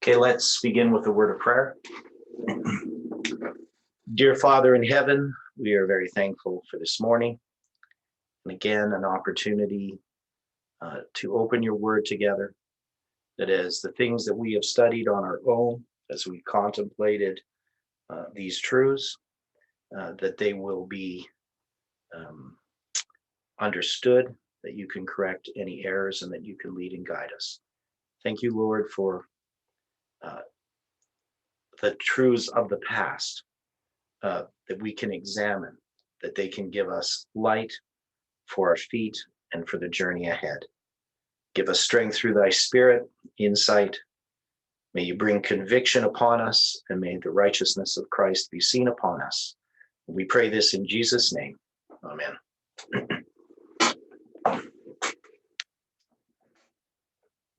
Okay, let's begin with a word of prayer. Dear Father in heaven, we are very thankful for this morning. And again, an opportunity to open your word together. That is, the things that we have studied on our own as we contemplated these truths, that they will be understood, that you can correct any errors, and that you can lead and guide us. Thank you, Lord, for the truths of the past that we can examine, that they can give us light for our feet and for the journey ahead. Give us strength through thy Spirit, insight. May you bring conviction upon us, and may the righteousness of Christ be seen upon us. We pray this in Jesus' name. Amen.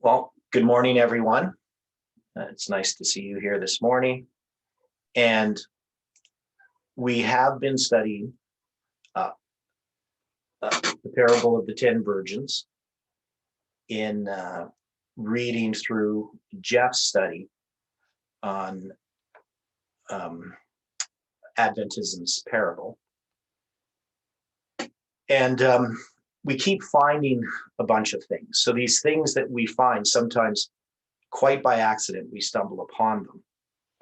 Well, good morning, everyone. It's nice to see you here this morning. And we have been studying the parable of the 10 virgins in reading through Jeff's study on Adventism's parable. And we keep finding a bunch of things. So these things that we find, sometimes quite by accident, we stumble upon them.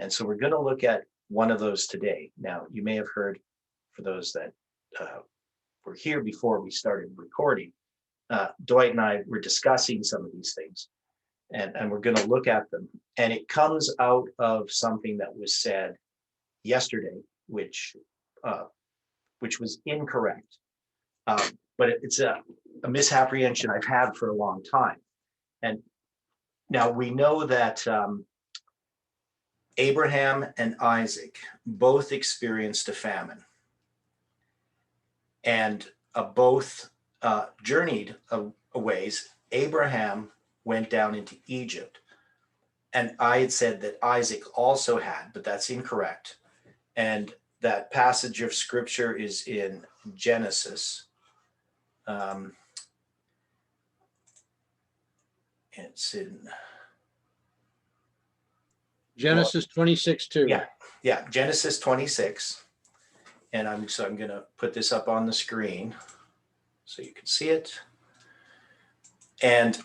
And so we're going to look at one of those today. Now, you may have heard, for those that were here before we started recording, Dwight and I were discussing some of these things, and we're going to look at them. And it comes out of something that was said yesterday, which was incorrect. But it's a misapprehension I've had for a long time. And now we know that Abraham and Isaac both experienced a famine, and both journeyed a ways. Abraham went down into Egypt, and I had said that Isaac also had, but that's incorrect. And that passage of scripture is in Genesis. It's in Genesis 26:2. Yeah, Genesis 26. And I'm going to put this up on the screen so you can see it. And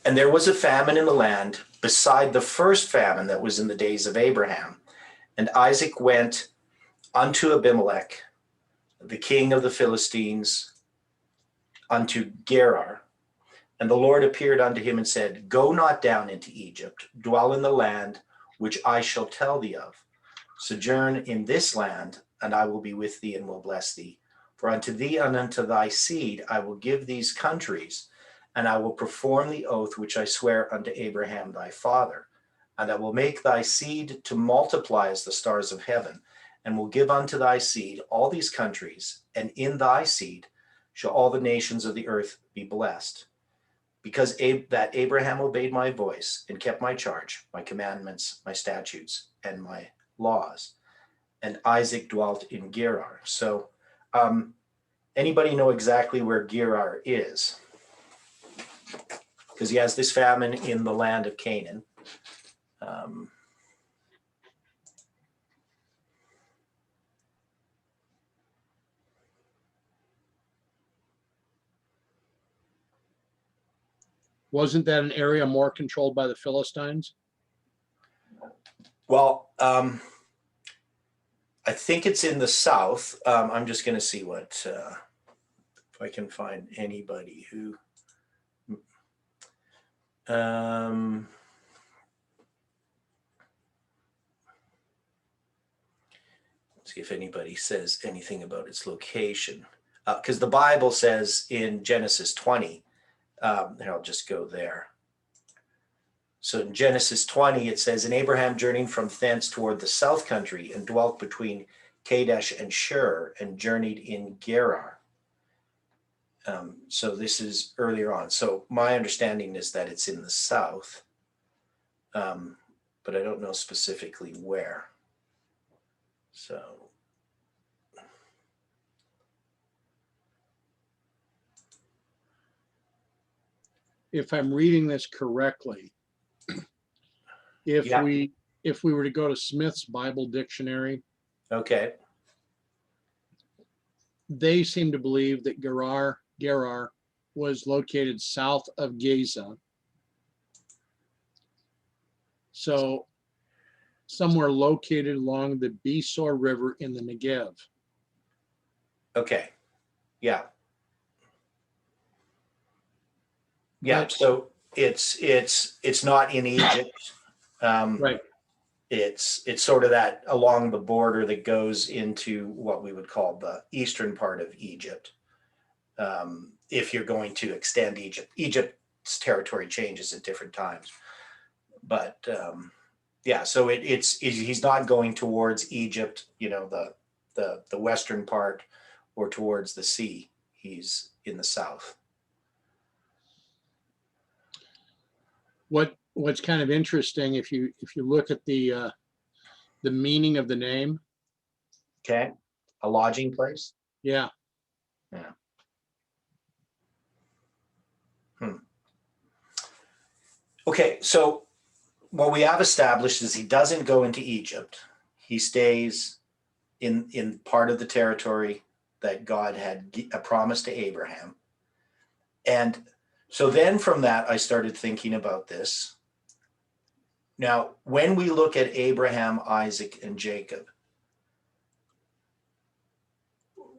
there was a famine in the land beside the first famine that was in the days of Abraham. And Isaac went unto Abimelech, the king of the Philistines, unto Gerar. And the Lord appeared unto him and said, Go not down into Egypt, dwell in the land which I shall tell thee of. Sojourn in this land, and I will be with thee and will bless thee. For unto thee and unto thy seed I will give these countries, and I will perform the oath which I swear unto Abraham thy father. And I will make thy seed to multiply as the stars of heaven, and will give unto thy seed all these countries, and in thy seed shall all the nations of the earth be blessed. Because that Abraham obeyed my voice and kept my charge, my commandments, my statutes, and my laws. And Isaac dwelt in Gerar. So anybody know exactly where Gerar is? Because he has this famine in the land of Canaan. Wasn't that an area more controlled by the Philistines? Well, I think it's in the south. I'm just going to see what, if I can find anybody who, let's see if anybody says anything about its location. Because the Bible says in Genesis 20, and I'll just go there. So in Genesis 20, it says, And Abraham journeyed from thence toward the south country, and dwelt between Kadesh and Shur, and journeyed in Gerar. So this is earlier on. So my understanding is that it's in the south, but I don't know specifically where. So If I'm reading this correctly, If Yeah. we were to go to Smith's Bible Dictionary, Okay. they seem to believe that Gerar was located south of Gaza. So somewhere located along the Besor River in the Negev. Okay. Yeah. Yeah. But So it's not in Egypt. right, It's sort of that along the border that goes into what we would call the eastern part of Egypt. If you're going to extend Egypt's territory changes at different times. But yeah, so he's not going towards Egypt, the western part, or towards the sea. He's in the south. what's kind of interesting, if you look at the meaning of the name, Okay, a lodging place. yeah, Yeah. Hmm. Okay, so what we have established is he doesn't go into Egypt. He stays in part of the territory that God had a promise to Abraham. And so then from that, I started thinking about this. Now, when we look at Abraham, Isaac, and Jacob,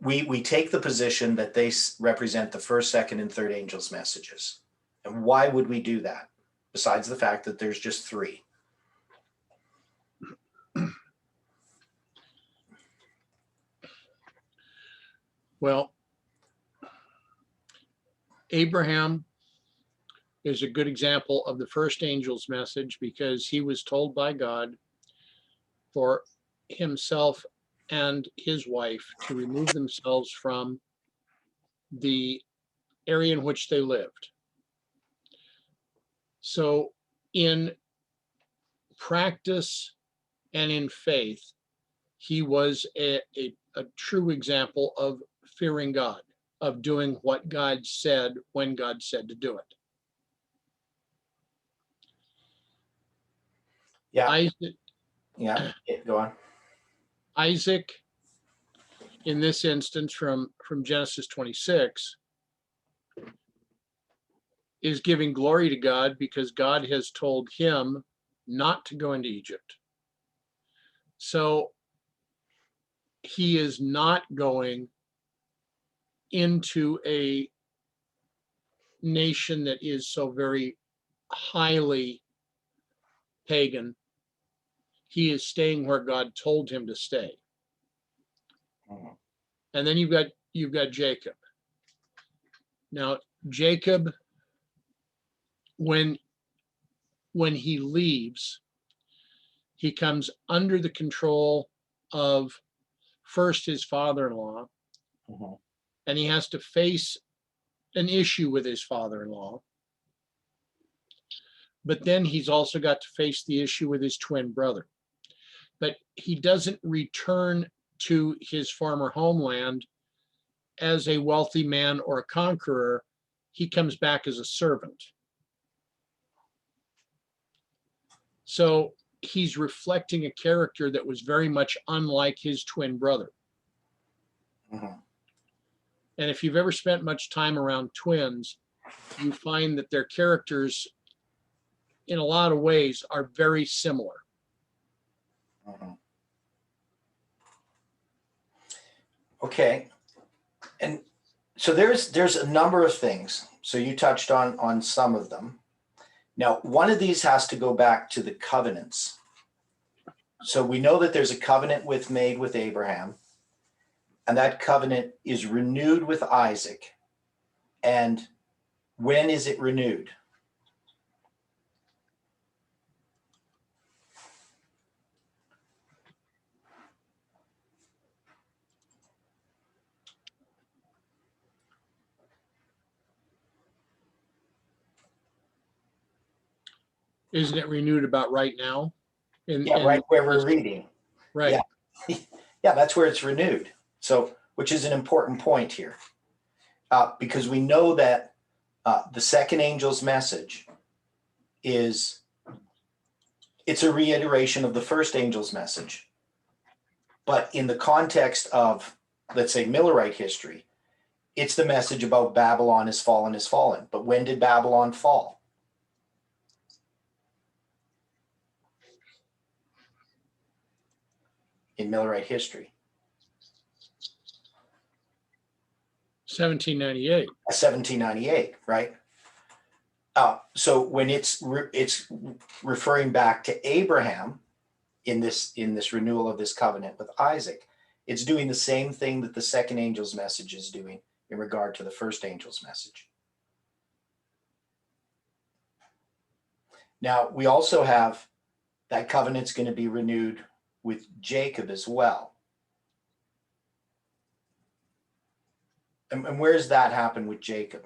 we take the position that they represent the first, second, and third angels' messages. And why would we do that? Besides the fact that there's just three. well, Abraham is a good example of the first angel's message, because he was told by God for himself and his wife to remove themselves from the area in which they lived. So in practice and in faith, he was a true example of fearing God, of doing what God said when God said to do it. Yeah, Isaac, yeah, go on. Isaac, in this instance, from Genesis 26, is giving glory to God because God has told him not to go into Egypt. So he is not going into a nation that is so very highly pagan. He is staying where God told him to stay. Mhm. And then you've got Jacob. Now, Jacob, when he leaves, he comes under the control of first his father-in-law, Mhm. and he has to face an issue with his father-in-law. But then he's also got to face the issue with his twin brother. But he doesn't return to his former homeland as a wealthy man or a conqueror. He comes back as a servant. So he's reflecting a character that was very much unlike his twin brother. Mhm. And if you've ever spent much time around twins, you find that their characters, in a lot of ways, are very similar. Mhm. Okay, and so there's a number of things. So you touched on some of them. Now, one of these has to go back to the covenants. So we know that there's a covenant made with Abraham, and that covenant is renewed with Isaac. And when is it renewed? Isn't it renewed about right now? Yeah, In right where we're reading. right. Yeah. Yeah, that's where it's renewed. So, which is an important point here, because we know that the second angel's message is It's a reiteration of the first angel's message. But in the context of, let's say, Millerite history, it's the message about Babylon is fallen, is fallen. But when did Babylon fall? In Millerite history. 1798. 1798, right? So when it's referring back to Abraham in this renewal of this covenant with Isaac, it's doing the same thing that the second angel's message is doing in regard to the first angel's message. Now, we also have that covenant's going to be renewed with Jacob as well. And where does that happen with Jacob?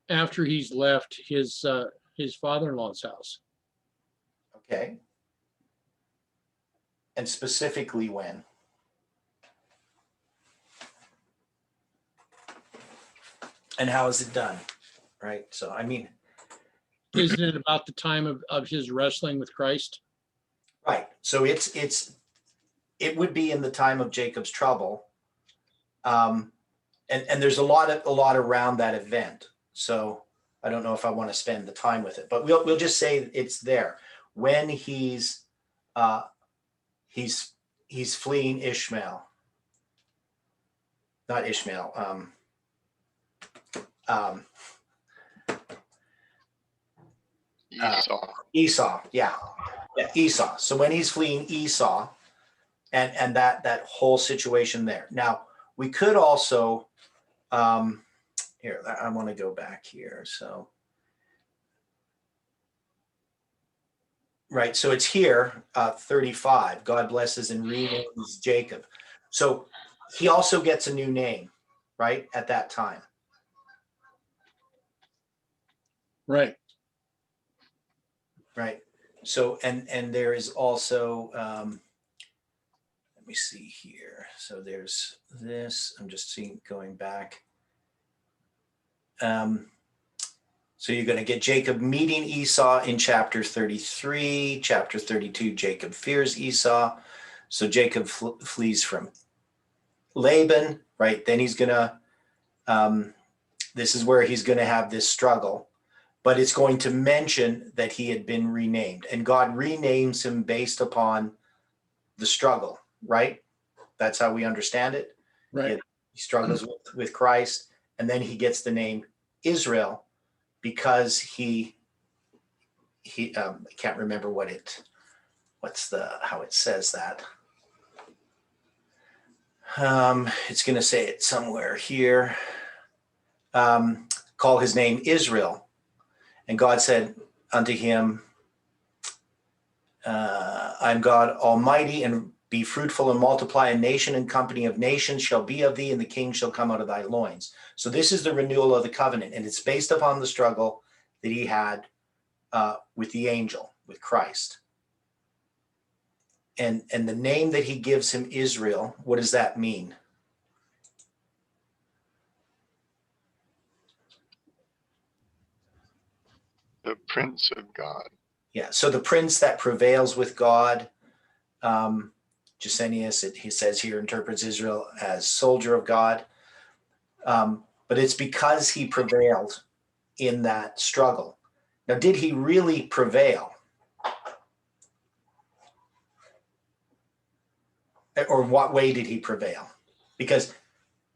After he's left his father-in-law's house. Okay. And specifically when? And how is it done? Right. So, I mean, Isn't it about the time of his wrestling with Christ? right. So it would be in the time of Jacob's trouble. And there's a lot around that event. So I don't know if I want to spend the time with it, but we'll just say it's there when he's fleeing Ishmael, not Ishmael. Esau, yeah, Esau. So when he's fleeing Esau, and that whole situation there. Now we could also here. I want to go back here. So right, so it's here, 35. God blesses and renames Jacob. So he also gets a new name, right, at that time. Right. Right. So and there is also let me see here. So there's this. I'm just going back. So you're going to get Jacob meeting Esau in chapter 33. Chapter 32, Jacob fears Esau. So Jacob flees from Laban, right? Then he's going to, this is where he's going to have this struggle. But it's going to mention that he had been renamed. And God renames him based upon the struggle, right? That's how we understand it. Right. He struggles with Christ. And then he gets the name Israel because he I can't remember how it says that. It's going to say it somewhere here. Call his name Israel. And God said unto him, I'm God Almighty, and be fruitful and multiply. A nation and company of nations shall be of thee, and the king shall come out of thy loins. So this is the renewal of the covenant, and it's based upon the struggle that he had with the angel, with Christ. And the name that he gives him, Israel, what does that mean? The Prince of God. Yeah, so the prince that prevails with God. Gesenius, he says here, interprets Israel as soldier of God. But it's because he prevailed in that struggle. Now, did he really prevail? Or in what way did he prevail? Because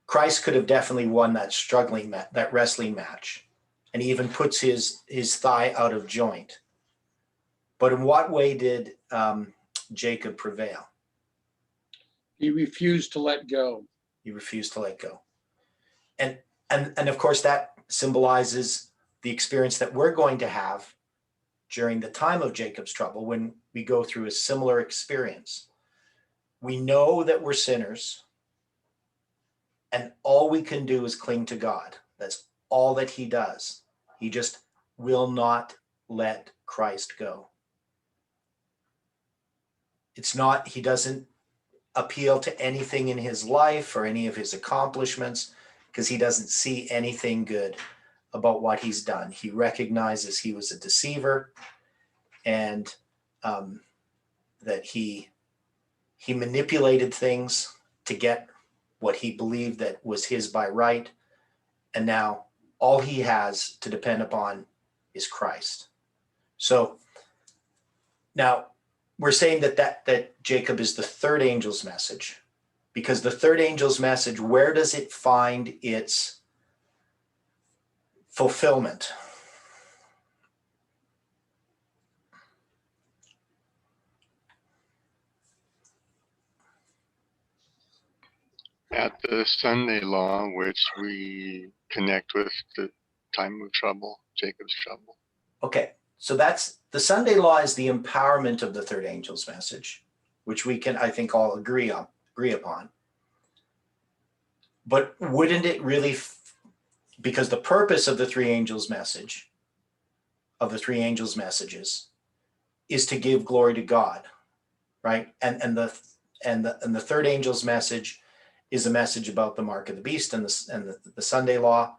Christ could have definitely won that wrestling match, and he even puts his thigh out of joint. But in what way did Jacob prevail? He refused to let go. He refused to let go. And of course, that symbolizes the experience that we're going to have during the time of Jacob's trouble when we go through a similar experience. We know that we're sinners, and all we can do is cling to God. That's all that he does. He just will not let Christ go. It's not, he doesn't appeal to anything in his life or any of his accomplishments. because he doesn't see anything good about what he's done. He recognizes he was a deceiver, and that he manipulated things to get what he believed that was his by right. And now all he has to depend upon is Christ. So now we're saying that Jacob is the third angel's message, because the third angel's message, where does it find its fulfillment? At the Sunday law, which we connect with the time of trouble, Jacob's trouble. Okay, so that's the Sunday law is the empowerment of the third angel's message, which we can, I think, all agree upon. But wouldn't it really, because the purpose of the three angels' message, of the three angels' messages, is to give glory to God, right? And the third angel's message is a message about the mark of the beast and the Sunday law,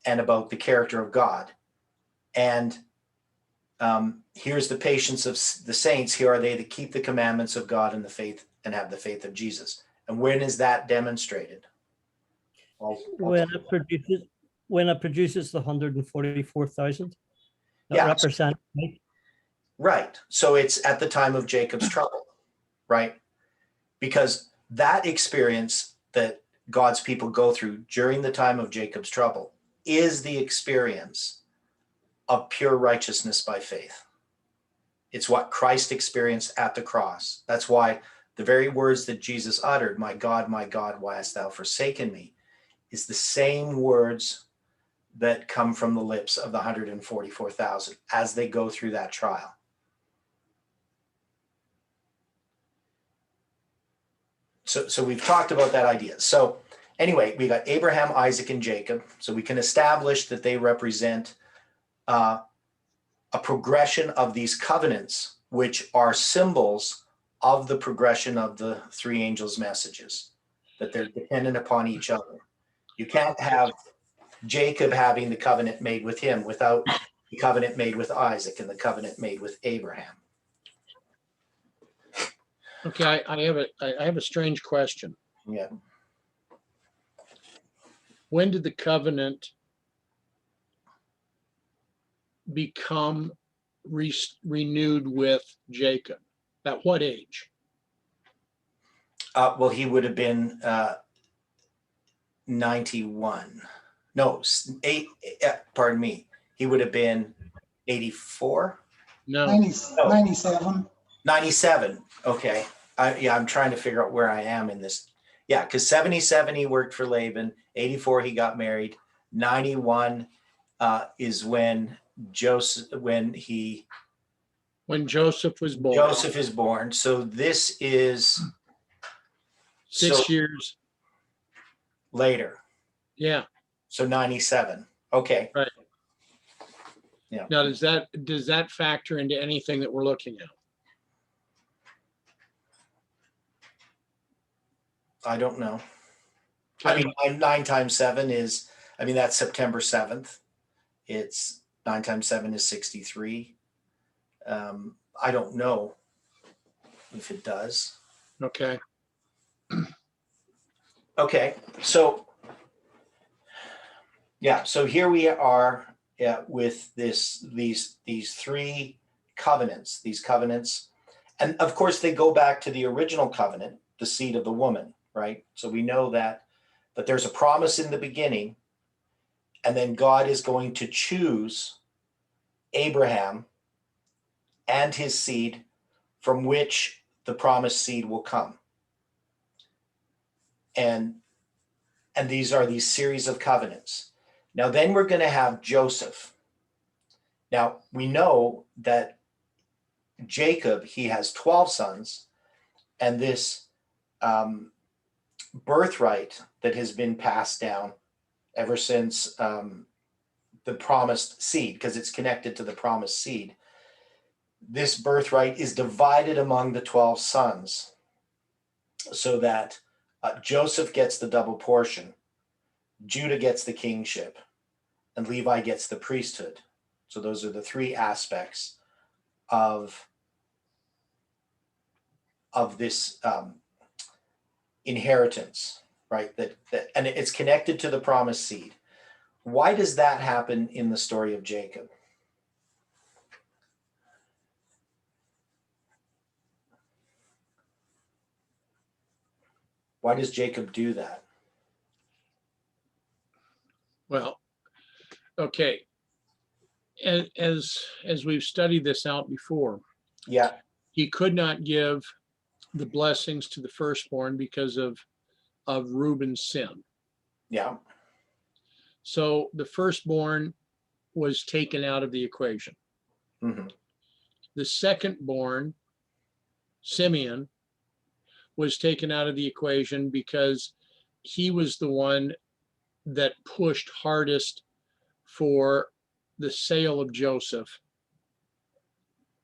and about the character of God. And here's the patience of the saints. Here are they that keep the commandments of God and the faith and have the faith of Jesus. And when is that demonstrated? When it produces the 144,000, that Yeah. represents, right? Right. So it's at the time of Jacob's trouble, right? Because that experience that God's people go through during the time of Jacob's trouble is the experience of pure righteousness by faith. It's what Christ experienced at the cross. That's why the very words that Jesus uttered, my God, why hast thou forsaken me, is the same words that come from the lips of the 144,000 as they go through that trial. So we've talked about that idea. So anyway, we got Abraham, Isaac, and Jacob. So we can establish that they represent a progression of these covenants, which are symbols of the progression of the three angels' messages, that they're dependent upon each other. You can't have Jacob having the covenant made with him without the covenant made with Isaac and the covenant made with Abraham. Okay, I have a strange question. Yeah. When did the covenant become renewed with Jacob? At what age? Well, he would have been 91. No, pardon me. He would have been 84. No. 97. 97. Okay. I'm trying to figure out where I am in this. Yeah, because 77 he worked for Laban. 84 he got married. 91 is when Joseph was born. Joseph is born. So this is 6 years later. Yeah. So 97. Okay. Right. Yeah. Now, does that factor into anything that we're looking at? I don't know. Okay. I mean, 9 times 7 is, that's September 7th. It's 9 times 7 is 63. I don't know if it does. Okay. Okay. So, yeah. So here we are with these three covenants, and of course they go back to the original covenant, the seed of the woman, right? So we know that there's a promise in the beginning, and then God is going to choose Abraham and his seed from which the promised seed will come. And these are these series of covenants. Now, then we're going to have Joseph. Now, we know that Jacob, he has 12 sons, and this birthright that has been passed down ever since the promised seed, because it's connected to the promised seed. This birthright is divided among the 12 sons so that Joseph gets the double portion. Judah gets the kingship, and Levi gets the priesthood. So those are the three aspects of this inheritance, right? That and it's connected to the promised seed. Why does that happen in the story of Jacob? Why does Jacob do that? Well, okay. As we've studied this out before, Yeah, he could not give the blessings to the firstborn because of Reuben's sin. yeah, So the firstborn was taken out of the equation. hmm, The secondborn, Simeon, was taken out of the equation because he was the one that pushed hardest for the sale of Joseph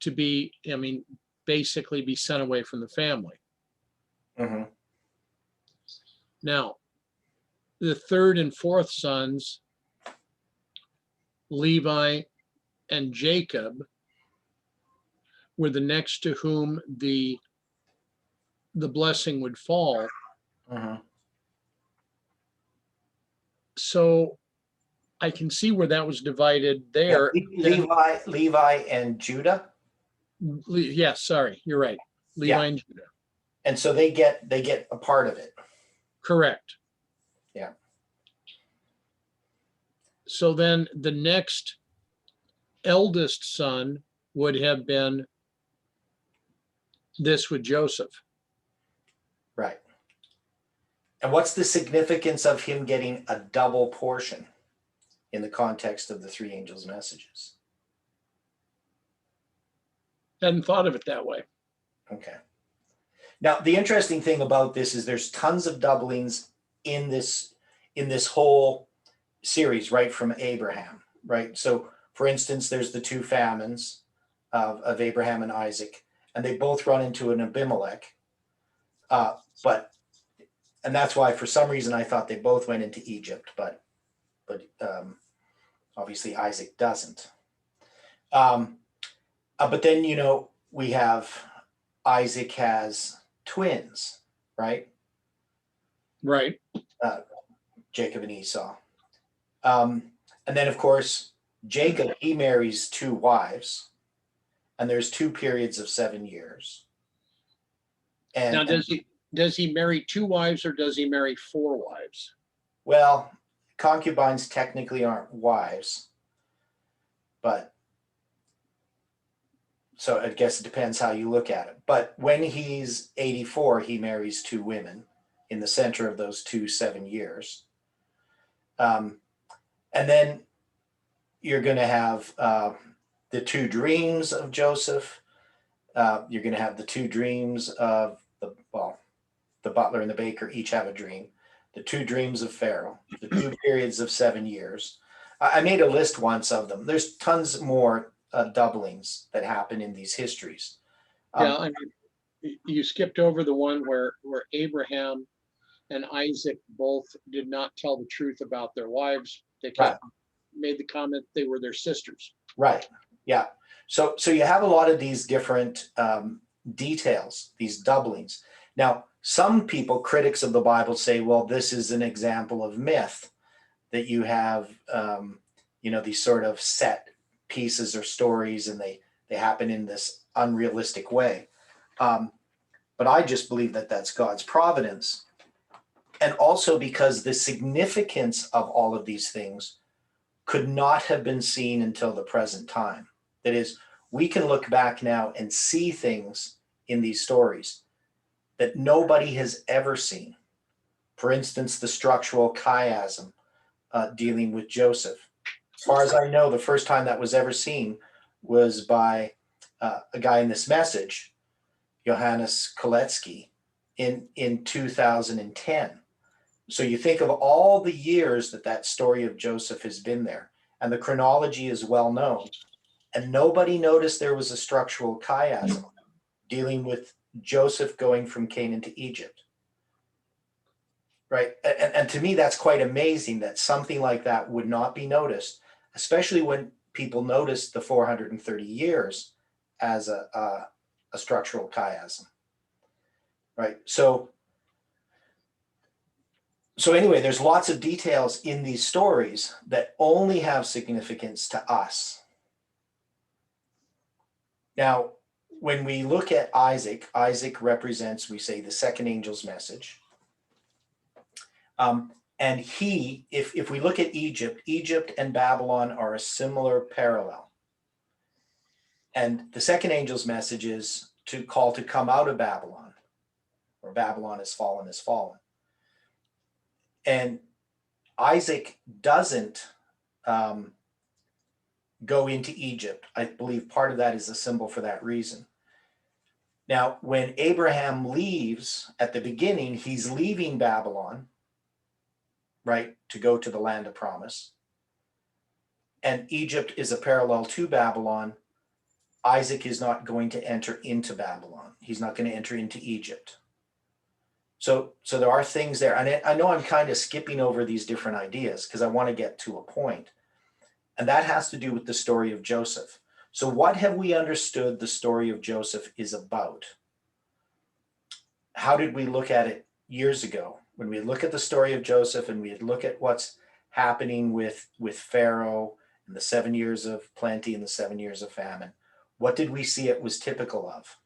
to be, I mean, basically be sent away from the family. hmm, Now, the third and fourth sons, Levi and Jacob, were the next to whom the blessing would fall. hmm. So I can see where that was divided Yeah, there. Levi and Judah. Yes, sorry, you're right. Levi Yeah. and Judah. And so they get a part of it. Correct. Yeah. So then the next eldest son would have been this with Joseph. Right. And what's the significance of him getting a double portion in the context of the three angels' messages? Hadn't thought of it that way. Okay. Now, the interesting thing about this is there's tons of doublings in this whole series, right from Abraham, right? So, for instance, there's the two famines of Abraham and Isaac, and they both run into an Abimelech. And that's why, for some reason, I thought they both went into Egypt, but obviously Isaac doesn't. But then, we have Isaac has twins, right? Right. Jacob and Esau. And then, of course, Jacob, he marries two wives, and there's two periods of 7 years. And Now, does he marry two wives or does he marry four wives? well, concubines technically aren't wives, but so I guess it depends how you look at it. But when he's 84, he marries two women in the center of those 7 years. And then you're going to have the two dreams of Joseph. You're going to have the two dreams of the butler and the baker each have a dream. The two dreams of Pharaoh, the two periods of 7 years. I made a list once of them. There's tons more doublings that happen in these histories. Yeah, I mean, you skipped over the one where Abraham and Isaac both did not tell the truth about their wives. They made the comment they were their sisters. Right. Yeah. So you have a lot of these different details, these doublings. Now, some people, critics of the Bible, say, well, this is an example of myth, that you have, these sort of set pieces or stories, and they happen in this unrealistic way. But I just believe that that's God's providence. And also because the significance of all of these things could not have been seen until the present time. That is, we can look back now and see things in these stories that nobody has ever seen. For instance, the structural chiasm dealing with Joseph. As far as I know, the first time that was ever seen was by a guy in this message, Johannes Koletsky, in 2010. So you think of all the years that story of Joseph has been there, and the chronology is well known, and nobody noticed there was a structural chiasm dealing with Joseph going from Canaan to Egypt. right? And to me, that's quite amazing that something like that would not be noticed, especially when people noticed the 430 years as a structural chiasm, right? So anyway, there's lots of details in these stories that only have significance to us. Now, when we look at Isaac, Isaac represents, we say, the second angel's message. And if we look at Egypt, Egypt and Babylon are a similar parallel. And the second angel's message is to call to come out of Babylon, or Babylon is fallen, is fallen. And Isaac doesn't go into Egypt. I believe part of that is a symbol for that reason. Now, when Abraham leaves at the beginning, he's leaving Babylon, right, to go to the land of promise. And Egypt is a parallel to Babylon. Isaac is not going to enter into Babylon. He's not going to enter into Egypt. So there are things there. And I know I'm kind of skipping over these different ideas because I want to get to a point. And that has to do with the story of Joseph. So what have we understood the story of Joseph is about? How did we look at it years ago? When we look at the story of Joseph and we look at what's happening with Pharaoh and the 7 years of plenty and the 7 years of famine, what did we see it was typical of?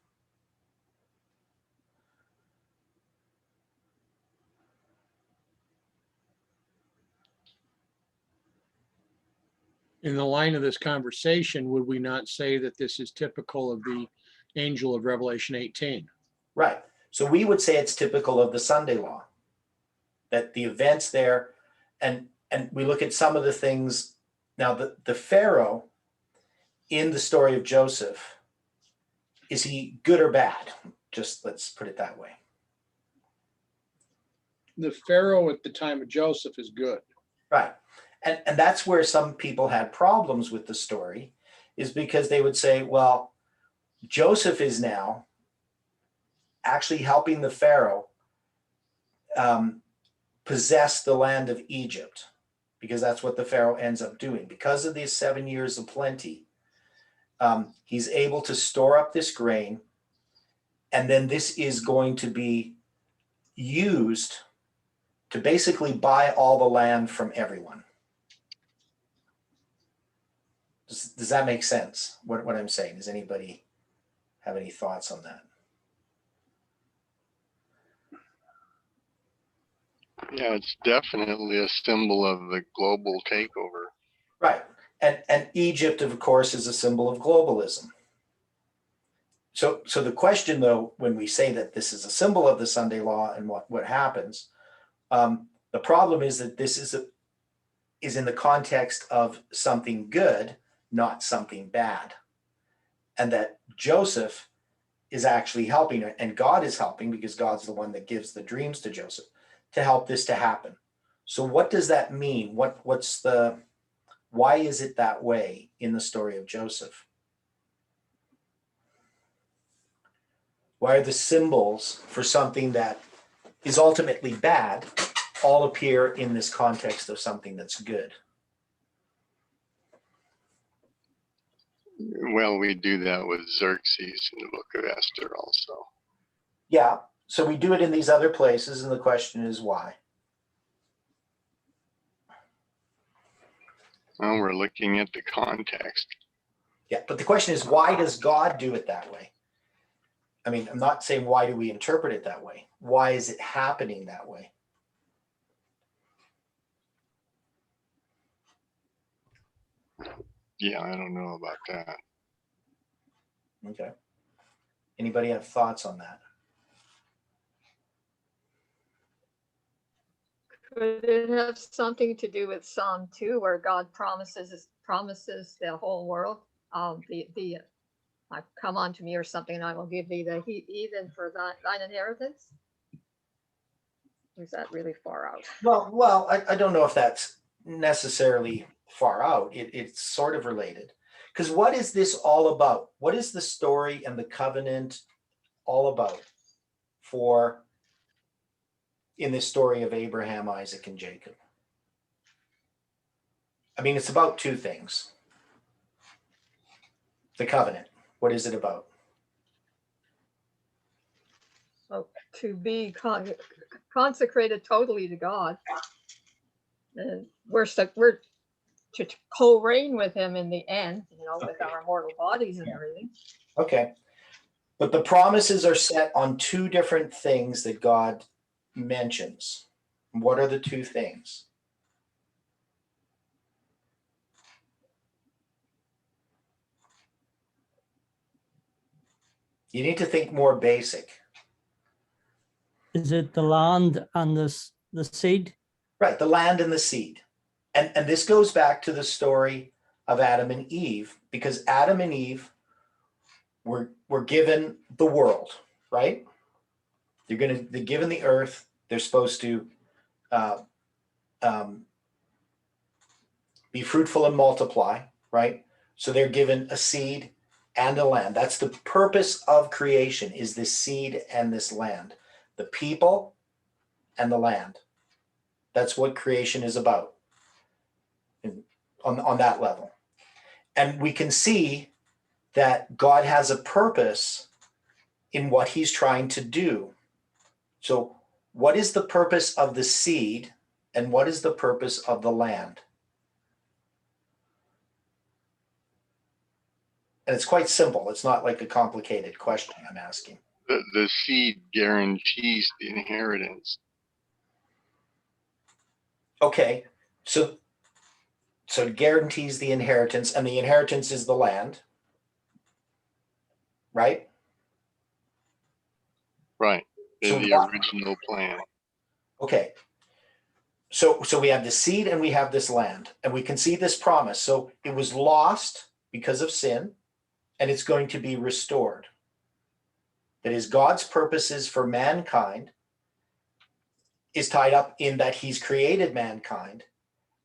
In the line of this conversation, would we not say that this is typical of the angel of Revelation 18? Right. So we would say it's typical of the Sunday law, that the events there, and we look at some of the things. Now, the Pharaoh in the story of Joseph, is he good or bad? Just let's put it that way. The Pharaoh at the time of Joseph is good. Right. And that's where some people had problems with the story, is because they would say, well, Joseph is now actually helping the Pharaoh possess the land of Egypt, because that's what the Pharaoh ends up doing. Because of these 7 years of plenty, he's able to store up this grain, and then this is going to be used to basically buy all the land from everyone. Does that make sense, what I'm saying? Does anybody have any thoughts on that? Yeah, it's definitely a symbol of the global takeover. Right. And Egypt, of course, is a symbol of globalism. So the question, though, when we say that this is a symbol of the Sunday law and what happens, the problem is that this is in the context of something good, not something bad. And that Joseph is actually helping, and God is helping, because God's the one that gives the dreams to Joseph, to help this to happen. So what does that mean? Why is it that way in the story of Joseph? Why are the symbols for something that is ultimately bad all appear in this context of something that's good? Well, we do that with Xerxes in the book of Esther also. Yeah, so we do it in these other places, and the question is why? Well, we're looking at the context. Yeah, but the question is, why does God do it that way? I mean, I'm not saying why do we interpret it that way. Why is it happening that way? Yeah, I don't know about that. Okay. Anybody have thoughts on that? Could it have something to do with Psalm 2, where God promises the whole world, come unto me or something, and I will give thee the heathen for thine inheritance? Or is that really far out? Well, I don't know if that's necessarily far out. It's sort of related. Because what is this all about? What is the story and the covenant all about for in this story of Abraham, Isaac, and Jacob? I mean, it's about two things. The covenant, what is it about? So to be consecrated totally to God, and we're to co-reign with him in the end, with Okay. our mortal bodies and everything. Okay. But the promises are set on two different things that God mentions. What are the two things? You need to think more basic. Is it the land and the seed? Right, the land and the seed. And this goes back to the story of Adam and Eve, because Adam and Eve were given the world, right? They're given the earth. They're supposed to um, be fruitful and multiply, right? So they're given a seed and a land. That's the purpose of creation, is this seed and this land, the people and the land. That's what creation is about on that level. And we can see that God has a purpose in what he's trying to do. So what is the purpose of the seed and what is the purpose of the land? And it's quite simple. It's not like a complicated question I'm asking. The seed guarantees the inheritance. Okay, so it guarantees the inheritance, and the inheritance is the land, right? Right. So In the what- original plan. Okay, so we have the seed and we have this land, and we can see this promise. So it was lost because of sin, and it's going to be restored. That is, God's purposes for mankind is tied up in that he's created mankind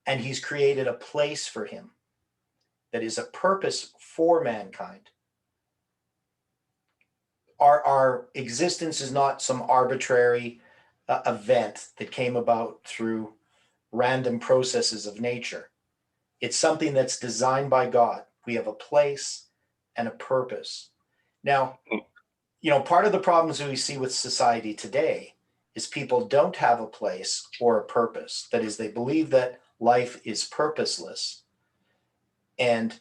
and he's created a place for him. That is a purpose for mankind. Our existence is not some arbitrary event that came about through random processes of nature. It's something that's designed by God. We have a place and a purpose. Now, part of the problems we see with society today is people don't have a place or a purpose. That is, they believe that life is purposeless. And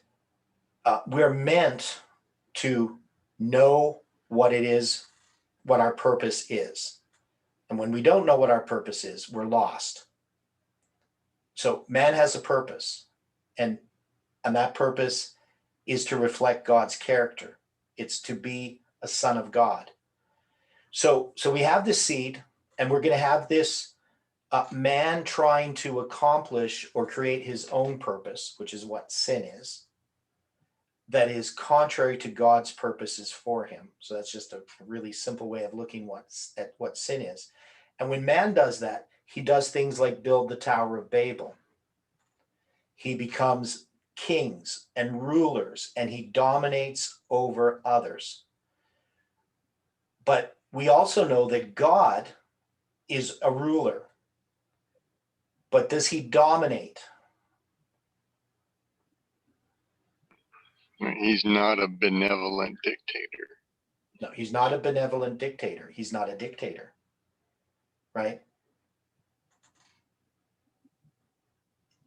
we're meant to know what it is, what our purpose is. And when we don't know what our purpose is, we're lost. So man has a purpose, and that purpose is to reflect God's character. It's to be a son of God. So we have this seed, and we're going to have this man trying to accomplish or create his own purpose, which is what sin is. That is contrary to God's purposes for him. So that's just a really simple way of looking at what sin is. And when man does that, he does things like build the Tower of Babel. He becomes kings and rulers, and he dominates over others. But we also know that God is a ruler. But does he dominate? He's not a benevolent dictator. No, he's not a benevolent dictator. He's not a dictator, right?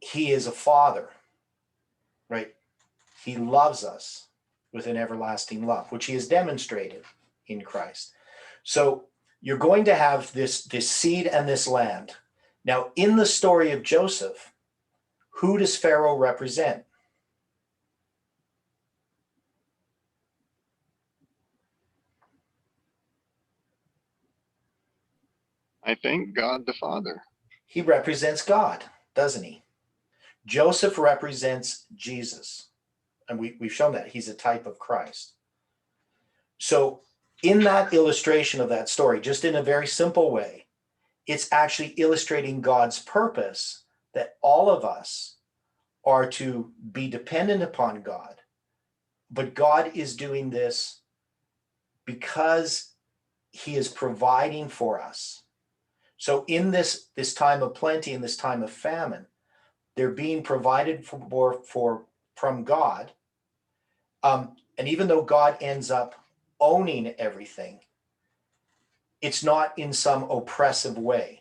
He is a father, right? He loves us with an everlasting love, which he has demonstrated in Christ. So you're going to have this seed and this land. Now, in the story of Joseph, who does Pharaoh represent? I think God the Father. He represents God, doesn't he? Joseph represents Jesus. And we've shown that he's a type of Christ. So in that illustration of that story, just in a very simple way, it's actually illustrating God's purpose that all of us are to be dependent upon God. But God is doing this because he is providing for us. So in this time of plenty and this time of famine, they're being provided for from God. And even though God ends up owning everything, it's not in some oppressive way.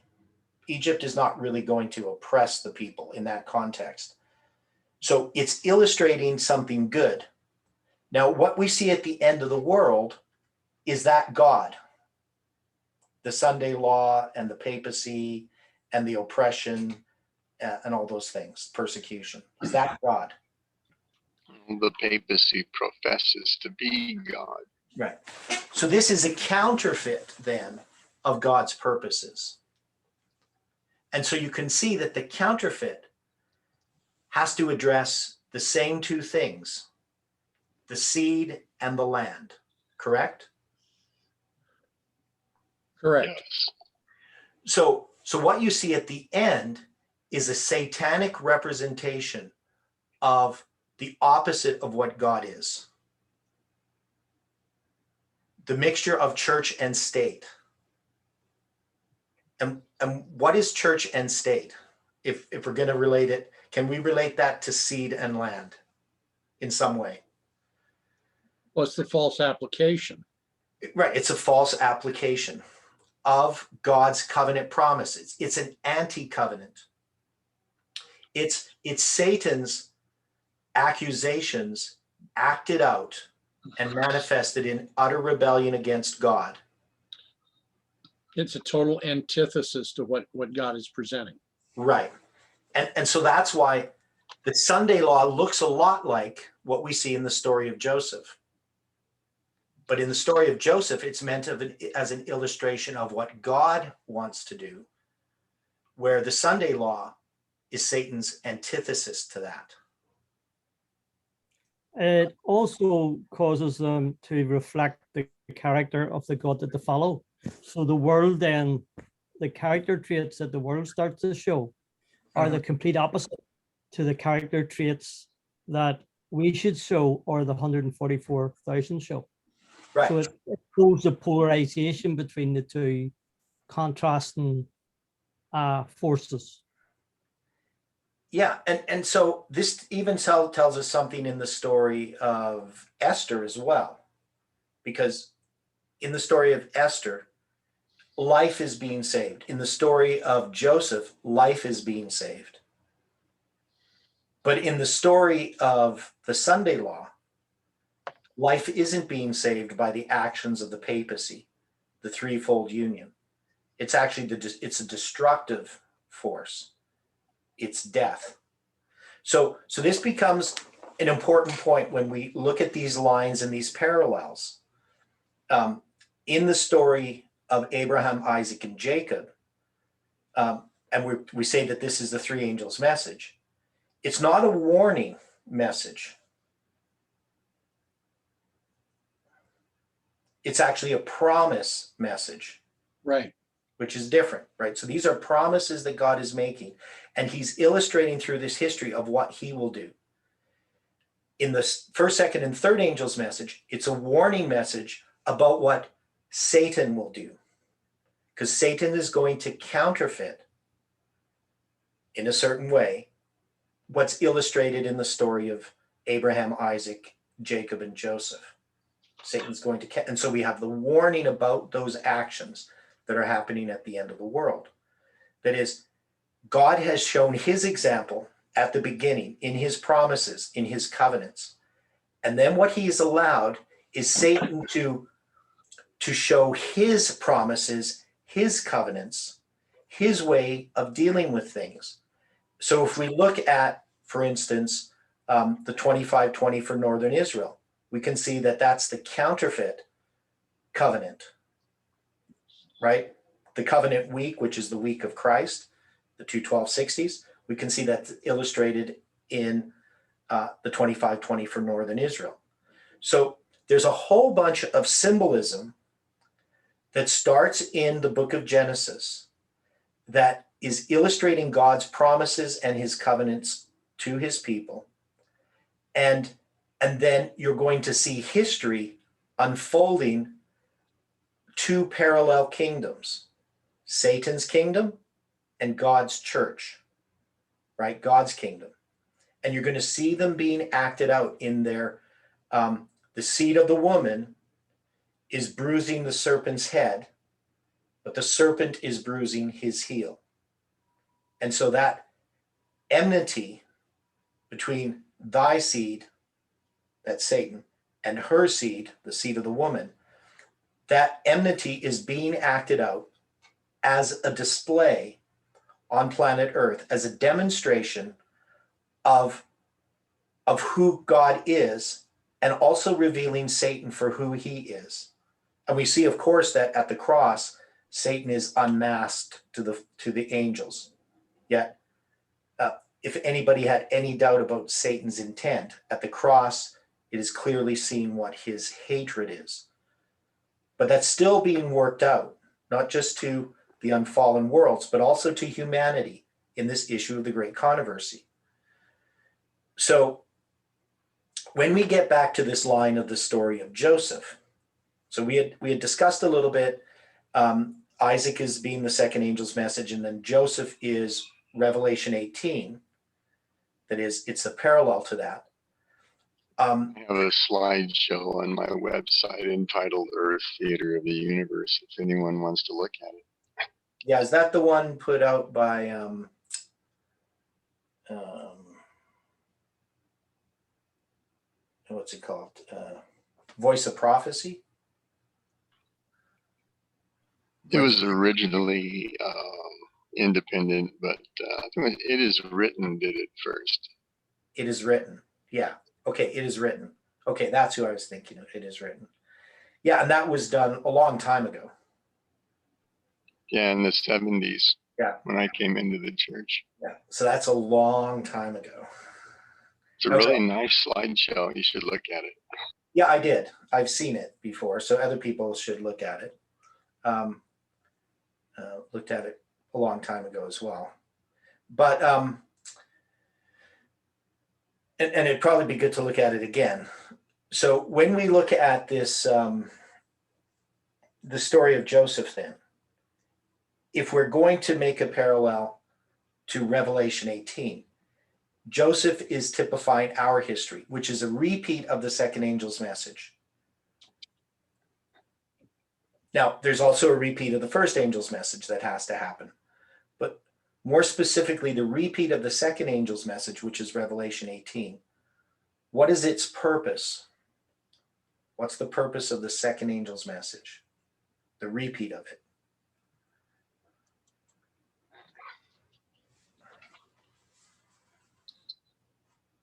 Egypt is not really going to oppress the people in that context. So it's illustrating something good. Now, what we see at the end of the world is that God, the Sunday law and the papacy and the oppression and all those things, persecution. Is that God? The papacy professes to be God. Right. So this is a counterfeit then of God's purposes. And so you can see that the counterfeit has to address the same two things, the seed and the land, correct? Correct. Yes. So what you see at the end is a satanic representation of the opposite of what God is. The mixture of church and state. And what is church and state? If we're going to relate it, can we relate that to seed and land in some way? What's the false application? Right. It's a false application of God's covenant promises. It's an anti-covenant. It's Satan's accusations acted out and manifested in utter rebellion against God. It's a total antithesis to what God is presenting. Right. And so that's why the Sunday law looks a lot like what we see in the story of Joseph. But in the story of Joseph, it's meant as an illustration of what God wants to do, where the Sunday law is Satan's antithesis to that. It also causes them to reflect the character of the God that they follow. So the world then, the character traits that the world starts to show are the complete opposite to the character traits that we should show or the 144,000 show. Right. So it shows the polarization between the two contrasting forces. Yeah, and so this even tells us something in the story of Esther as well, because in the story of Esther, life is being saved. In the story of Joseph, life is being saved. But in the story of the Sunday law, life isn't being saved by the actions of the papacy, the threefold union. It's actually it's a destructive force. It's death. So this becomes an important point when we look at these lines and these parallels. In the story of Abraham, Isaac, and Jacob, and we say that this is the three angels' message. It's not a warning message. It's actually a promise message. Right. Which is different, right? So these are promises that God is making, and he's illustrating through this history of what he will do. In the first, second, and third angel's message, it's a warning message about what Satan will do, because Satan is going to counterfeit in a certain way what's illustrated in the story of Abraham, Isaac, Jacob, and Joseph. Satan's going to, and so we have the warning about those actions that are happening at the end of the world. That is, God has shown his example at the beginning in his promises, in his covenants. And then what he has allowed is Satan to show his promises, his covenants, his way of dealing with things. So if we look at, for instance, the 25-20 for Northern Israel, we can see that that's the counterfeit covenant. Right? The covenant week, which is the week of Christ, the 2/12/60s, we can see that illustrated in the 25-20 for Northern Israel. So there's a whole bunch of symbolism that starts in the book of Genesis that is illustrating God's promises and his covenants to his people. And then you're going to see history unfolding two parallel kingdoms. Satan's kingdom and God's church, right? God's kingdom. And you're going to see them being acted out in their, the seed of the woman is bruising the serpent's head, but the serpent is bruising his heel. And so that enmity between thy seed, that's Satan, and her seed, the seed of the woman, that enmity is being acted out as a display on planet Earth, as a demonstration of who God is, and also revealing Satan for who he is. And we see, of course, that at the cross, Satan is unmasked to the angels. Yet, if anybody had any doubt about Satan's intent, at the cross, it is clearly seen what his hatred is. But that's still being worked out, not just to the unfallen worlds, but also to humanity in this issue of the great controversy. So when we get back to this line of the story of Joseph, so we had discussed a little bit, Isaac is being the second angel's message, and then Joseph is Revelation 18. That is, it's a parallel to that. I have a slideshow on my website entitled Earth Theater of the Universe, if anyone wants to look at it. Yeah, is that the one put out by what's it called? Voice of Prophecy? It was originally independent, but It Is Written did it first. It Is Written. Yeah. Okay, It Is Written. Okay, that's who I was thinking of. It Is Written. Yeah, and that was done a long time ago. Yeah, in the 70s. Yeah. When I came into the church. Yeah, so that's a long time ago. It's a really nice slideshow. You should look at it. Yeah, I did. I've seen it before, so other people should look at it. Looked at it a long time ago as well. But, and it'd probably be good to look at it again. So when we look at this, the story of Joseph then, if we're going to make a parallel to Revelation 18, Joseph is typifying our history, which is a repeat of the second angel's message. Now, there's also a repeat of the first angel's message that has to happen. But more specifically, the repeat of the second angel's message, which is Revelation 18. What is its purpose? What's the purpose of the second angel's message? The repeat of it.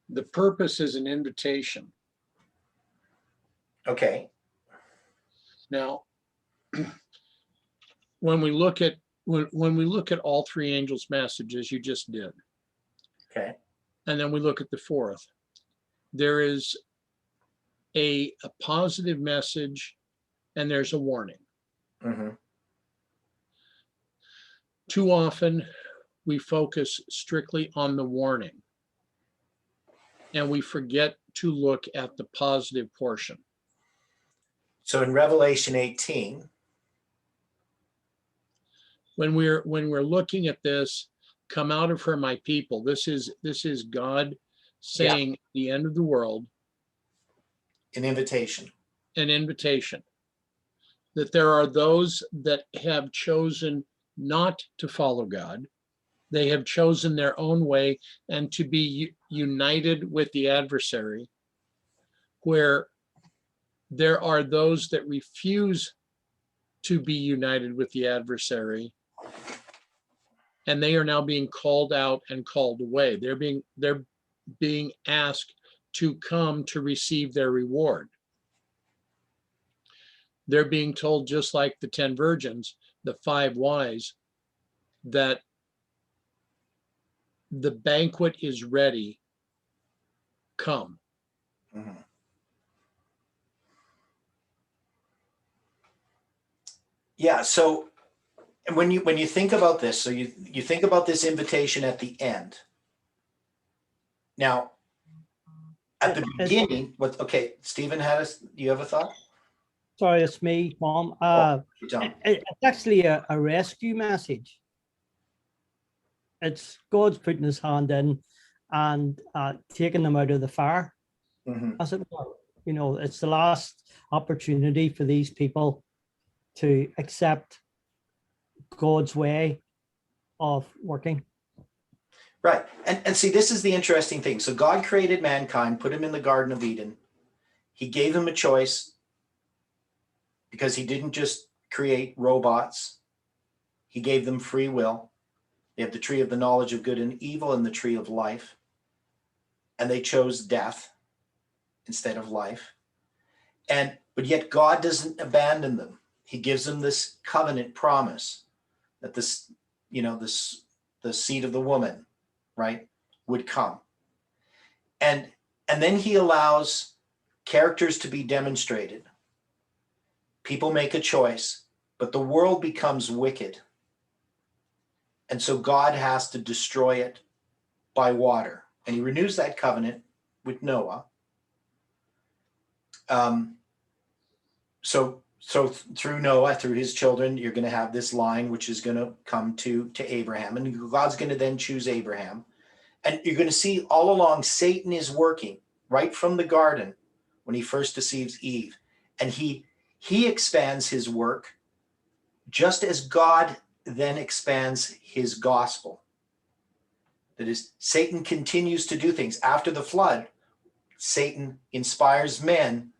The purpose is an invitation. Okay. Now, when we look at all three angels' messages, you just did, Okay. and then we look at the fourth, there is a positive message and there's a warning. Mm-hmm. Too often we focus strictly on the warning and we forget to look at the positive portion. So in Revelation 18, when we're looking at this, come out of her, my people, this is God saying the end of the world, an invitation. an invitation, that there are those that have chosen not to follow God. They have chosen their own way and to be united with the adversary, where there are those that refuse to be united with the adversary, and they are now being called out and called away. They're being asked to come to receive their reward. They're being told, just like the 10 virgins, the 5 wise, that the banquet is ready. Come. Mm-hmm. Yeah. So when you think about this, so you think about this invitation at the end. Now, at the beginning, okay, Stephen you have a thought? Sorry, it's me, Tom. You don't. It's actually a rescue message. It's God's putting his hand in and taking them out of the fire, Mhm. as it were. You know, it's the last opportunity for these people to accept God's way of working. Right. And see, this is the interesting thing. So God created mankind, put him in the Garden of Eden. He gave him a choice because he didn't just create robots. He gave them free will. They have the tree of the knowledge of good and evil and the tree of life. And they chose death instead of life. But yet God doesn't abandon them. He gives them this covenant promise that this, the seed of the woman, right, would come. And then he allows characters to be demonstrated. People make a choice, but the world becomes wicked. And so God has to destroy it by water. And he renews that covenant with Noah. So through Noah, through his children, you're going to have this line which is going to come to Abraham. And God's going to then choose Abraham. And you're going to see all along Satan is working right from the garden when he first deceives Eve. And he expands his work just as God then expands his gospel. That is, Satan continues to do things. After the flood, Satan inspires men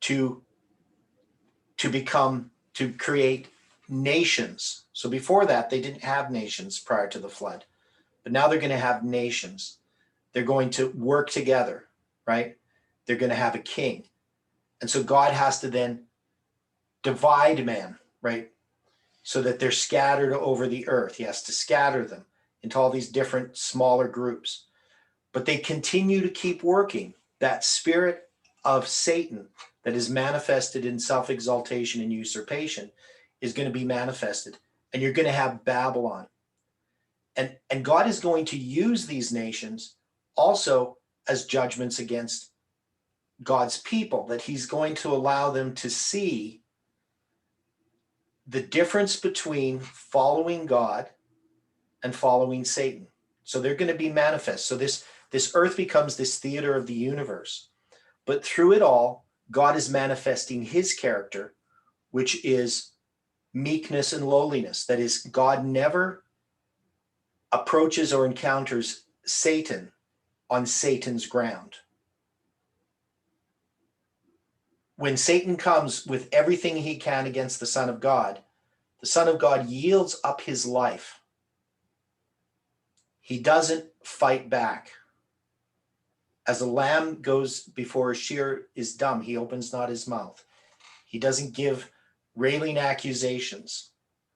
to create nations. So before that, they didn't have nations prior to the flood. But now they're going to have nations. They're going to work together, right? They're going to have a king. And so God has to then divide man, right? So that they're scattered over the earth. He has to scatter them into all these different smaller groups. But they continue to keep working. That spirit of Satan that is manifested in self-exaltation and usurpation is going to be manifested. And you're going to have Babylon. And God is going to use these nations also as judgments against God's people, that he's going to allow them to see the difference between following God and following Satan. So they're going to be manifest. So this earth becomes this theater of the universe. But through it all, God is manifesting his character, which is meekness and lowliness. That is, God never approaches or encounters Satan on Satan's ground. When Satan comes with everything he can against the Son of God yields up his life. He doesn't fight back. As a lamb goes before a shear is dumb, he opens not his mouth. He doesn't give railing accusations,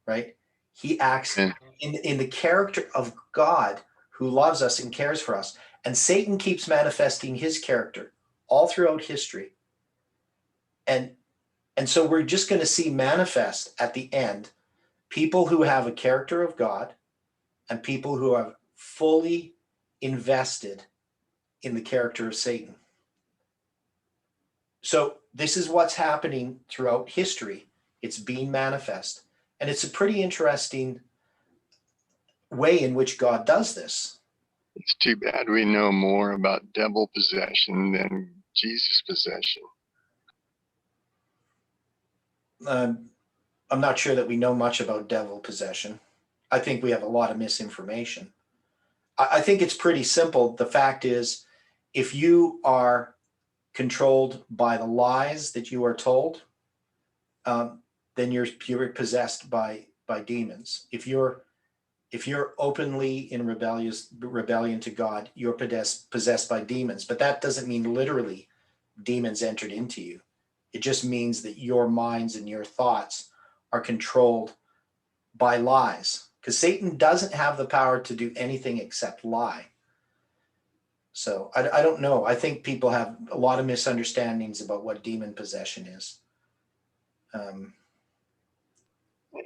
right? He acts in the character of God who loves us and cares for us. And Satan keeps manifesting his character all throughout history. And so we're just going to see manifest at the end people who have a character of God and people who are fully invested in the character of Satan. So this is what's happening throughout history. It's being manifest. And it's a pretty interesting way in which God does this. It's too bad we know more about devil possession than Jesus possession. I'm not sure that we know much about devil possession. I think we have a lot of misinformation. I think it's pretty simple. The fact is, if you are controlled by the lies that you are told, then you're possessed by demons. If you're openly in rebellion to God, you're possessed by demons. But that doesn't mean literally demons entered into you. It just means that your minds and your thoughts are controlled by lies, because Satan doesn't have the power to do anything except lie. So I don't know. I think people have a lot of misunderstandings about what demon possession is. I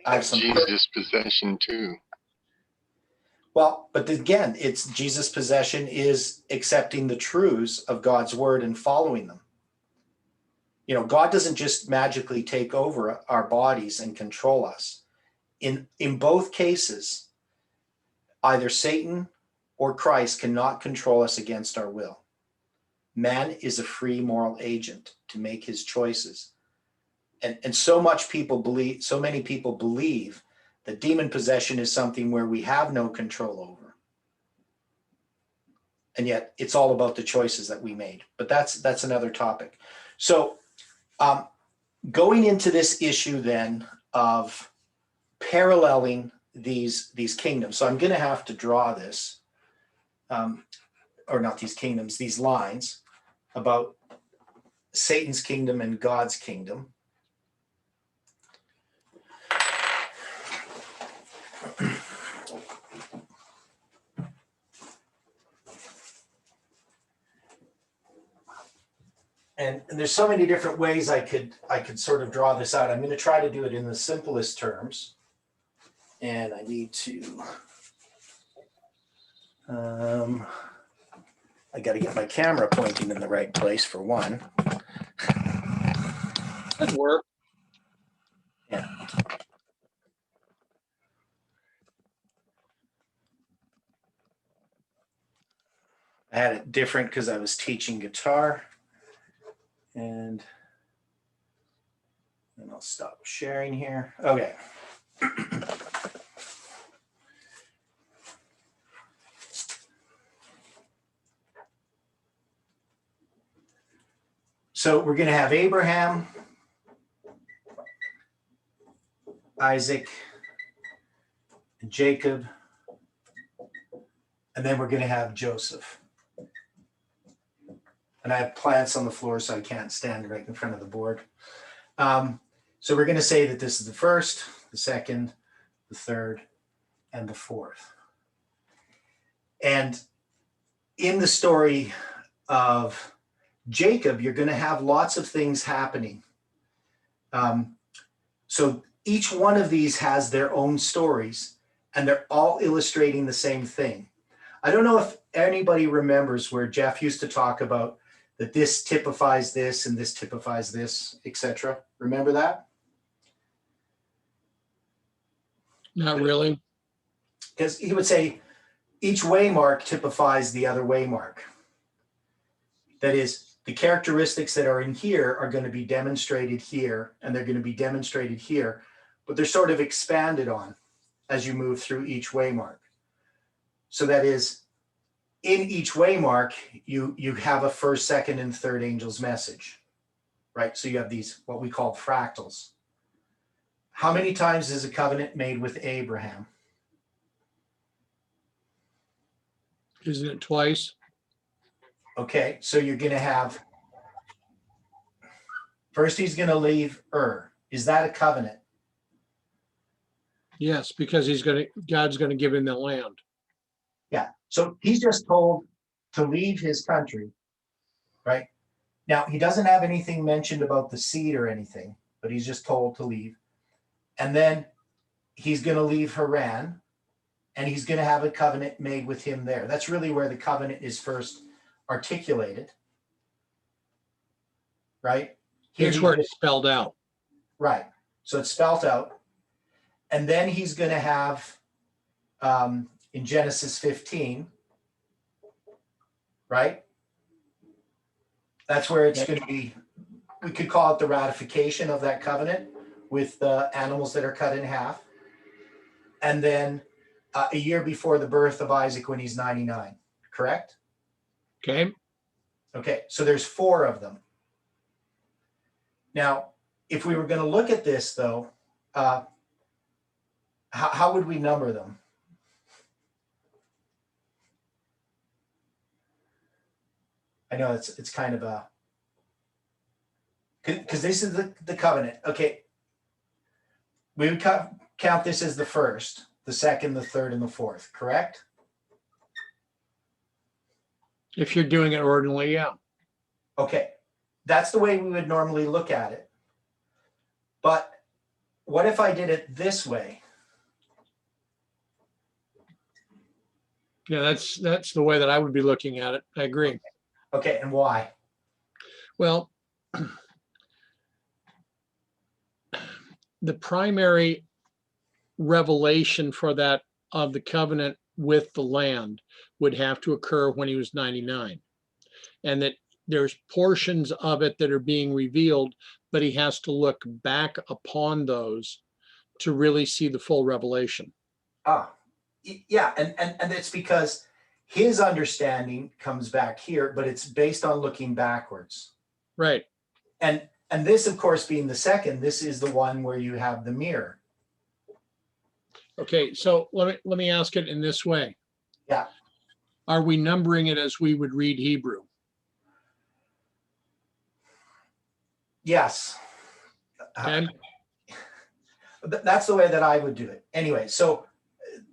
have some Jesus possession too. Well, but again, it's Jesus' possession is accepting the truths of God's word and following them. You know, God doesn't just magically take over our bodies and control us. In both cases, either Satan or Christ cannot control us against our will. Man is a free moral agent to make his choices. And so many people believe that demon possession is something where we have no control over. And yet it's all about the choices that we made. But that's another topic. So going into this issue then of paralleling these kingdoms. So I'm going to have to draw this, or not these kingdoms, these lines about Satan's kingdom and God's kingdom. And there's so many different ways I could sort of draw this out. I'm going to try to do it in the simplest terms. And I need to, I got to get my camera pointing in the right place for one. Good work. Yeah. I had it different because I was teaching guitar. And then I'll stop sharing here. Okay. So we're going to have Abraham, Isaac, and Jacob, and then we're going to have Joseph. And I have plants on the floor, so I can't stand right in front of the board. So we're going to say that this is the first, the second, the third, and the fourth. And in the story of Jacob, you're going to have lots of things happening. So each one of these has their own stories, and they're all illustrating the same thing. I don't know if anybody remembers where Jeff used to talk about that this typifies this and this typifies this, etc. Remember that? Not really. Because he would say each waymark typifies the other waymark. That is, the characteristics that are in here are going to be demonstrated here, and they're going to be demonstrated here, but they're sort of expanded on as you move through each waymark. So that is, in each waymark, you have a first, second, and third angel's message, right? So you have these, what we call fractals. How many times is a covenant made with Abraham? Isn't it twice? Okay, so you're going to have, first he's going to leave Ur. Is that a covenant? Yes, because God's going to give him the land. Yeah, so he's just told to leave his country, right? Now, he doesn't have anything mentioned about the seed or anything, but he's just told to leave. And then he's going to leave Haran, and he's going to have a covenant made with him there. That's really where the covenant is first articulated, right? Here's where it's spelled out. Right. So it's spelled out. And then he's going to have, in Genesis 15, right? That's where it's going to be, we could call it the ratification of that covenant with the animals that are cut in half. And then a year before the birth of Isaac when he's 99, correct? Okay. Okay, so there's 4 of them. Now, if we were going to look at this, though, how would we number them? I know it's kind of a, because this is the covenant. Okay, we would count this as the first, the second, the third, and the fourth, correct? If you're doing it ordinarily, yeah. Okay, that's the way we would normally look at it. But what if I did it this way? Yeah, that's the way that I would be looking at it. I agree. Okay, and why? Well, the primary revelation for that of the covenant with the land would have to occur when he was 99. And that there's portions of it that are being revealed, but he has to look back upon those to really see the full revelation. Yeah, and it's because his understanding comes back here, but it's based on looking backwards. Right. And this, of course, being the second, this is the one where you have the mirror. Okay, so let me ask it in this way. Yeah. Are we numbering it as we would read Hebrew? Yes. Okay. That's the way that I would do it. Anyway, so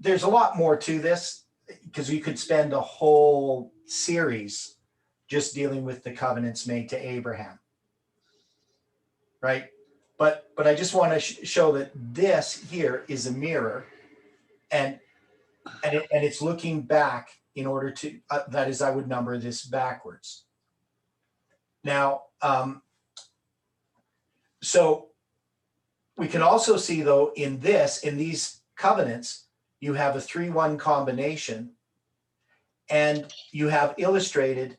there's a lot more to this because you could spend a whole series just dealing with the covenants made to Abraham. Right? But I just want to show that this here is a mirror, and it's looking back in order to that is, I would number this backwards. Now, so we can also see, though, in these covenants, you have a 3-1 combination, and you have illustrated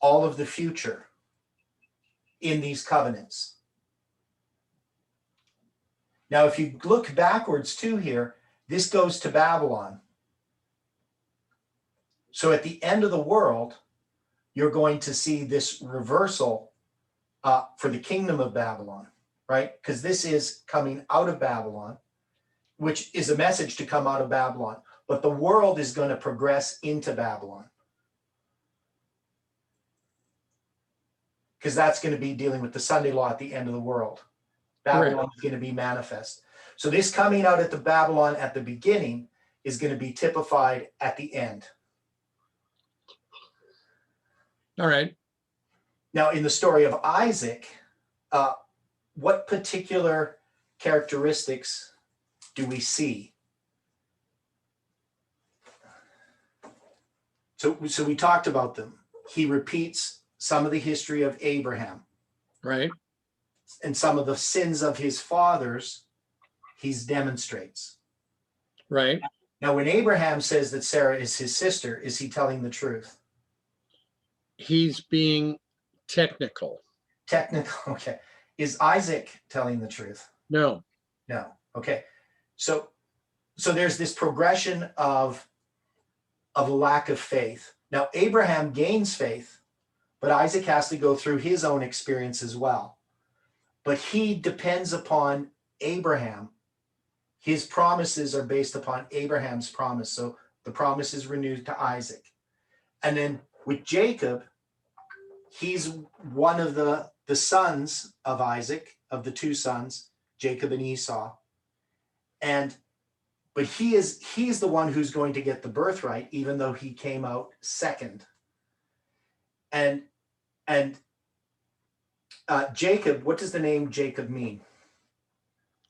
all of the future in these covenants. Now, if you look backwards too here, this goes to Babylon. So at the end of the world, you're going to see this reversal for the kingdom of Babylon, right? Because this is coming out of Babylon, which is a message to come out of Babylon. But the world is going to progress into Babylon, because that's going to be dealing with the Sunday law at the end of the world. Babylon is going to be manifest. So this coming out at the Babylon at the beginning is going to be typified at the end. All right. Now, in the story of Isaac, what particular characteristics do we see? So we talked about them. He repeats some of the history of Abraham. Right. And some of the sins of his fathers, he demonstrates. Right. Now, when Abraham says that Sarah is his sister, is he telling the truth? He's being technical. Technical, okay. Is Isaac telling the truth? No. No. Okay. So there's this progression of a lack of faith. Now, Abraham gains faith, but Isaac has to go through his own experience as well. But he depends upon Abraham. His promises are based upon Abraham's promise. So the promise is renewed to Isaac. And then with Jacob, he's one of the sons of Isaac, of the two sons, Jacob and Esau. But he's the one who's going to get the birthright, even though he came out second. And Jacob, what does the name Jacob mean?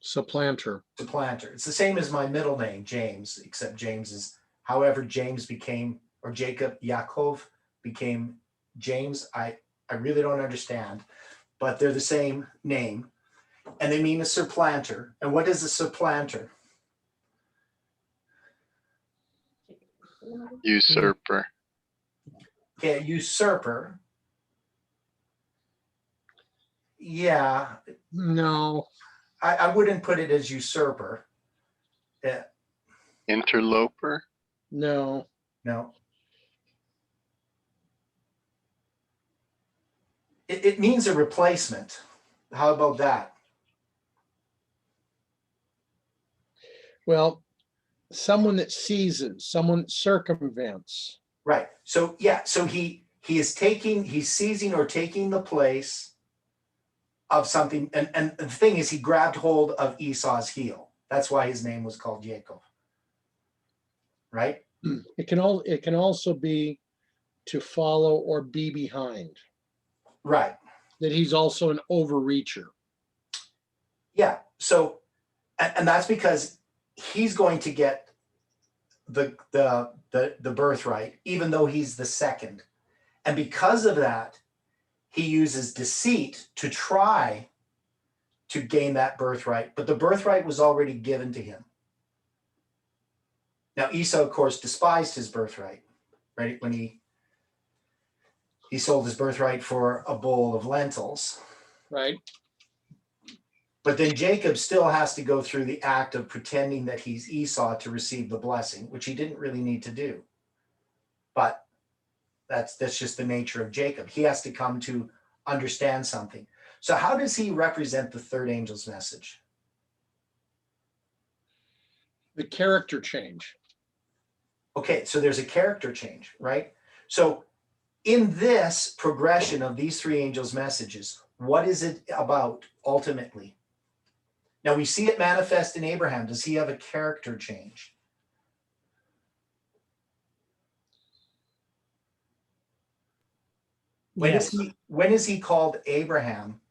Supplanter. Supplanter. It's the same as my middle name, James, except James is, however James became, or Jacob, Yaakov became James. I really don't understand, but they're the same name. And they mean a supplanter. And what is a supplanter? Usurper. Okay, usurper. Yeah, No. I wouldn't put it as usurper. Yeah, Interloper. No. no. It means a replacement. How about that? Well, someone that seizes, someone that circumvents. Right. So yeah, so he's seizing or taking the place of something. And the thing is, he grabbed hold of Esau's heel. That's why his name was called Jacob. Right? It can also be to follow or be behind. Right. That he's also an overreacher. Yeah. So, and that's because he's going to get the birthright, even though he's the second. And because of that, he uses deceit to try to gain that birthright, but the birthright was already given to him. Now, Esau, of course, despised his birthright, right? When he sold his birthright for a bowl of lentils. Right. But then Jacob still has to go through the act of pretending that he's Esau to receive the blessing, which he didn't really need to do. But that's just the nature of Jacob. He has to come to understand something. So how does he represent the third angel's message? The character change. Okay, so there's a character change, right? So in this progression of these three angels' messages, what is it about ultimately? Now we see it manifest in Abraham. Does he have a character change? Yes. When is he called Abraham?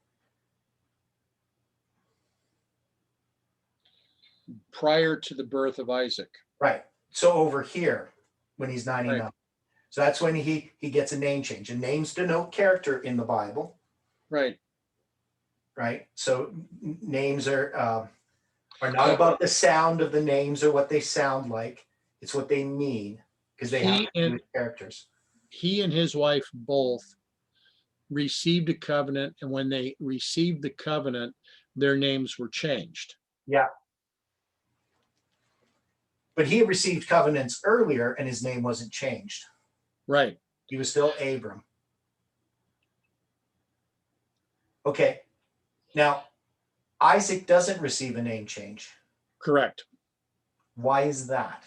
Prior to the birth of Isaac. Right. So over here, when he's 99. Right. So that's when he gets a name change. And names denote character in the Bible. Right. Right. So names are not about the sound of the names or what they sound like. It's what they mean, because they have to do with characters. He and his wife both received a covenant, and when they received the covenant, their names were changed. Yeah. But he had received covenants earlier and his name wasn't changed. Right. He was still Abram. Okay. Now, Isaac doesn't receive a name change. Correct. Why is that?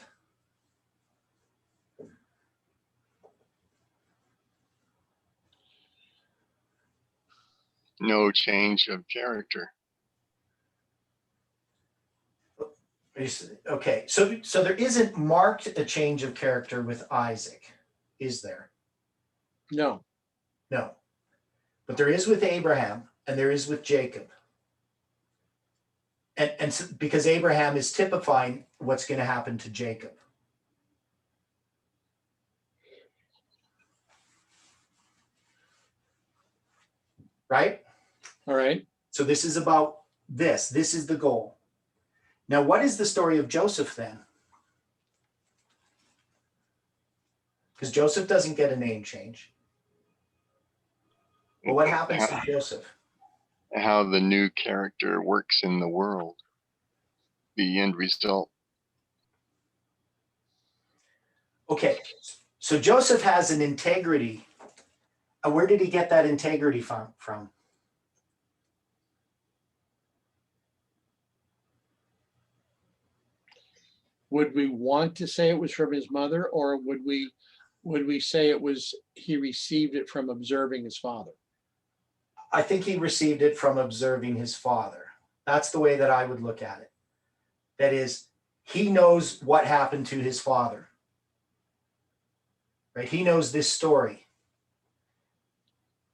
No change of character. Okay, so there isn't marked a change of character with Isaac, is there? No. No. But there is with Abraham and there is with Jacob. And so, because Abraham is typifying what's going to happen to Jacob. Right? All right. So this is about this. This is the goal. Now, what is the story of Joseph then? Because Joseph doesn't get a name change. Well, what happens to Joseph? How the new character works in the world, the end result. Okay, so Joseph has an integrity. Where did he get that integrity from? Would we want to say it was from his mother, or would we say it was he received it from observing his father? I think he received it from observing his father. That's the way that I would look at it. That is, he knows what happened to his father. Right? He knows this story.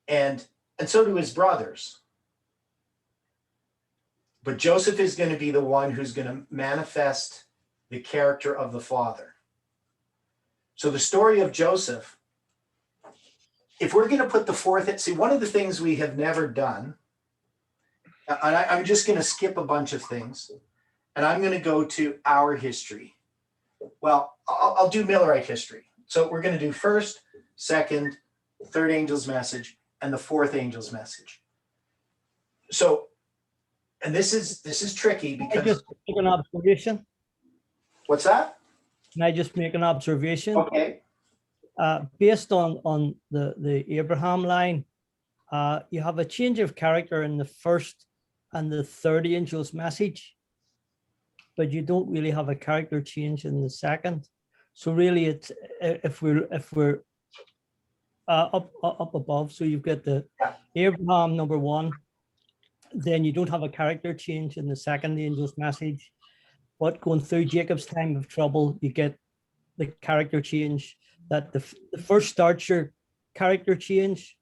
And so do his brothers. But Joseph is going to be the one who's going to manifest the character of the father. So the story of Joseph, if we're going to put the fourth, see, one of the things we have never done, and I'm just going to skip a bunch of things, and I'm going to go to our history. Well, I'll do Millerite history. So we're going to do first, second, third angel's message, and the fourth angel's message. So, and this is tricky Can I because just make an observation? what's that? Can I just make an observation? Okay. Based on the Abraham line, you have a change of character in the first and the third angel's message, but you don't really have a character change in the second. So really, it's if we're up above, so you've got the Abraham number one, then you don't have a character change in the second angel's message. But going through Jacob's time of trouble, you get the character change. That the first starts your character change.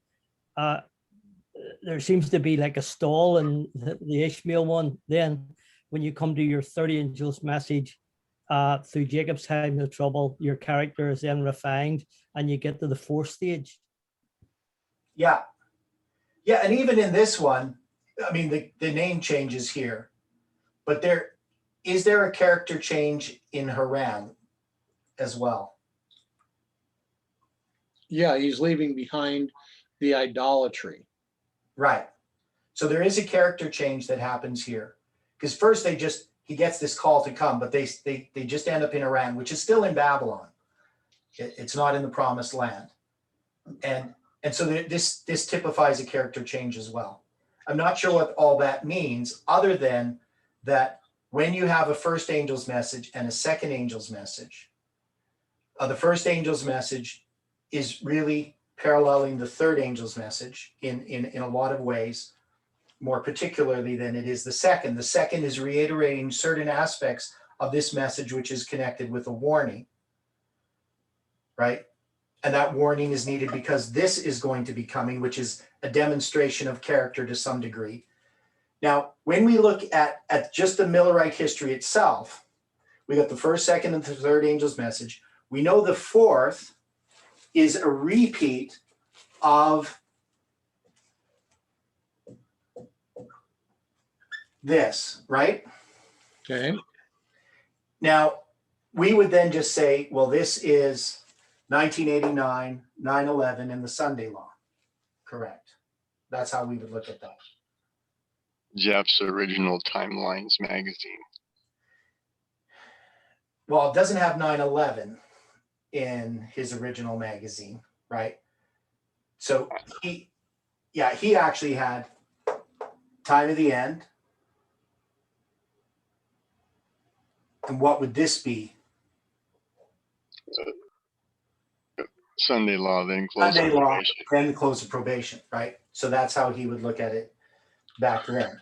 There seems to be like a stall in the Ishmael one. Then when you come to your third angel's message, through Jacob's time of trouble, your character is then refined and you get to the fourth stage. Yeah. Yeah. And even in this one, I mean, the name changes here, but is there a character change in Haran as well? Yeah, he's leaving behind the idolatry. Right. So there is a character change that happens here. Because first he gets this call to come, but they just end up in Haran, which is still in Babylon. It's not in the promised land. And so this typifies a character change as well. I'm not sure what all that means, other than that when you have a first angel's message and a second angel's message, the first angel's message is really paralleling the third angel's message in a lot of ways, more particularly than it is the second. The second is reiterating certain aspects of this message, which is connected with a warning, right? And that warning is needed because this is going to be coming, which is a demonstration of character to some degree. Now, when we look at just the Millerite history itself, we got the first, second, and the third angel's message. We know the fourth is a repeat of this, right? Okay. Now, we would then just say, well, this is 1989, 9/11, and the Sunday Law. Correct. That's how we would look at that. Jeff's original Timelines magazine. Well, it doesn't have 9/11 in his original magazine, right? So he actually had Time of the End. And what would this be? Sunday Law, then close Sunday Law, probation. then close of probation, right? So that's how he would look at it back then.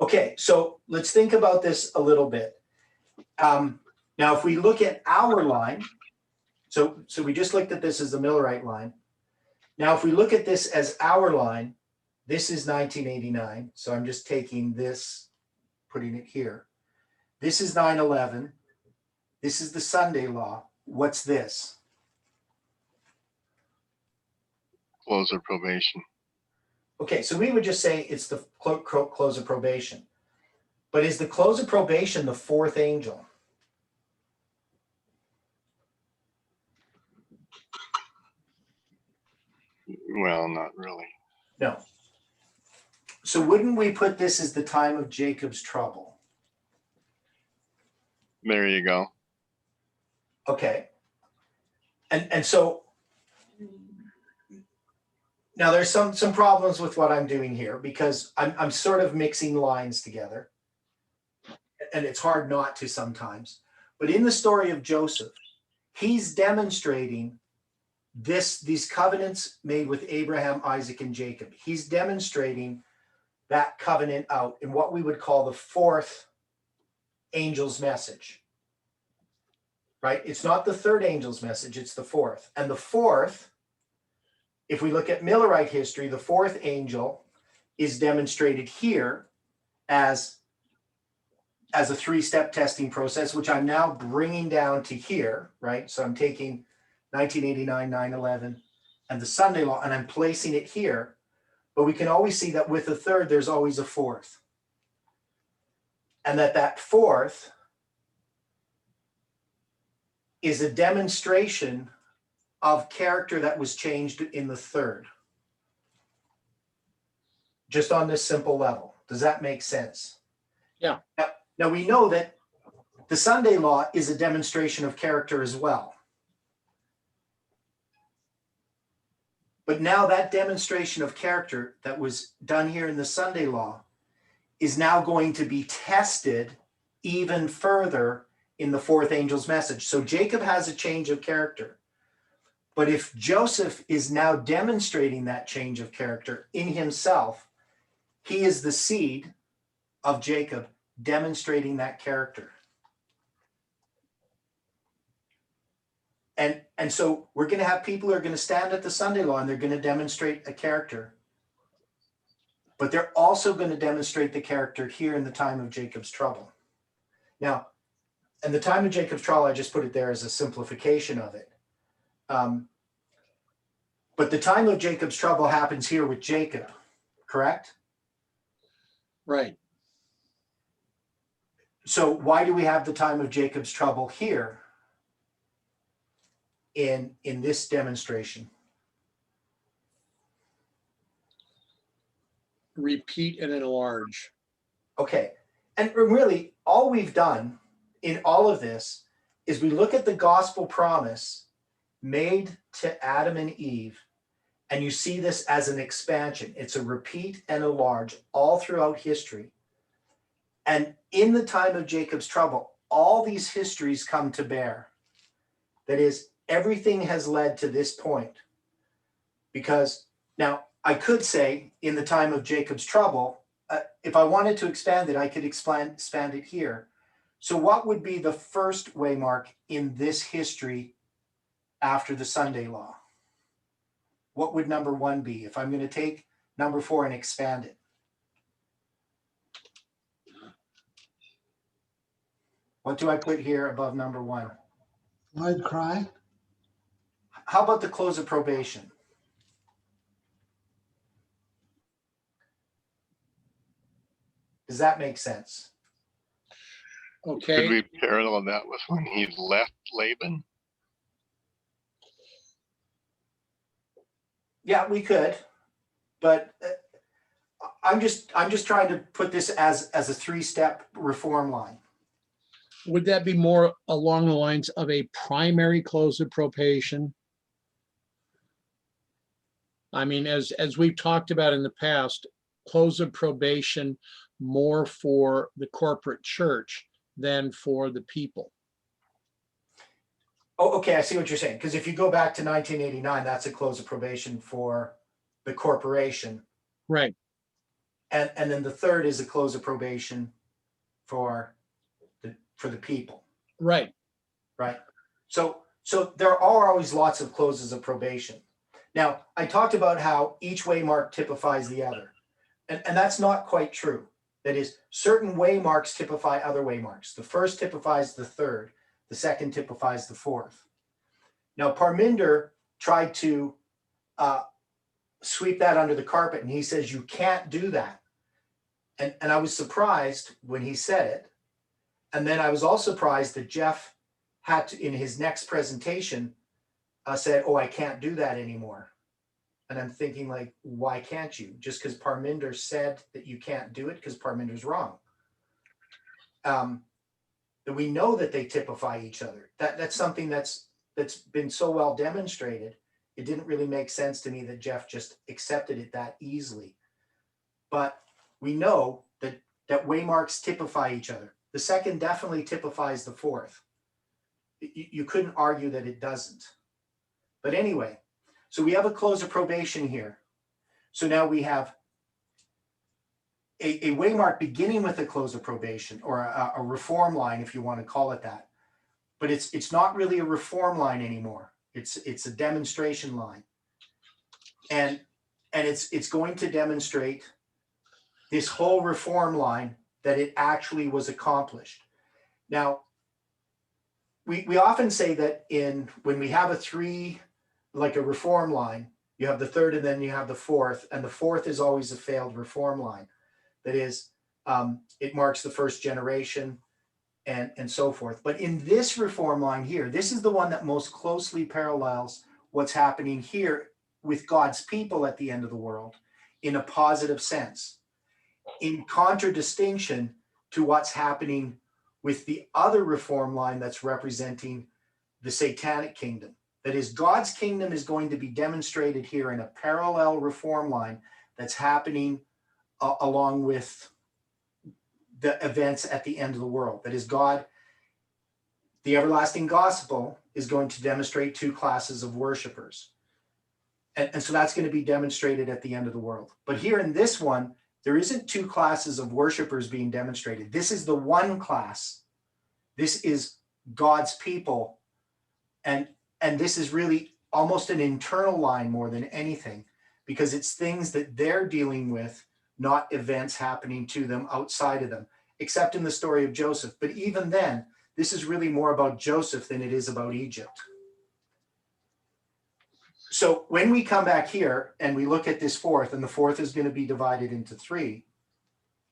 Okay, so let's think about this a little bit. Now, if we look at our line, so we just looked at this as the Millerite line. Now, if we look at this as our line, this is 1989. So I'm just taking this, putting it here. This is 9/11. This is the Sunday Law. What's this? Close of probation. Okay, so we would just say it's the close of probation. But is the close of probation the fourth angel? Well, not really. No. So wouldn't we put this as the time of Jacob's trouble? There you go. Okay. And so now there's some problems with what I'm doing here, because I'm sort of mixing lines together. And it's hard not to sometimes. But in the story of Joseph, he's demonstrating these covenants made with Abraham, Isaac, and Jacob. He's demonstrating that covenant out in what we would call the fourth angel's message. Right? It's not the third angel's message, it's the fourth. And the fourth, if we look at Millerite history, the fourth angel is demonstrated here as a three-step testing process, which I'm now bringing down to here, right? So I'm taking 1989, 9/11, and the Sunday Law, and I'm placing it here. But we can always see that with a third, there's always a fourth. And that fourth is a demonstration of character that was changed in the third. Just on this simple level. Does that make sense? Yeah. Now we know that the Sunday Law is a demonstration of character as well. But now that demonstration of character that was done here in the Sunday Law is now going to be tested even further in the fourth angel's message. So Jacob has a change of character. But if Joseph is now demonstrating that change of character in himself, he is the seed of Jacob demonstrating that character. And so we're going to have people who are going to stand at the Sunday Law and they're going to demonstrate a character. But they're also going to demonstrate the character here in the time of Jacob's trouble. Now, and the time of Jacob's trouble, I just put it there as a simplification of it. But the time of Jacob's trouble happens here with Jacob, correct? Right. So why do we have the time of Jacob's trouble here in this demonstration? Repeat and enlarge. Okay. And really, all we've done in all of this is we look at the gospel promise made to Adam and Eve, and you see this as an expansion. It's a repeat and a large all throughout history. And in the time of Jacob's trouble, all these histories come to bear. That is, everything has led to this point. Because now I could say in the time of Jacob's trouble, if I wanted to expand it, I could expand it here. So what would be the first waymark in this history after the Sunday law? What would number 1 be if I'm going to take number 4 and expand it? What do I put here above number 1? I'd cry. How about the close of probation? Does that make sense? Could Okay. we parallel that with when he left Laban? Yeah, we could, but I'm just trying to put this as a 3-step reform line. Would that be more along the lines of a primary close of probation? I mean, as we've talked about in the past, close of probation more for the corporate church than for the people. Oh, okay, I see what you're saying. Because if you go back to 1989, that's a close of probation for the corporation. Right. And then the third is a close of probation for the people. Right. Right. So there are always lots of closes of probation. Now, I talked about how each waymark typifies the other. And that's not quite true. That is, certain waymarks typify other waymarks. The first typifies the third. The second typifies the fourth. Now, Parminder tried to sweep that under the carpet, and he says, you can't do that. And I was surprised when he said it. And then I was also surprised that Jeff had to, in his next presentation, said, oh, I can't do that anymore. And I'm thinking, like, why can't you? Just because Parminder said that you can't do it because Parminder's wrong. That we know that they typify each other. That's something that's been so well demonstrated. It didn't really make sense to me that Jeff just accepted it that easily. But we know that waymarks typify each other. The second definitely typifies the fourth. You couldn't argue that it doesn't. But anyway, so we have a close of probation here. So now we have a waymark beginning with a close of probation, or a reform line, if you want to call it that. But it's not really a reform line anymore. It's a demonstration line. And it's going to demonstrate this whole reform line that it actually was accomplished. Now, we often say that when we have a 3, like a reform line, you have the third and then you have the fourth, and the fourth is always a failed reform line. That is, it marks the first generation and so forth. But in this reform line here, this is the one that most closely parallels what's happening here with God's people at the end of the world in a positive sense, in contradistinction to what's happening with the other reform line that's representing the satanic kingdom. That is, God's kingdom is going to be demonstrated here in a parallel reform line that's happening along with the events at the end of the world. That is, God, the everlasting gospel, is going to demonstrate 2 classes of worshipers. And so that's going to be demonstrated at the end of the world. But here in this one, there isn't 2 classes of worshipers being demonstrated. This is the one class. This is God's people. And this is really almost an internal line more than anything, because it's things that they're dealing with, not events happening to them outside of them, except in the story of Joseph. But even then, this is really more about Joseph than it is about Egypt. So when we come back here and we look at this fourth, and the fourth is going to be divided into 3,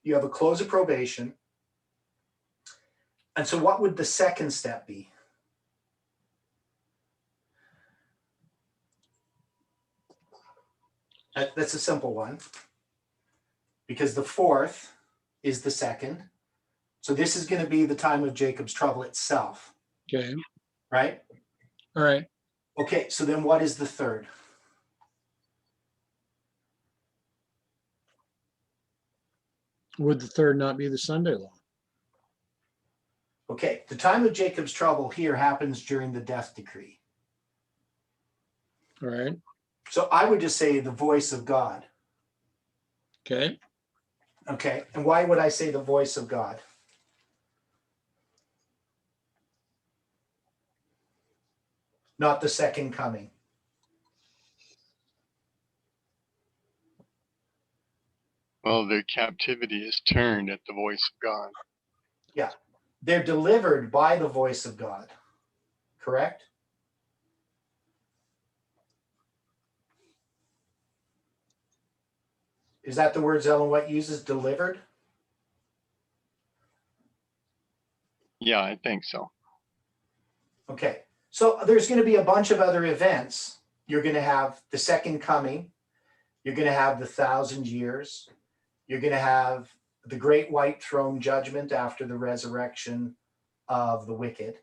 you have a close of probation. And so what would the second step be? That's a simple one, because the fourth is the second. So this is going to be the time of Jacob's trouble itself, Okay, right? all right. Okay, so then what is the third? Would the third not be the Sunday law? Okay, the time of Jacob's trouble here happens during the death decree. All right, So I would just say the voice of God. okay. Okay, and why would I say the voice of God? Not the second coming. Well, their captivity is turned at the voice of God. Yeah, they're delivered by the voice of God, correct? Is that the words Ellen White uses, delivered? Yeah, I think so. Okay, so there's going to be a bunch of other events. You're going to have the second coming. You're going to have the 1,000 years. You're going to have the great white throne judgment after the resurrection of the wicked.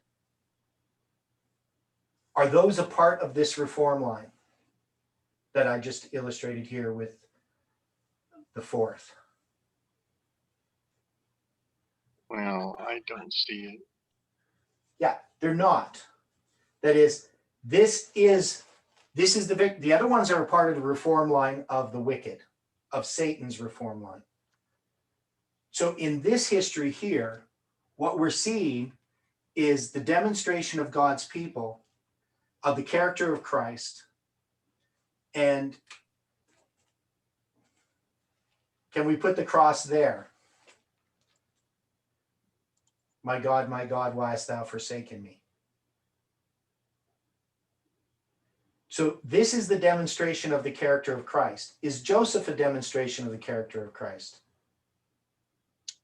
Are those a part of this reform line that I just illustrated here with the fourth? Well, I don't see it. Yeah, they're not. That is, this is the other ones are a part of the reform line of the wicked, of Satan's reform line. So in this history here, what we're seeing is the demonstration of God's people, of the character of Christ. And can we put the cross there? My God, why hast thou forsaken me? So this is the demonstration of the character of Christ. Is Joseph a demonstration of the character of Christ?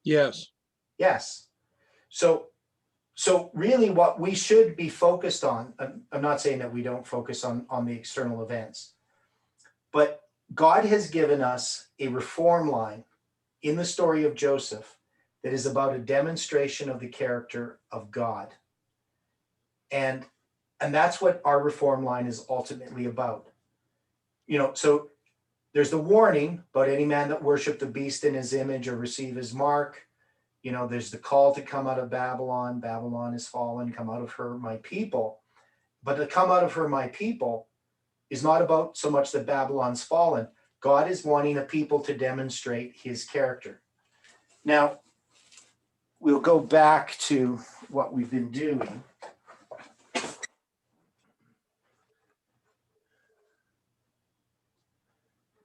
Yes, Yes. So really what we should be focused on, I'm not saying that we don't focus on the external events, but God has given us a reform line in the story of Joseph that is about a demonstration of the character of God. And that's what our reform line is ultimately about. So there's the warning about any man that worship the beast in his image or receive his mark. There's the call to come out of Babylon. Babylon is fallen, come out of her, my people. But to come out of her, my people, is not about so much that Babylon's fallen. God is wanting a people to demonstrate his character. Now, we'll go back to what we've been doing.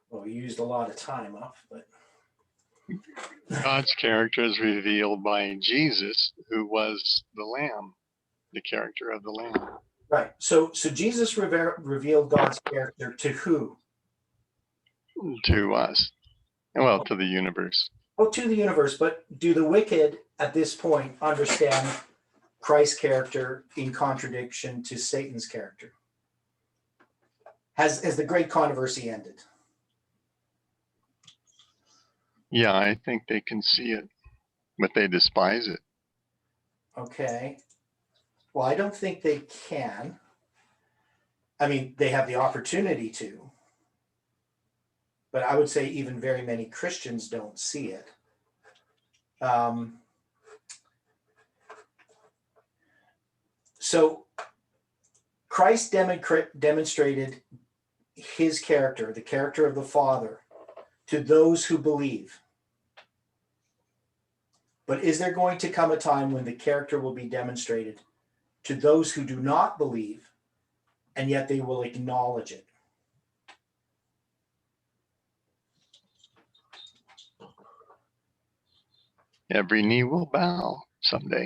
Well, we used a lot of time up, but God's character is revealed by Jesus, who was the Lamb, the character of the Lamb. right. So Jesus revealed God's character to who? To us. Well, to the universe. Well, to the universe, but do the wicked at this point understand Christ's character in contradiction to Satan's character? Has the great controversy ended? Yeah, I think they can see it, but they despise it. Okay. Well, I don't think they can. I mean, they have the opportunity to, but I would say even very many Christians don't see it. So Christ demonstrated his character, the character of the Father, to those who believe. But is there going to come a time when the character will be demonstrated to those who do not believe, and yet they will acknowledge it? Every knee will bow someday.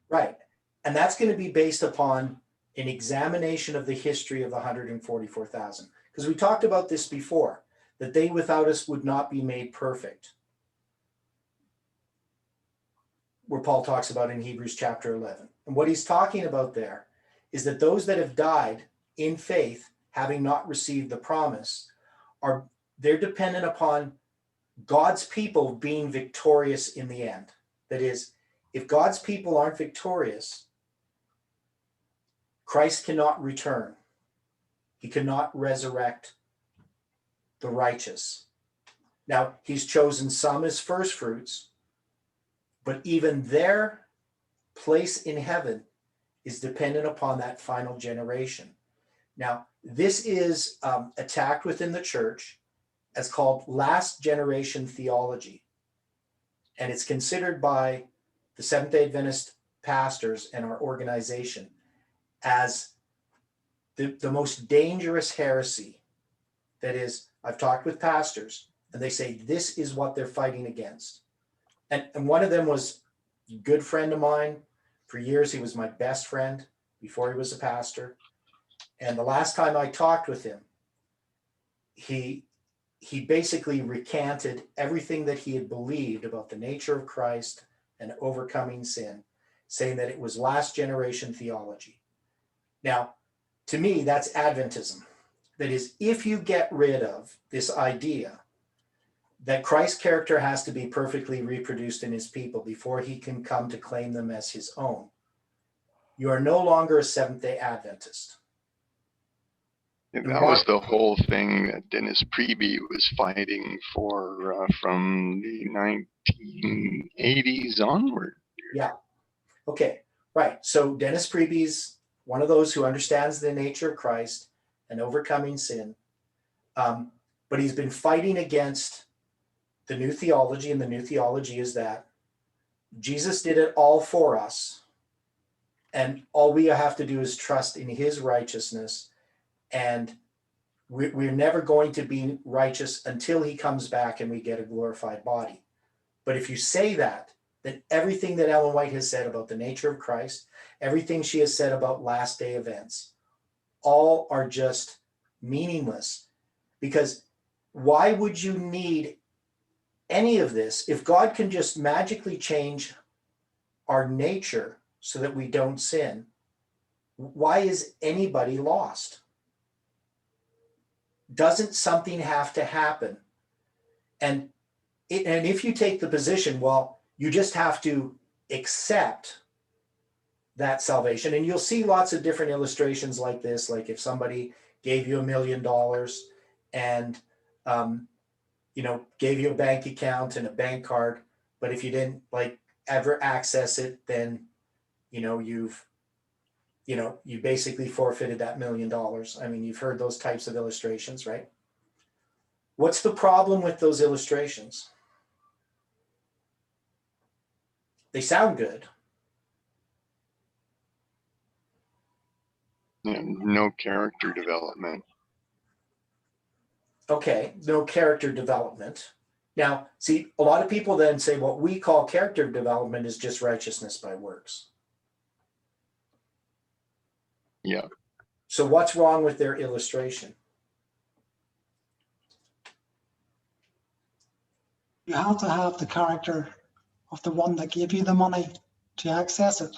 Right. And that's going to be based upon an examination of the history of the 144,000. Because we talked about this before, that they without us would not be made perfect. Where Paul talks about in Hebrews chapter 11. And what he's talking about there is that those that have died in faith, having not received the promise, they're dependent upon God's people being victorious in the end. That is, if God's people aren't victorious, Christ cannot return. He cannot resurrect the righteous. Now, he's chosen some as first fruits, but even their place in heaven is dependent upon that final generation. Now, this is attacked within the church as called last generation theology. And it's considered by the Seventh-day Adventist pastors and our organization as the most dangerous heresy. That is, I've talked with pastors and they say this is what they're fighting against. And one of them was a good friend of mine. For years, he was my best friend before he was a pastor. And the last time I talked with him, he basically recanted everything that he had believed about the nature of Christ and overcoming sin, saying that it was last generation theology. Now, to me, that's Adventism. That is, if you get rid of this idea that Christ's character has to be perfectly reproduced in his people before he can come to claim them as his own, you are no longer a Seventh-day Adventist. Yeah, that was the whole thing that Dennis Priebe was fighting for from the 1980s onward. Yeah. Okay. Right. So Dennis Priebe's one of those who understands the nature of Christ and overcoming sin. But he's been fighting against the new theology, and the new theology is that Jesus did it all for us. And all we have to do is trust in his righteousness. And we're never going to be righteous until he comes back and we get a glorified body. But if you say that, then everything that Ellen White has said about the nature of Christ, everything she has said about last day events, all are just meaningless. Because why would you need any of this if God can just magically change our nature so that we don't sin? Why is anybody lost? Doesn't something have to happen? And if you take the position, well, you just have to accept that salvation. And you'll see lots of different illustrations like this. Like if somebody gave you $1 million and, gave you a bank account and a bank card, but if you didn't ever access it, then, you basically forfeited that $1 million. I mean, you've heard those types of illustrations, right? What's the problem with those illustrations? They sound good. Yeah, no character development. Okay, no character development. Now, see, a lot of people then say what we call character development is just righteousness by works. Yeah. So what's wrong with their illustration? You have to have the character of the one that gave you the money to access it.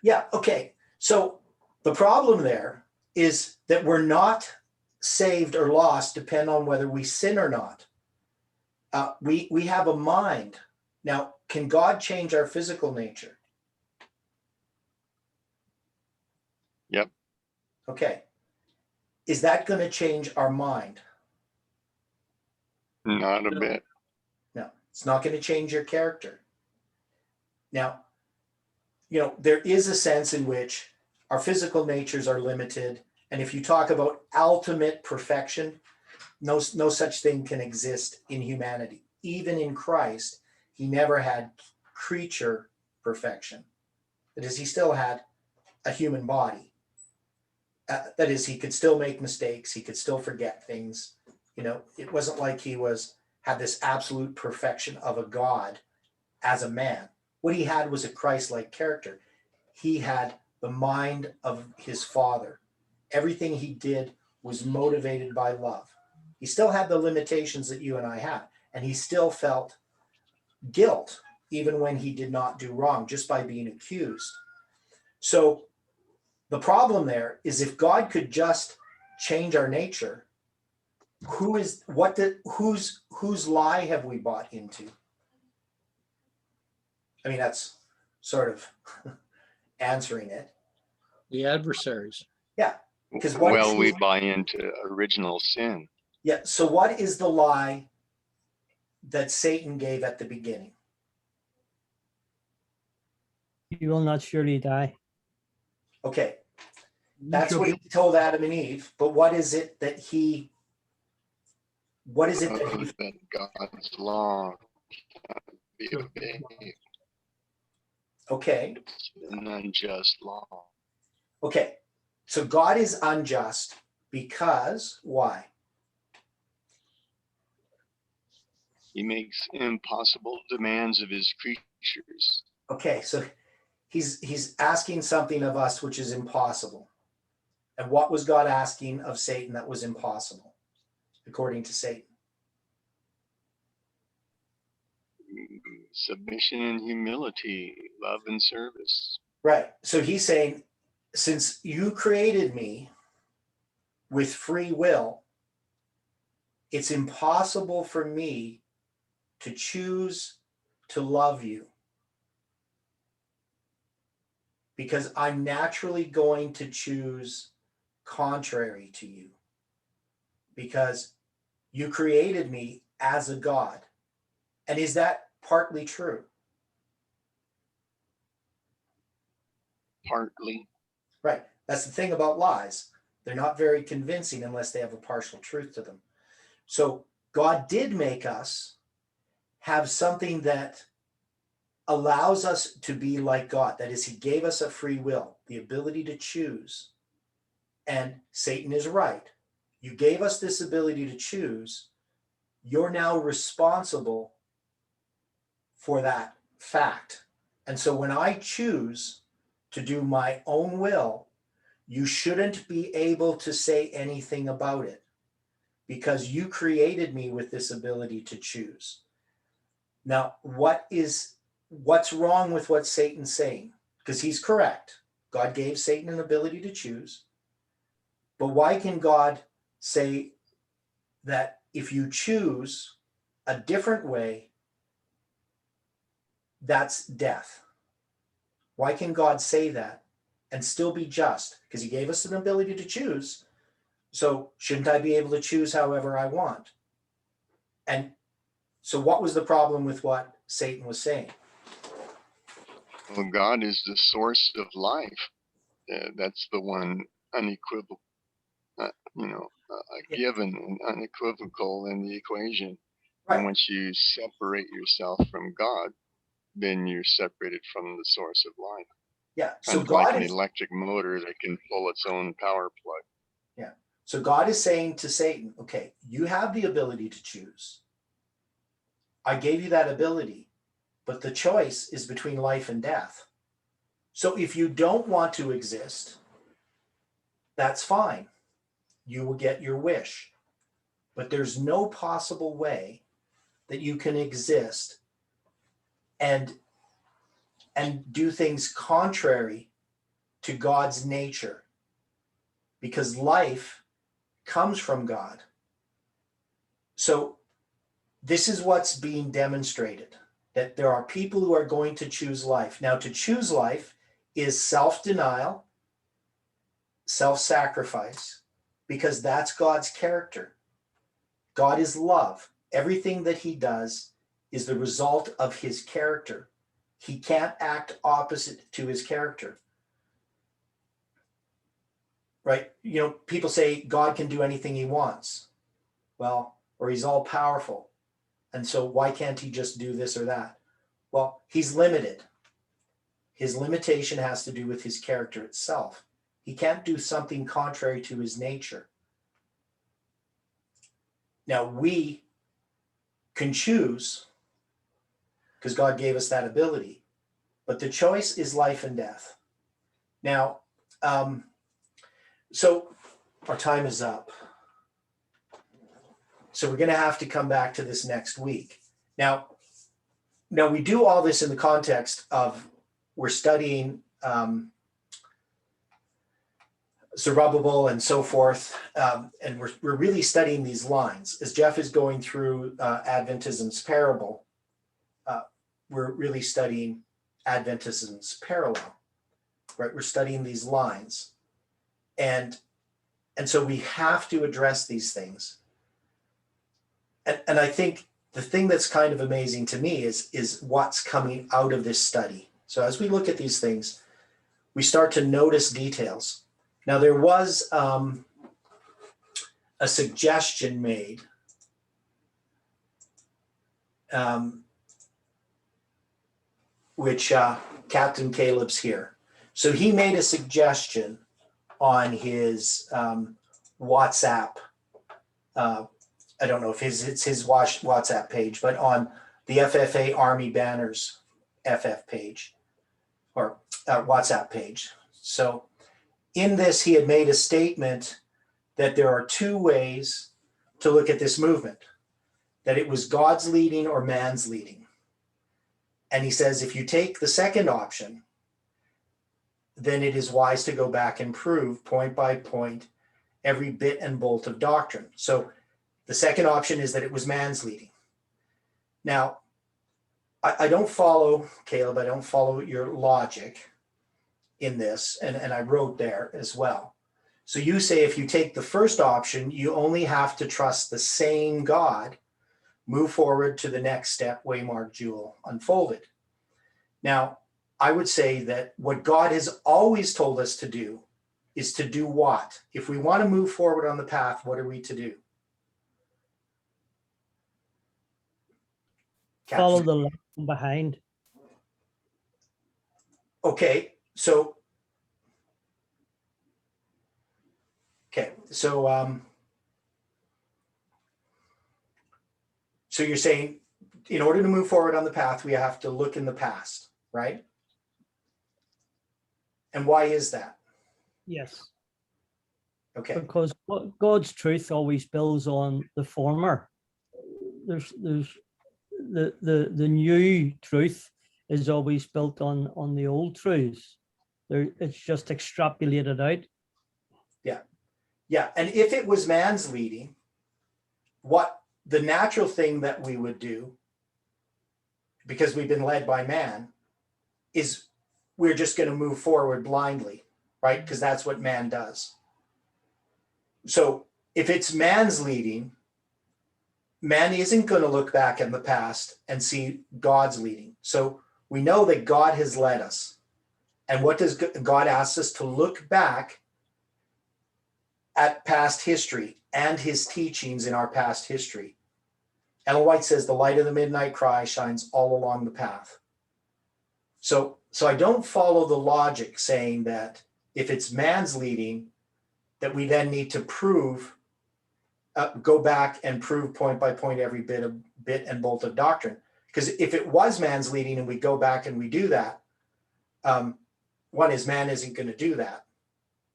Yeah, okay. So the problem there is that we're not saved or lost depending on whether we sin or not. We have a mind. Now, can God change our physical nature? Yep. Okay. Is that going to change our mind? Not a bit. No, it's not going to change your character. Now, there is a sense in which our physical natures are limited. And if you talk about ultimate perfection, no such thing can exist in humanity. Even in Christ, he never had creature perfection. That is, he still had a human body. That is, he could still make mistakes. He could still forget things. It wasn't like he had this absolute perfection of a God as a man. What he had was a Christ-like character. He had the mind of his Father. Everything he did was motivated by love. He still had the limitations that you and I have, and he still felt guilt even when he did not do wrong, just by being accused. So the problem there is, if God could just change our nature, whose lie have we bought into? I mean, that's sort of answering it. The adversaries. Yeah. Because what Well, we is, buy into original sin. yeah. So what is the lie that Satan gave at the beginning? You will not surely die. Okay. That's what he told Adam and Eve. But what is it that he That God's law be obeyed. okay. It's an unjust law. Okay. So God is unjust because why? He makes impossible demands of his creatures. Okay, so he's asking something of us which is impossible. And what was God asking of Satan that was impossible, according to Satan? Submission and humility, love and service. Right. So he's saying, since you created me with free will, it's impossible for me to choose to love you, because I'm naturally going to choose contrary to you, because you created me as a God. And is that partly true? Partly. Right. That's the thing about lies. They're not very convincing unless they have a partial truth to them. So God did make us have something that allows us to be like God. That is, he gave us a free will, the ability to choose. And Satan is right. You gave us this ability to choose. You're now responsible for that fact. And so when I choose to do my own will, you shouldn't be able to say anything about it, because you created me with this ability to choose. Now, what's wrong with what Satan's saying? Because he's correct. God gave Satan an ability to choose. But why can God say that if you choose a different way, that's death? Why can God say that and still be just? Because he gave us an ability to choose. So shouldn't I be able to choose however I want? And so what was the problem with what Satan was saying? Well, God is the source of life. That's the one unequivocal, given and unequivocal in the equation. Right. And once you separate yourself from God, then you're separated from the source of life. Yeah. So Unlike God an is, electric motor that can pull its own power plug. yeah. So God is saying to Satan, okay, you have the ability to choose. I gave you that ability, but the choice is between life and death. So if you don't want to exist, that's fine. You will get your wish. But there's no possible way that you can exist and do things contrary to God's nature, because life comes from God. So this is what's being demonstrated, that there are people who are going to choose life. Now, to choose life is self-denial, self-sacrifice, because that's God's character. God is love. Everything that he does is the result of his character. He can't act opposite to his character. Right? You know, people say God can do anything he wants. Well, or he's all powerful. And so why can't he just do this or that? Well, he's limited. His limitation has to do with his character itself. He can't do something contrary to his nature. Now, we can choose because God gave us that ability, but the choice is life and death. Now, so our time is up. So we're going to have to come back to this next week. Now we do all this in the context of we're studying Zerubbabel and so forth, and we're really studying these lines. As Jeff is going through Adventism's parable, we're really studying Adventism's parallel, right? We're studying these lines. And so we have to address these things. And I think the thing that's kind of amazing to me is what's coming out of this study. So as we look at these things, we start to notice details. Now, there was a suggestion made which Captain Caleb's here. So he made a suggestion on his WhatsApp. I don't know if it's his WhatsApp page, but on the FFA Army Banners FF page or WhatsApp page. So in this, he had made a statement that there are two ways to look at this movement, that it was God's leading or man's leading. And he says, if you take the second option, then it is wise to go back and prove point by point every bit and bolt of doctrine. So the second option is that it was man's leading. Now, I don't follow, Caleb, I don't follow your logic in this, and I wrote there as well. So you say if you take the first option, you only have to trust the same God, move forward to the next step, waymark, jewel, unfolded. Now, I would say that what God has always told us to do is to do what? If we want to move forward on the path, what are we to do? Follow the line behind. Okay, so so you're saying in order to move forward on the path, we have to look in the past, right? And why is that? Yes. Okay. Because God's truth always builds on the former. There's the new truth is always built on the old truths. It's just extrapolated out. Yeah. And if it was man's leading, what the natural thing that we would do, because we've been led by man, is we're just going to move forward blindly, right? Because that's what man does. So if it's man's leading, man isn't going to look back in the past and see God's leading. So we know that God has led us. And what does God ask us to look back at past history and his teachings in our past history? Ellen White says the light of the midnight cry shines all along the path. So I don't follow the logic saying that if it's man's leading, that we then need to prove, go back and prove point by point every bit and bolt of doctrine. Because if it was man's leading and we go back and we do that, one is man isn't going to do that.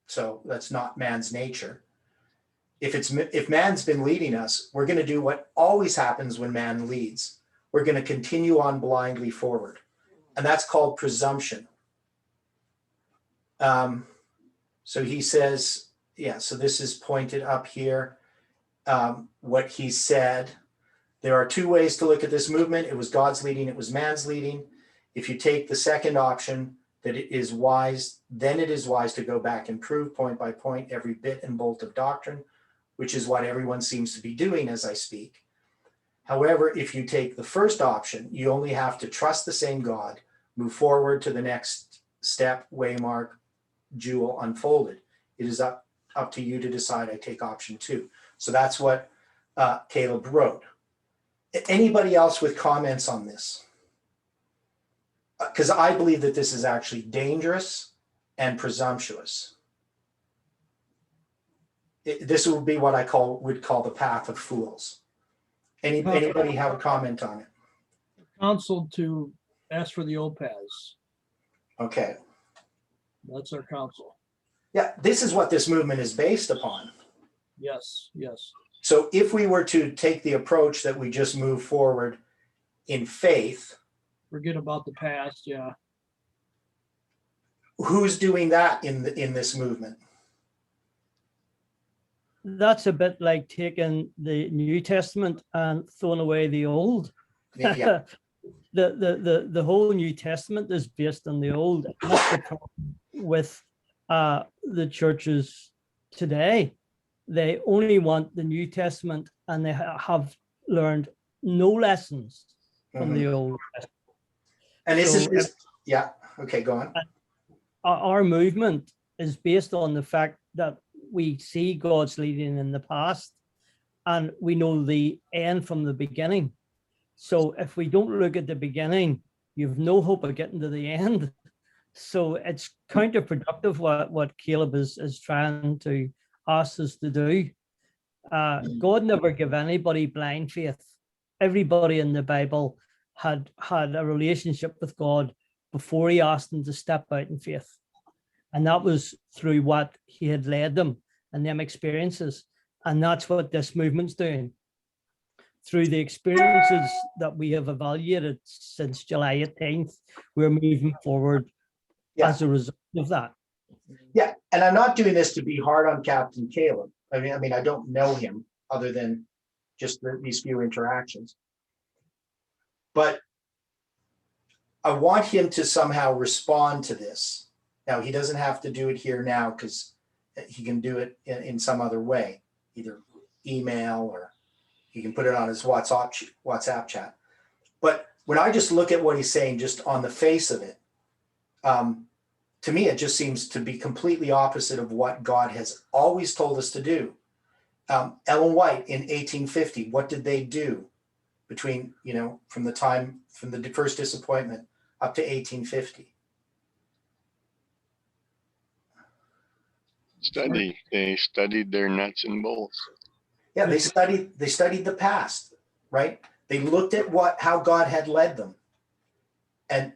So that's not man's nature. If man's been leading us, we're going to do what always happens when man leads. We're going to continue on blindly forward. And that's called presumption. So he says, yeah, so this is pointed up here. What he said, there are two ways to look at this movement. It was God's leading, it was man's leading. If you take the second option, that it is wise, then it is wise to go back and prove point by point every bit and bolt of doctrine, which is what everyone seems to be doing as I speak. However, if you take the first option, you only have to trust the same God, move forward to the next step, waymark, jewel, unfolded. It is up to you to decide. I take option 2. So that's what Caleb wrote. Anybody else with comments on this? Because I believe that this is actually dangerous and presumptuous. This would be what I would call the path of fools. Anybody have a comment on it? Counsel to ask for the OPAS. Okay. That's our counsel. Yeah, this is what this movement is based upon. Yes, yes. So if we were to take the approach that we just move forward in faith, Forget about the past. Yeah. who's doing that in this movement? That's a bit like taking the New Testament and throwing away the Old. Yeah. The whole New Testament is based on the Old. And that's the problem with the churches today. They only want the New Testament, and they have learned no lessons from the Old Testament. And this So is yeah. Okay, go on. Our movement is based on the fact that we see God's leading in the past, and we know the end from the beginning. So if we don't look at the beginning, you've no hope of getting to the end. So it's counterproductive what Caleb is trying to ask us to do. God never gave anybody blind faith. Everybody in the Bible had a relationship with God before he asked them to step out in faith. And that was through what he had led them and them experiences. And that's what this movement's doing. Through the experiences that we have evaluated since July 18th, we're moving forward as a result of that. Yeah, and I'm not doing this to be hard on Captain Caleb. I mean, I don't know him other than just these few interactions. But I want him to somehow respond to this. Now, he doesn't have to do it here now because he can do it in some other way, either email or he can put it on his WhatsApp chat. But when I just look at what he's saying, just on the face of it, to me, it just seems to be completely opposite of what God has always told us to do. Ellen White in 1850, what did they do between, from the first disappointment up to 1850? They studied their nuts and bolts. Yeah, they studied the past, right? They looked at how God had led them. And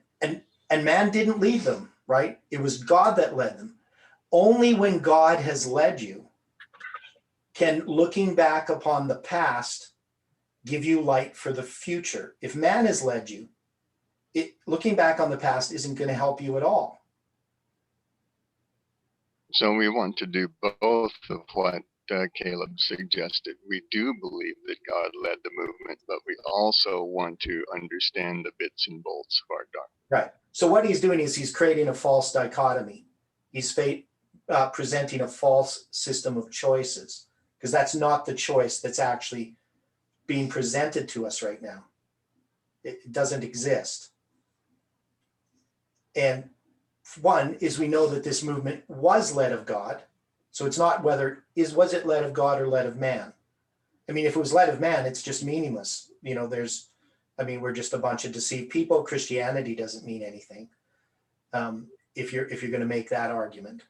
man didn't lead them, right? It was God that led them. Only when God has led you can looking back upon the past give you light for the future. If man has led you, looking back on the past isn't going to help you at all. So we want to do both of what Caleb suggested. We do believe that God led the movement, but we also want to understand the bits and bolts of our doctrine. Right. So what he's doing is he's creating a false dichotomy. He's presenting a false system of choices, because that's not the choice that's actually being presented to us right now. It doesn't exist. And one is we know that this movement was led of God. So it's not was it led of God or led of man? I mean, if it was led of man, it's just meaningless. We're just a bunch of deceived people. Christianity doesn't mean anything. If you're going to make that argument.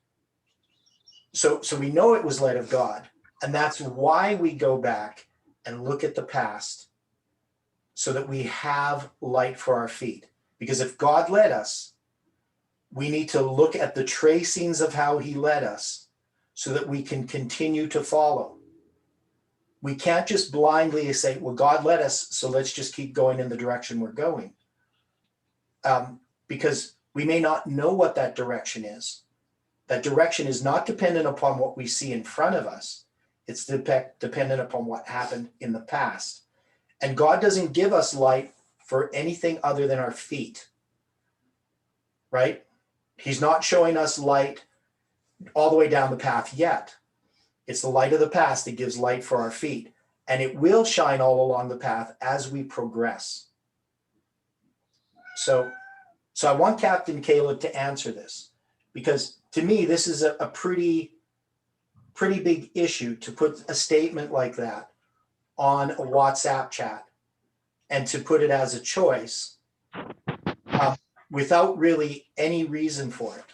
So we know it was led of God. And that's why we go back and look at the past so that we have light for our feet. Because if God led us, we need to look at the tracings of how he led us so that we can continue to follow. We can't just blindly say, well, God led us, so let's just keep going in the direction we're going. Because we may not know what that direction is. That direction is not dependent upon what we see in front of us. It's dependent upon what happened in the past. And God doesn't give us light for anything other than our feet, right? He's not showing us light all the way down the path yet. It's the light of the past that gives light for our feet. And it will shine all along the path as we progress. So I want Captain Caleb to answer this, because to me, this is a pretty big issue to put a statement like that on a WhatsApp chat and to put it as a choice without really any reason for it.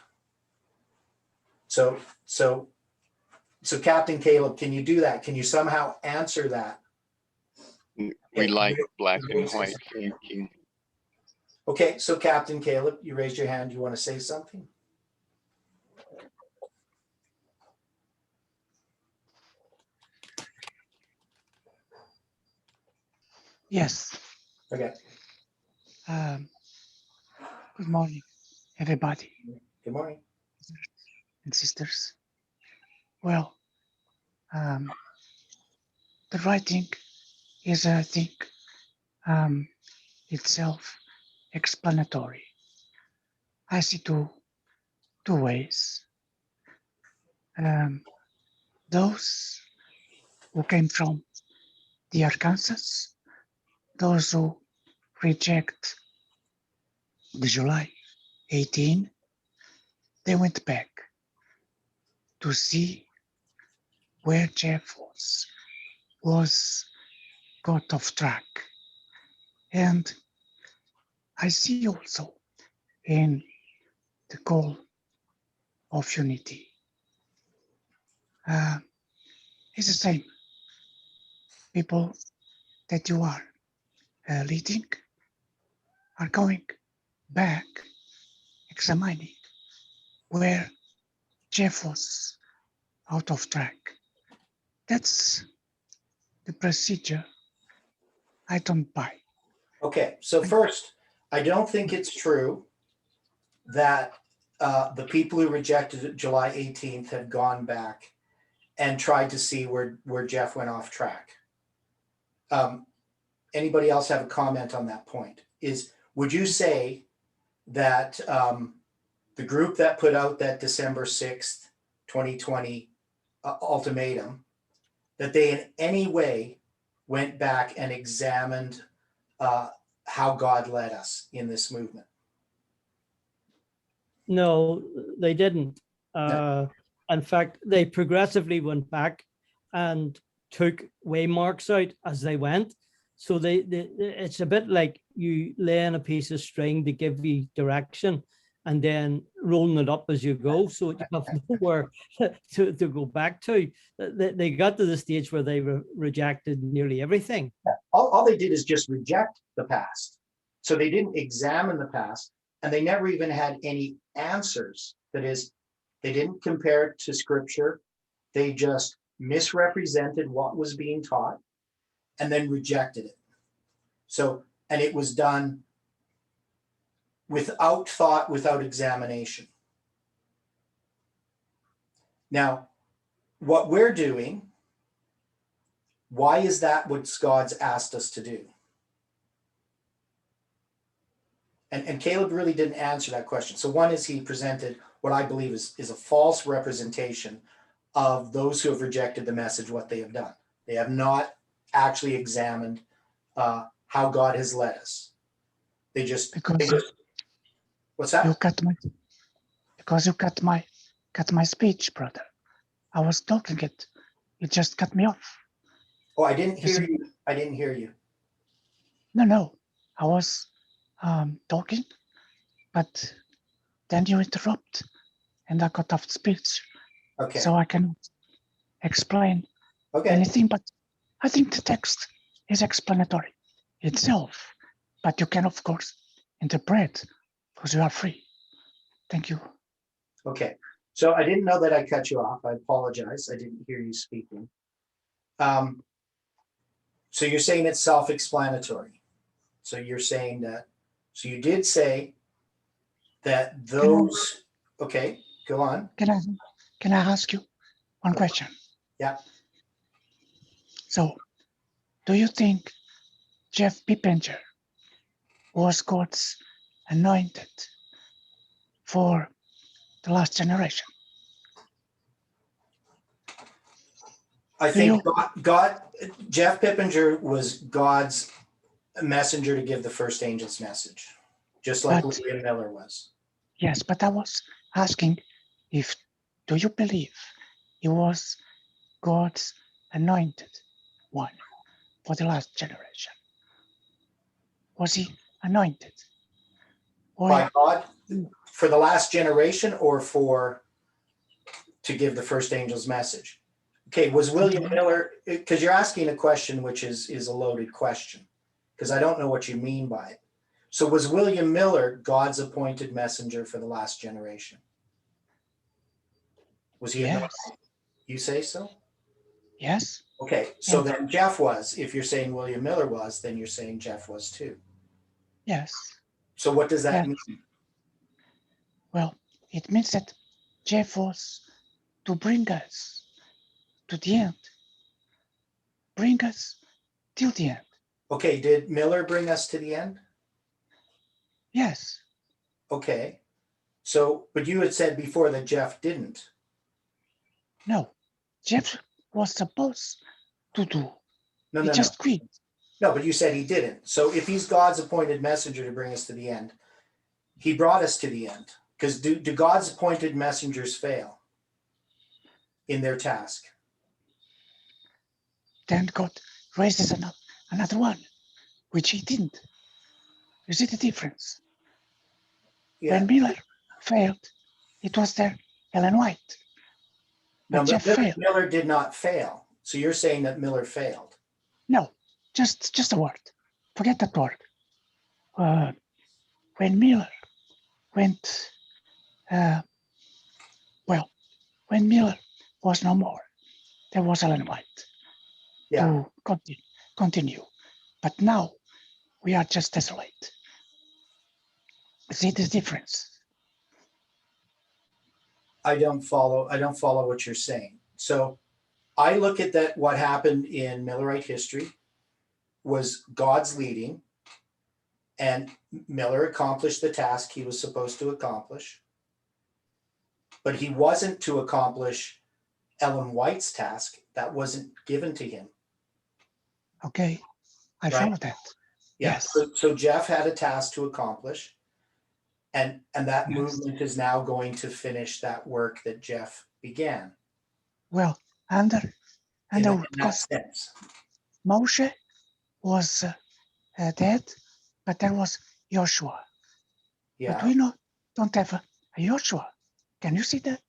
So Captain Caleb, can you do that? Can you somehow answer that? We like black and white thinking. Okay, so Captain Caleb, you raised your hand. You want to say something? Yes. Okay, Good morning, everybody good morning. and sisters. Well, the writing is, I think, itself explanatory. I see two ways. Those who came from the Arkansas, those who reject the July 18, they went back to see where Jeff was got off track. And I see also in the call of unity, it's the same people that you are leading are going back, examining where Jeff was out of track. That's the procedure I don't buy. Okay, so first, I don't think it's true that the people who rejected it July 18th have gone back and tried to see where Jeff went off track. Anybody else have a comment on that point? Would you say that the group that put out that December 6th, 2020 ultimatum, that they in any way went back and examined how God led us in this movement? No, they didn't. No. In fact, they progressively went back and took waymarks out as they went. So it's a bit like you laying a piece of string to give you direction and then rolling it up as you go. So you have nowhere to go back to. They got to the stage where they rejected nearly everything. All they did is just reject the past. So they didn't examine the past, and they never even had any answers. That is, they didn't compare it to scripture. They just misrepresented what was being taught and then rejected it. So, and it was done without thought, without examination. Now, what we're doing, why is that what God's asked us to do? And Caleb really didn't answer that question. So one is he presented what I believe is a false representation of those who have rejected the message, what they have done. They have not actually examined how God has led us. They just what's that? You cut my speech, brother. I was talking it. You just cut me off. Oh, I didn't hear you. I didn't hear you. No. I was talking, but then you interrupt and I got off speech. Okay. So I can explain anything, but I think the text is explanatory itself, but you can of course interpret because you are free. Thank you. Okay. So I didn't know that I cut you off. I apologize. I didn't hear you speaking. So you're saying it's self-explanatory. So you're saying that, so you did say that those, okay, go on. Can I ask you one question? Yeah. So do you think Jeff Pippenger was God's anointed for the last generation? I think Jeff Pippenger was God's messenger to give the first angel's message, just like William Miller was. Yes, but I was asking do you believe he was God's anointed one for the last generation? Was he anointed? By God for the last generation or to give the first angel's message? Okay, was William Miller, because you're asking a question which is a loaded question, because I don't know what you mean by it. So was William Miller God's appointed messenger for the last generation? Was he? Yes. You say so? Yes. Okay, so And- then Jeff was, if you're saying William Miller was, then you're saying Jeff was too. Yes. So what does that Yes. mean? Well, it means that Jeff was to bring us to the end. Bring us till the end. Okay, did Miller bring us to the end? Yes. Okay. So, but you had said before that Jeff didn't. No. Jeff was supposed to do. No, He no, no. just quit. No, but you said he didn't. So if he's God's appointed messenger to bring us to the end, he brought us to the end. Because do God's appointed messengers fail in their task? Then God raises another one, which he didn't. You see the difference? Yeah. When Miller failed, it was there Ellen White. No, But Jeff Miller, failed. Miller did not fail. So you're saying that Miller failed. No, just a word. Forget that word. When Miller went, when Miller was no more, there was Ellen White Yeah. to continue. But now we are just desolate. See the difference? I don't follow what you're saying. So I look at that, what happened in Millerite history was God's leading, and Miller accomplished the task he was supposed to accomplish. But he wasn't to accomplish Ellen White's task. That wasn't given to him. Okay, I Right. follow that. Yeah. Yes. So Jeff had a task to accomplish, and that Yes. movement is now going to finish that work that Jeff began. Well, under In that because sense. Moshe was dead, but there was Joshua. Yeah. But we don't have a Joshua. Can you see that?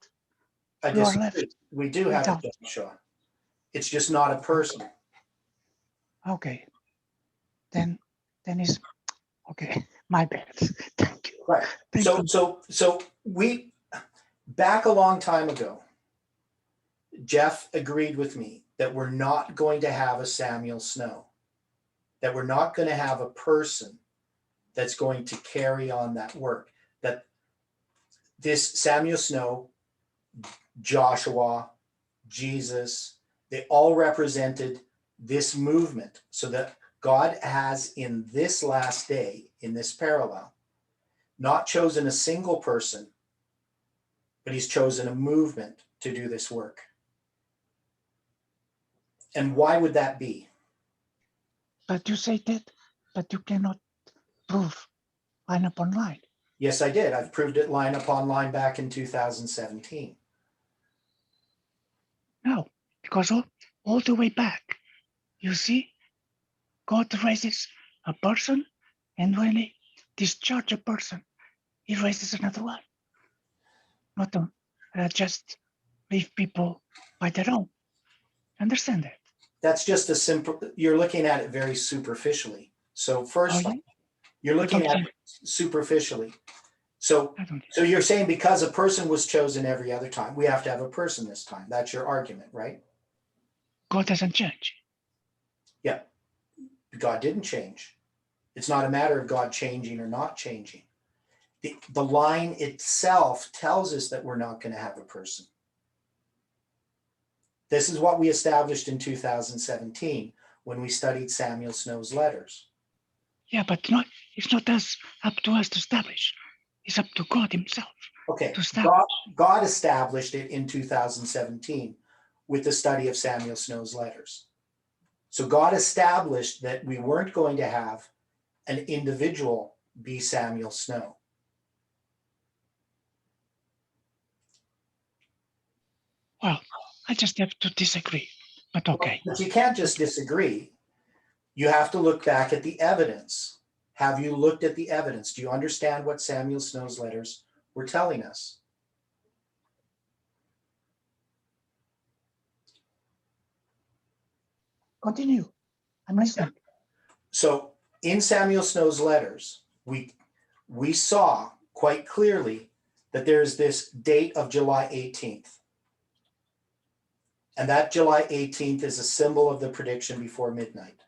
I We are disagree. left We do have a without. Joshua. It's just not a person. Okay. Then is okay. My bad. Thank you. Right. Thank So you. so we back a long time ago, Jeff agreed with me that we're not going to have a Samuel Snow, that we're not going to have a person that's going to carry on that work. That this Samuel Snow, Joshua, Jesus, they all represented this movement, so that God has in this last day, in this parallel, not chosen a single person, but he's chosen a movement to do this work. And why would that be? But you say that, but you cannot prove line upon line. Yes, I did. I've proved it line upon line back in 2017. No, because all the way back, you see, God raises a person, and when he discharges a person, he raises another one. Not to just leave people by their own. Understand that? That's just a simple, you're looking at it very superficially. So first, Oh, yeah? you're looking don't at it superficially. So I don't. you're saying because a person was chosen every other time, we have to have a person this time. That's your argument, right? God doesn't change. Yeah. God didn't change. It's not a matter of God changing or not changing. The line itself tells us that we're not going to have a person. This is what we established in 2017 when we studied Samuel Snow's letters. Yeah, but it's not up to us to establish. It's up to God himself. Okay, To establish. God established it in 2017 with the study of Samuel Snow's letters. So God established that we weren't going to have an individual be Samuel Snow. Well, I just have to disagree, but okay. But you can't just disagree. You have to look back at the evidence. Have you looked at the evidence? Do you understand what Samuel Snow's letters were telling us? Continue. I'm listening. So in Samuel Snow's letters, we saw quite clearly that there's this date of July 18th. And that July 18th is a symbol of the prediction before midnight.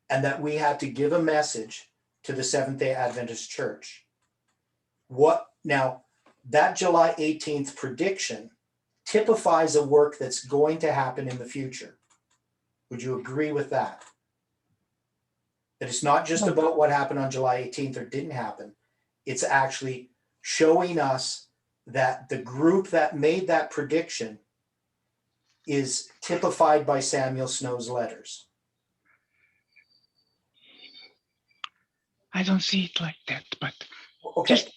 And that we had to give a message to the Seventh-day Adventist Church. Now, that July 18th prediction typifies a work that's going to happen in the future. Would you agree with that? That it's not just about what happened on July 18th or didn't happen. It's actually showing us that the group that made that prediction is typified by Samuel Snow's letters. I don't see it like that, but Okay, Just-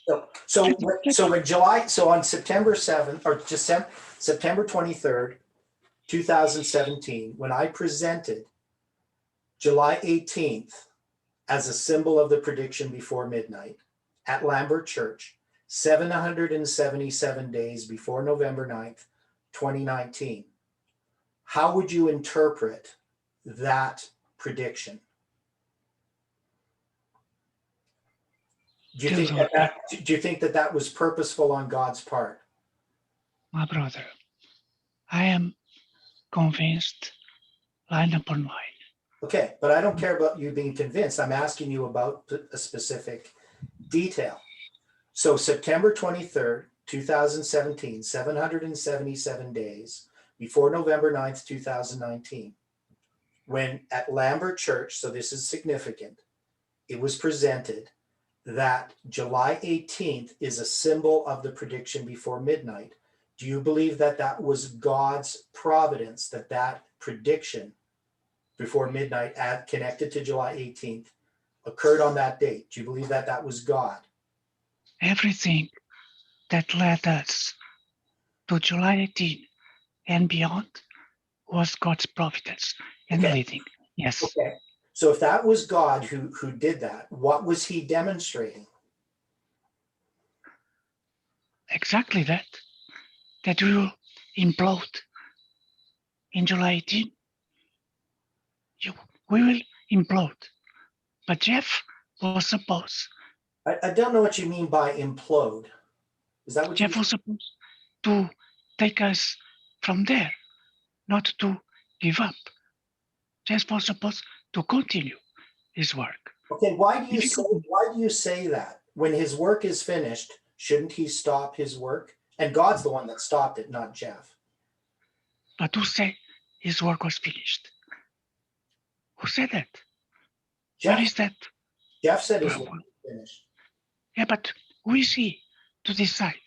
so on September 7th or just September 23rd, 2017, when I presented July 18th as a symbol of the prediction before midnight at Lambert Church, 777 days before November 9th, 2019, how would you interpret that prediction? Do you think that was purposeful on God's part? my brother, I am convinced line upon line. Okay, but I don't care about you being convinced. I'm asking you about a specific detail. So September 23rd, 2017, 777 days before November 9th, 2019, when at Lambert Church, so this is significant, it was presented that July 18th is a symbol of the prediction before midnight. Do you believe that that was God's providence, that prediction before midnight connected to July 18th occurred on that date? Do you believe that that was God? Everything that led us to July 18 and beyond was God's providence and Okay. leading. Yes. Okay. So if that was God who did that, what was he demonstrating? Exactly that. That we will implode in July 18. We will implode. But Jeff was supposed, I don't know what you mean by implode. Is that what Jeff you was supposed to take us from there, not to give up. Jeff was supposed to continue his work. Okay, why do Difficult. you say that? When his work is finished, shouldn't he stop his work? And God's the one that stopped it, not Jeff. But who said his work was finished? Who said that? Where Jeff, is that? Jeff said his work was finished. Yeah, but who is he to decide?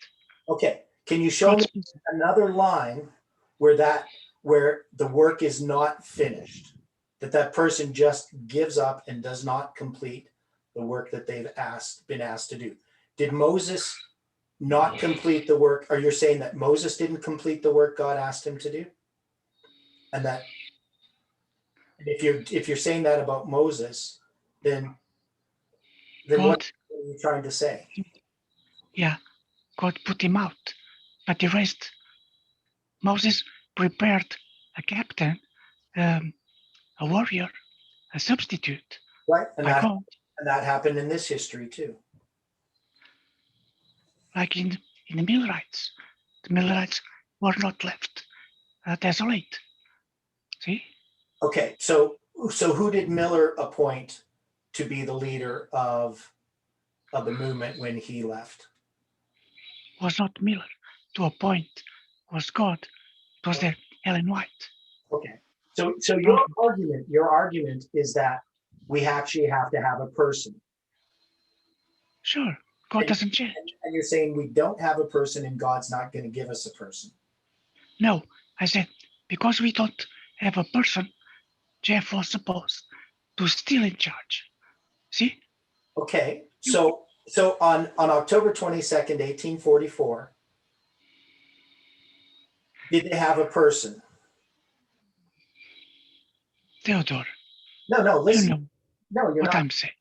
Okay, can you show me God's- another line where the work is not finished? That person just gives up and does not complete the work that they've been asked to do. Did Moses not complete the work? Are you saying that Moses didn't complete the work God asked him to do? And that if you're saying that about Moses, then what are you trying to say? Yeah, God put him out, but the rest, Moses prepared a captain, a warrior, a substitute Right, and by God, that happened in this history too. like in the Millerites. The Millerites were not left desolate. See? Okay, so who did Miller appoint to be the leader of the movement when he left? Was not Miller to appoint, was God. It was the Ellen White. Okay, so your argument is that we actually have to have a person. Sure, God doesn't change. And you're saying we don't have a person and God's not going to give us a person. No, I said, because we don't have a person, Jeff was supposed to still in charge. See? Okay, so on October 22nd, 1844, did they have a person? Theodore, No, you listen. know No, you're what not. I'm saying.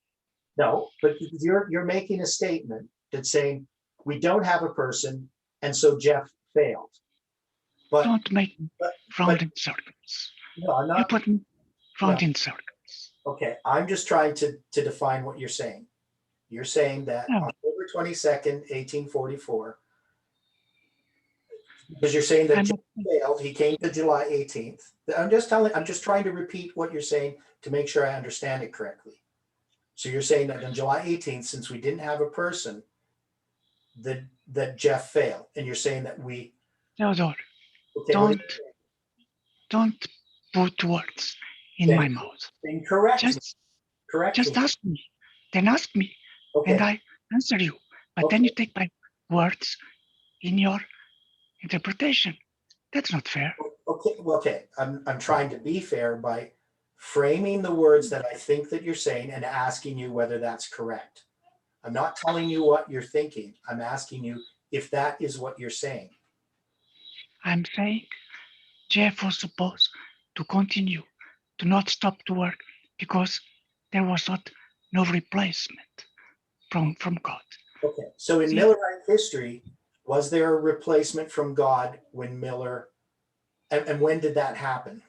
No, but you're making a statement that's saying we don't have a person, and so Jeff failed. But Don't make round in circles. no, I'm You not. put round in circles. Okay, I'm just trying to define what you're saying. You're saying that No. October 22nd, 1844, Because you're saying that I'm Jeff failed, he came to July 18th. I'm just trying to repeat what you're saying to make sure I understand it correctly. So you're saying that on July 18th, since we didn't have a person, that Jeff failed, and you're saying that we, Theodore, okay, what don't put words in Then- my mouth. then correct me, Just just ask me. Then ask me, and Okay, I answer you. But then Okay. you take my words in your interpretation. That's not fair. okay, well, okay. I'm trying to be fair by framing the words that I think that you're saying and asking you whether that's correct. I'm not telling you what you're thinking. I'm asking you if that is what you're saying. I'm saying Jeff was supposed to continue, to not stop to work because there was no replacement from God. Okay, so in See? Millerite history, was there a replacement from God when Miller, and when did that happen?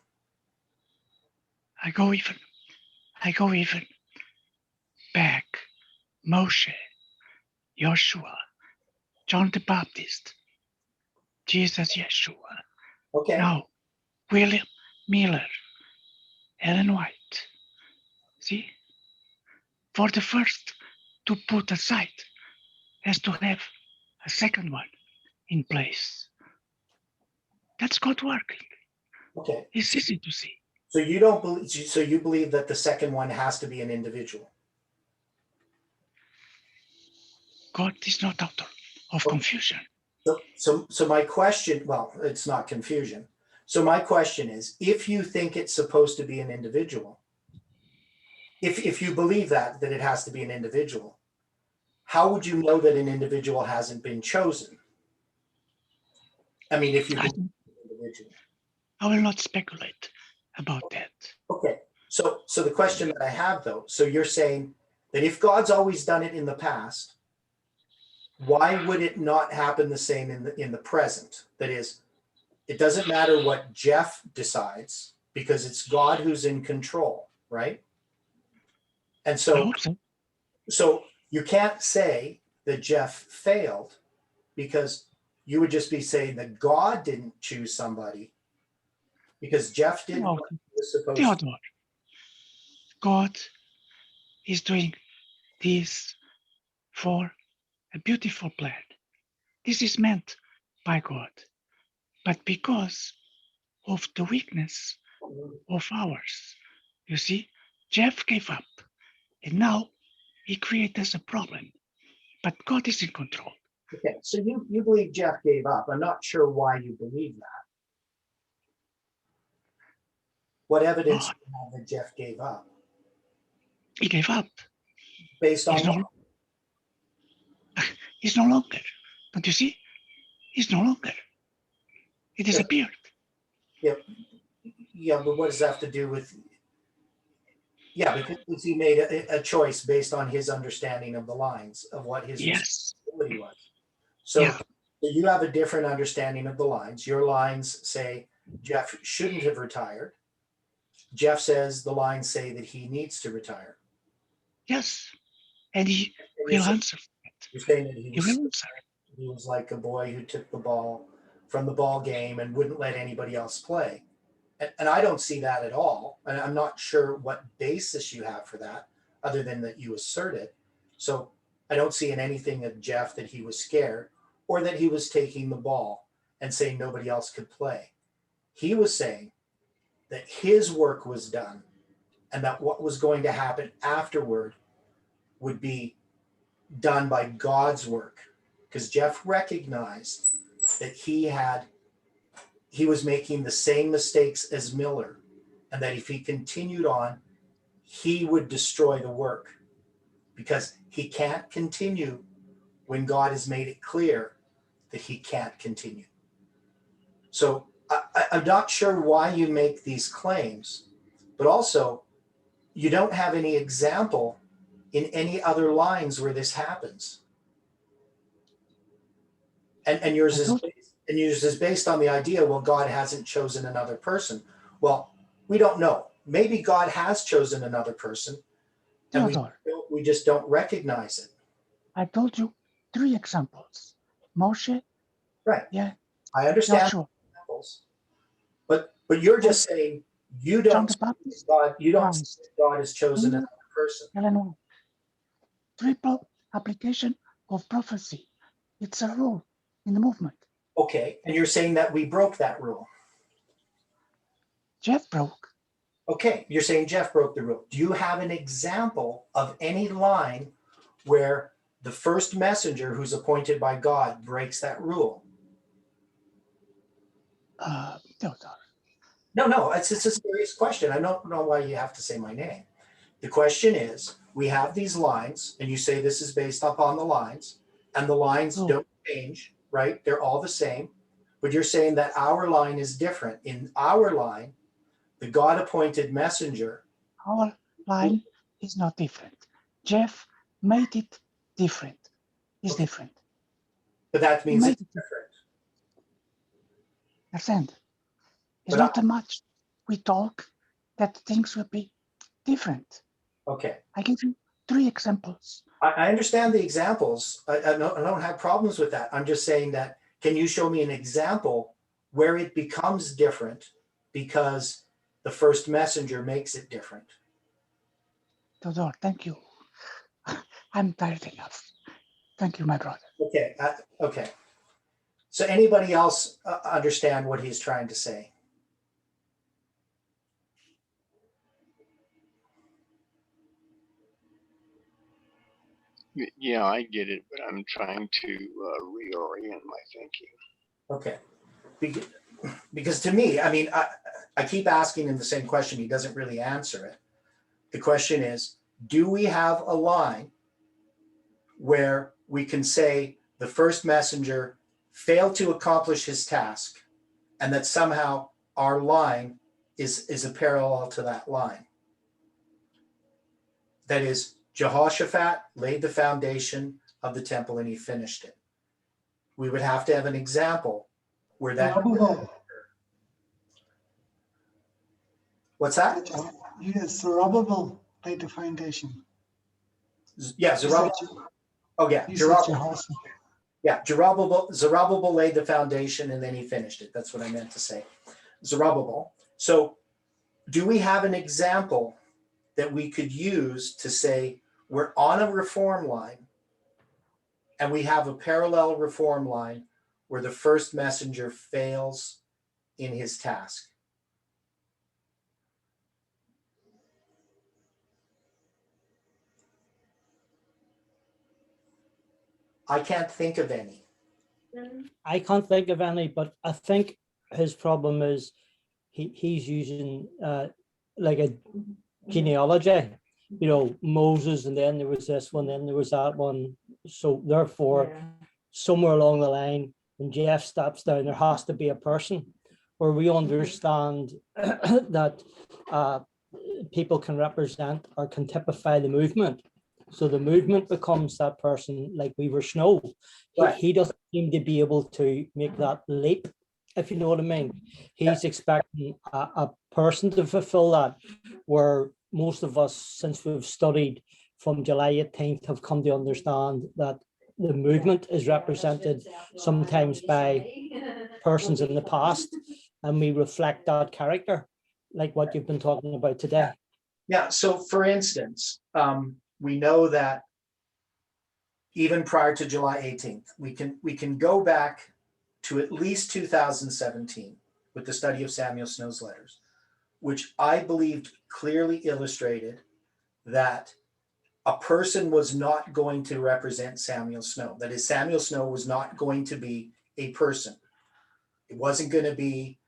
I go even back. Moshe, Joshua, John the Baptist, Jesus Yeshua. Okay, Now, William Miller, Ellen White. See? For the first to put aside has to have a second one in place. That's God working. okay. It's easy to see. So you don't believe, so you believe that the second one has to be an individual? God is not author of confusion. So my question, well, it's not confusion. So my question is, if you think it's supposed to be an individual, if you believe that it has to be an individual, how would you know that an individual hasn't been chosen? I mean, if you I, believe it's an individual. I will not speculate about that. Okay, so the question that I have though, so you're saying that if God's always done it in the past, why would it not happen the same in the present? That is, it doesn't matter what Jeff decides because it's God who's in control, right? And I so hope so. so you can't say that Jeff failed because you would just be saying that God didn't choose somebody because Jeff did No, what he was supposed to. Theodore, God is doing this for a beautiful plan. This is meant by God. But because of the weakness of ours, you see, Jeff gave up. And now he creates a problem. But God is in control. Okay, so you believe Jeff gave up. I'm not sure why you believe that. What evidence do you have that Jeff gave up? He gave up. Based on what? He's no longer. Don't you see? He's no longer. He disappeared. Yeah, but what does that have to do with? Yeah, because he made a choice based on his understanding of the lines of what his Yes. responsibility was. So, Yeah. so you have a different understanding of the lines. Your lines say Jeff shouldn't have retired. Jeff says the lines say that he needs to retire. Yes. And he And will answer. you're saying that He will answer. he was like a boy who took the ball from the ball game and wouldn't let anybody else play. And I don't see that at all. And I'm not sure what basis you have for that, other than that you assert it. So I don't see in anything of Jeff that he was scared or that he was taking the ball and saying nobody else could play. He was saying that his work was done and that what was going to happen afterward would be done by God's work. Because Jeff recognized that he was making the same mistakes as Miller, and that if he continued on, he would destroy the work because he can't continue when God has made it clear that he can't continue. So I'm not sure why you make these claims, but also you don't have any example in any other lines where this happens. And yours is based on the idea, well, God hasn't chosen another person. Well, we don't know. Maybe God has chosen another person, and Theodore, we just don't recognize it. I told you 3 examples. Moshe, Right. yeah, I Not understand sure. examples, but you're just saying you John don't the see Baptist, God, you don't see Christ, God has chosen Ellen another person. White. Triple application of prophecy. It's a rule in the movement. Okay, and you're saying that we broke that rule. Jeff broke. Okay, you're saying Jeff broke the rule. Do you have an example of any line where the first messenger who's appointed by God breaks that rule? Theodore. No, it's a serious question. I don't know why you have to say my name. The question is, we have these lines, and you say this is based upon the lines, and the lines Oh. don't change, right? They're all the same. But you're saying that our line is different. In our line, the God-appointed messenger. Our line is not different. Jeff made it different. It's different. But that He means made it's it different. different. It's But not that much we talk that things will be different. Okay. I give you 3 examples. I understand the examples. I don't have problems with that. I'm just saying that, can you show me an example where it becomes different because the first messenger makes it different? Theodore, thank you. I'm tired enough. Thank you, my brother. Okay. Okay. So anybody else understand what he's trying to say? Yeah, I get it, but I'm trying to reorient my thinking. Okay. Because to me, I mean, I keep asking him the same question. He doesn't really answer it. The question is, do we have a line where we can say the first messenger failed to accomplish his task, and that somehow our line is a parallel to that line? That is, Jehoshaphat laid the foundation of the temple and he finished it. We would have to have an example where that. What's that? Yes, Zerubbabel laid the foundation. Yeah, Zerubbabel. Oh yeah, Zerubbabel. Yeah, Zerubbabel laid the foundation and then he finished it. That's what I meant to say. Zerubbabel. So do we have an example that we could use to say we're on a reform line and we have a parallel reform line where the first messenger fails in his task? I can't think of any. I can't think of any, but I think his problem is he's using like a genealogy, you know, Moses, and then there was this one, then there was that one. So therefore, somewhere along the line, when Jeff steps down, there has to be a person where we understand that people can represent or can typify the movement. So the movement becomes that person, like Weaver Snow. Right. He doesn't seem to be able to make that leap, if you know what I mean. He's expecting a person to fulfill that, where most of us, since we've studied from July 18th, have come to understand that the movement is represented sometimes by persons in the past, and we reflect that character, like what you've been talking about today. Yeah, so for instance, we know that even prior to July 18th, we can go back to at least 2017 with the study of Samuel Snow's letters, which I believed clearly illustrated that a person was not going to represent Samuel Snow. That is, Samuel Snow was not going to be a person. It wasn't going to be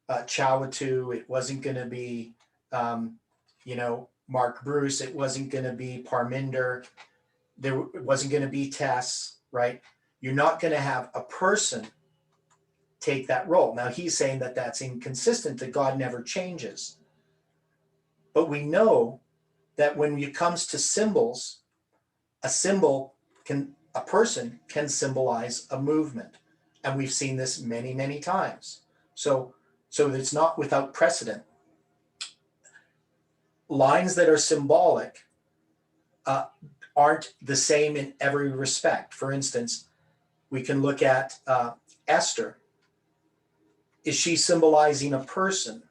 Chawatu. It wasn't going to be, Mark Bruce. It wasn't going to be Parminder. It wasn't going to be Tess, right? You're not going to have a person take that role. Now he's saying that that's inconsistent, that God never changes. But we know that when it comes to symbols, a person can symbolize a movement. And we've seen this many, many times. So it's not without precedent. Lines that are symbolic aren't the same in every respect. For instance, we can look at Esther, is she symbolizing a person?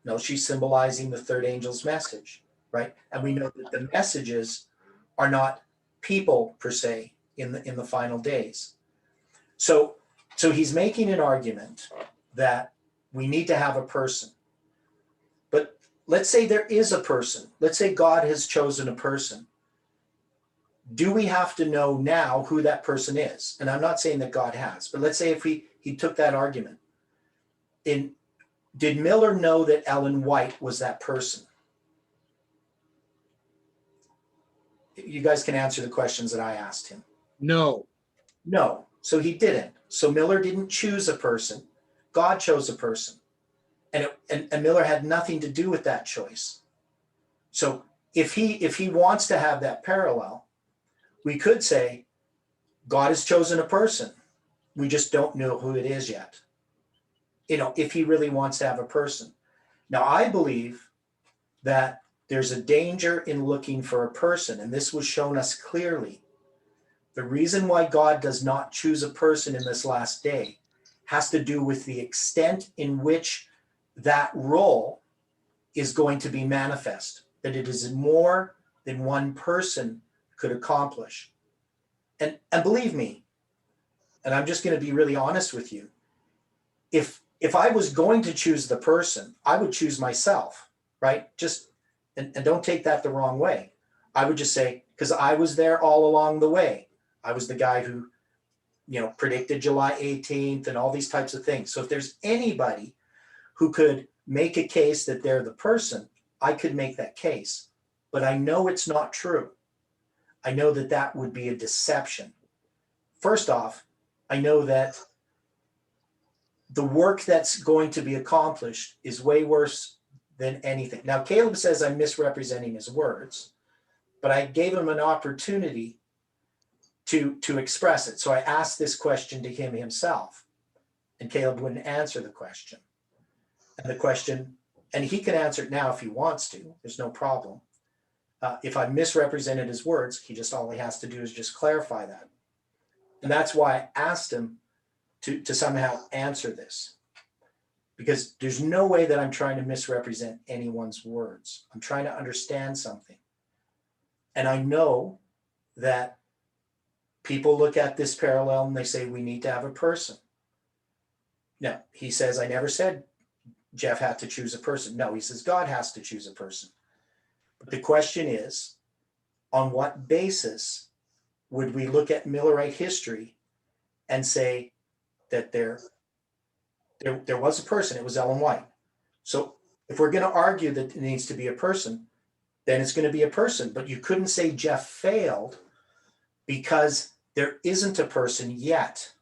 No, she's symbolizing the third angel's message, right? And we know that the messages are not people per se in the final days. So he's making an argument that we need to have a person. But let's say there is a person. Let's say God has chosen a person. Do we have to know now who that person is? And I'm not saying that God has, but let's say if he took that argument. Did Miller know that Ellen White was that person? You guys can answer the questions that I asked him. No. No, so he didn't. So Miller didn't choose a person. God chose a person. And Miller had nothing to do with that choice. So if he wants to have that parallel, we could say God has chosen a person. We just don't know who it is yet. If he really wants to have a person. Now, I believe that there's a danger in looking for a person, and this was shown us clearly. The reason why God does not choose a person in this last day has to do with the extent in which that role is going to be manifest, that it is more than one person could accomplish. And believe me, and I'm just going to be really honest with you, if I was going to choose the person, I would choose myself, right? And don't take that the wrong way. I would just say, because I was there all along the way. I was the guy who, predicted July 18th and all these types of things. So if there's anybody who could make a case that they're the person, I could make that case. But I know it's not true. I know that would be a deception. First off, I know that the work that's going to be accomplished is way worse than anything. Now, Caleb says I'm misrepresenting his words, but I gave him an opportunity to express it. So I asked this question to him himself, and Caleb wouldn't answer the question. And he can answer it now if he wants to. There's no problem. If I misrepresented his words, all he has to do is just clarify that. And that's why I asked him to somehow answer this, because there's no way that I'm trying to misrepresent anyone's words. I'm trying to understand something. And I know that people look at this parallel and they say, we need to have a person. Now, he says, I never said Jeff had to choose a person. No, he says God has to choose a person. But the question is, on what basis would we look at Millerite history and say that there was a person, it was Ellen White. So if we're going to argue that it needs to be a person, then it's going to be a person. But you couldn't say Jeff failed because there isn't a person yet.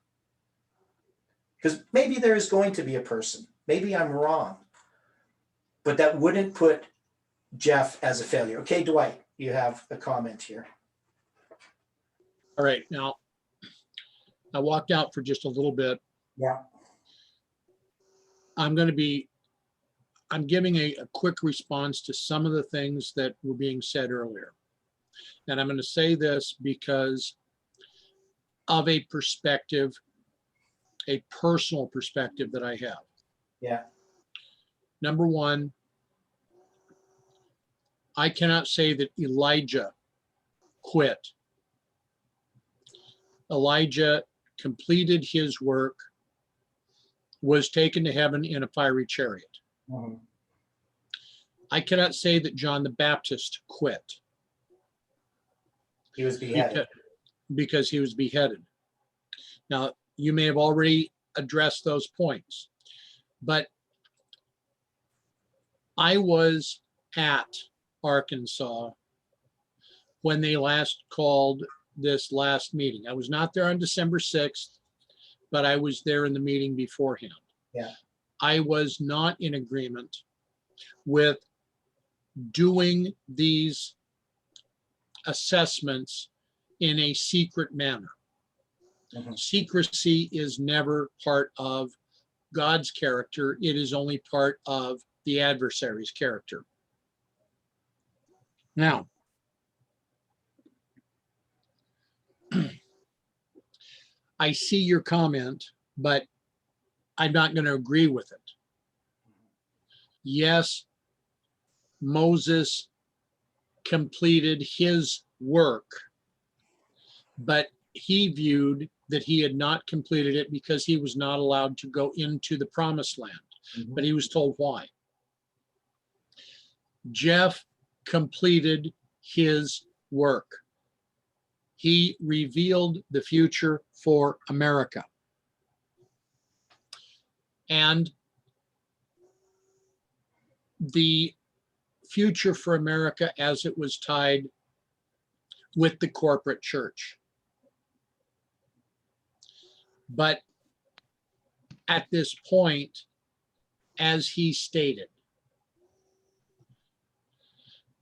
Because maybe there is going to be a person. Maybe I'm wrong. But that wouldn't put Jeff as a failure. Okay, Dwight, you have a comment here. All right. Now, I walked out for just a little bit. Yeah. I'm giving a quick response to some of the things that were being said earlier. And I'm going to say this because of a perspective, a personal perspective that I have. Yeah. Number one, I cannot say that Elijah quit. Elijah completed his work, was taken to heaven in a fiery chariot. Mm-hmm. I cannot say that John the Baptist quit. He was beheaded. Because he was beheaded. Now, you may have already addressed those points, but I was at Arkansas when they last called this last meeting. I was not there on December 6th, but I was there in the meeting beforehand. Yeah. I was not in agreement with doing these assessments in a secret manner. Mm-hmm. Secrecy is never part of God's character. It is only part of the adversary's character. Now, I see your comment but I'm not going to agree with it. Yes, Moses completed his work, but he viewed that he had not completed it because he was not allowed to go into the promised land, but he was told why. Jeff completed his work. He revealed the future for America. And the future for America as it was tied with the corporate church. But at this point, as he stated,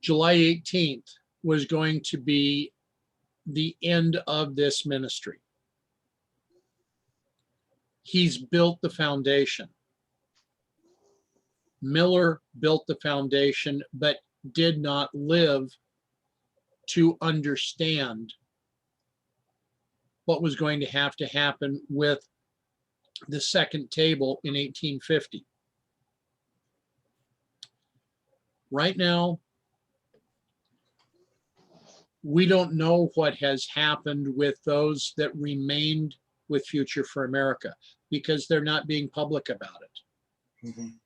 July 18th was going to be the end of this ministry. He's built the foundation. Miller built the foundation, but did not live to understand what was going to happen with the second table in 1850. Right now, we don't know what has happened with those that remained with Future for America because they're not being public about it. Mhm.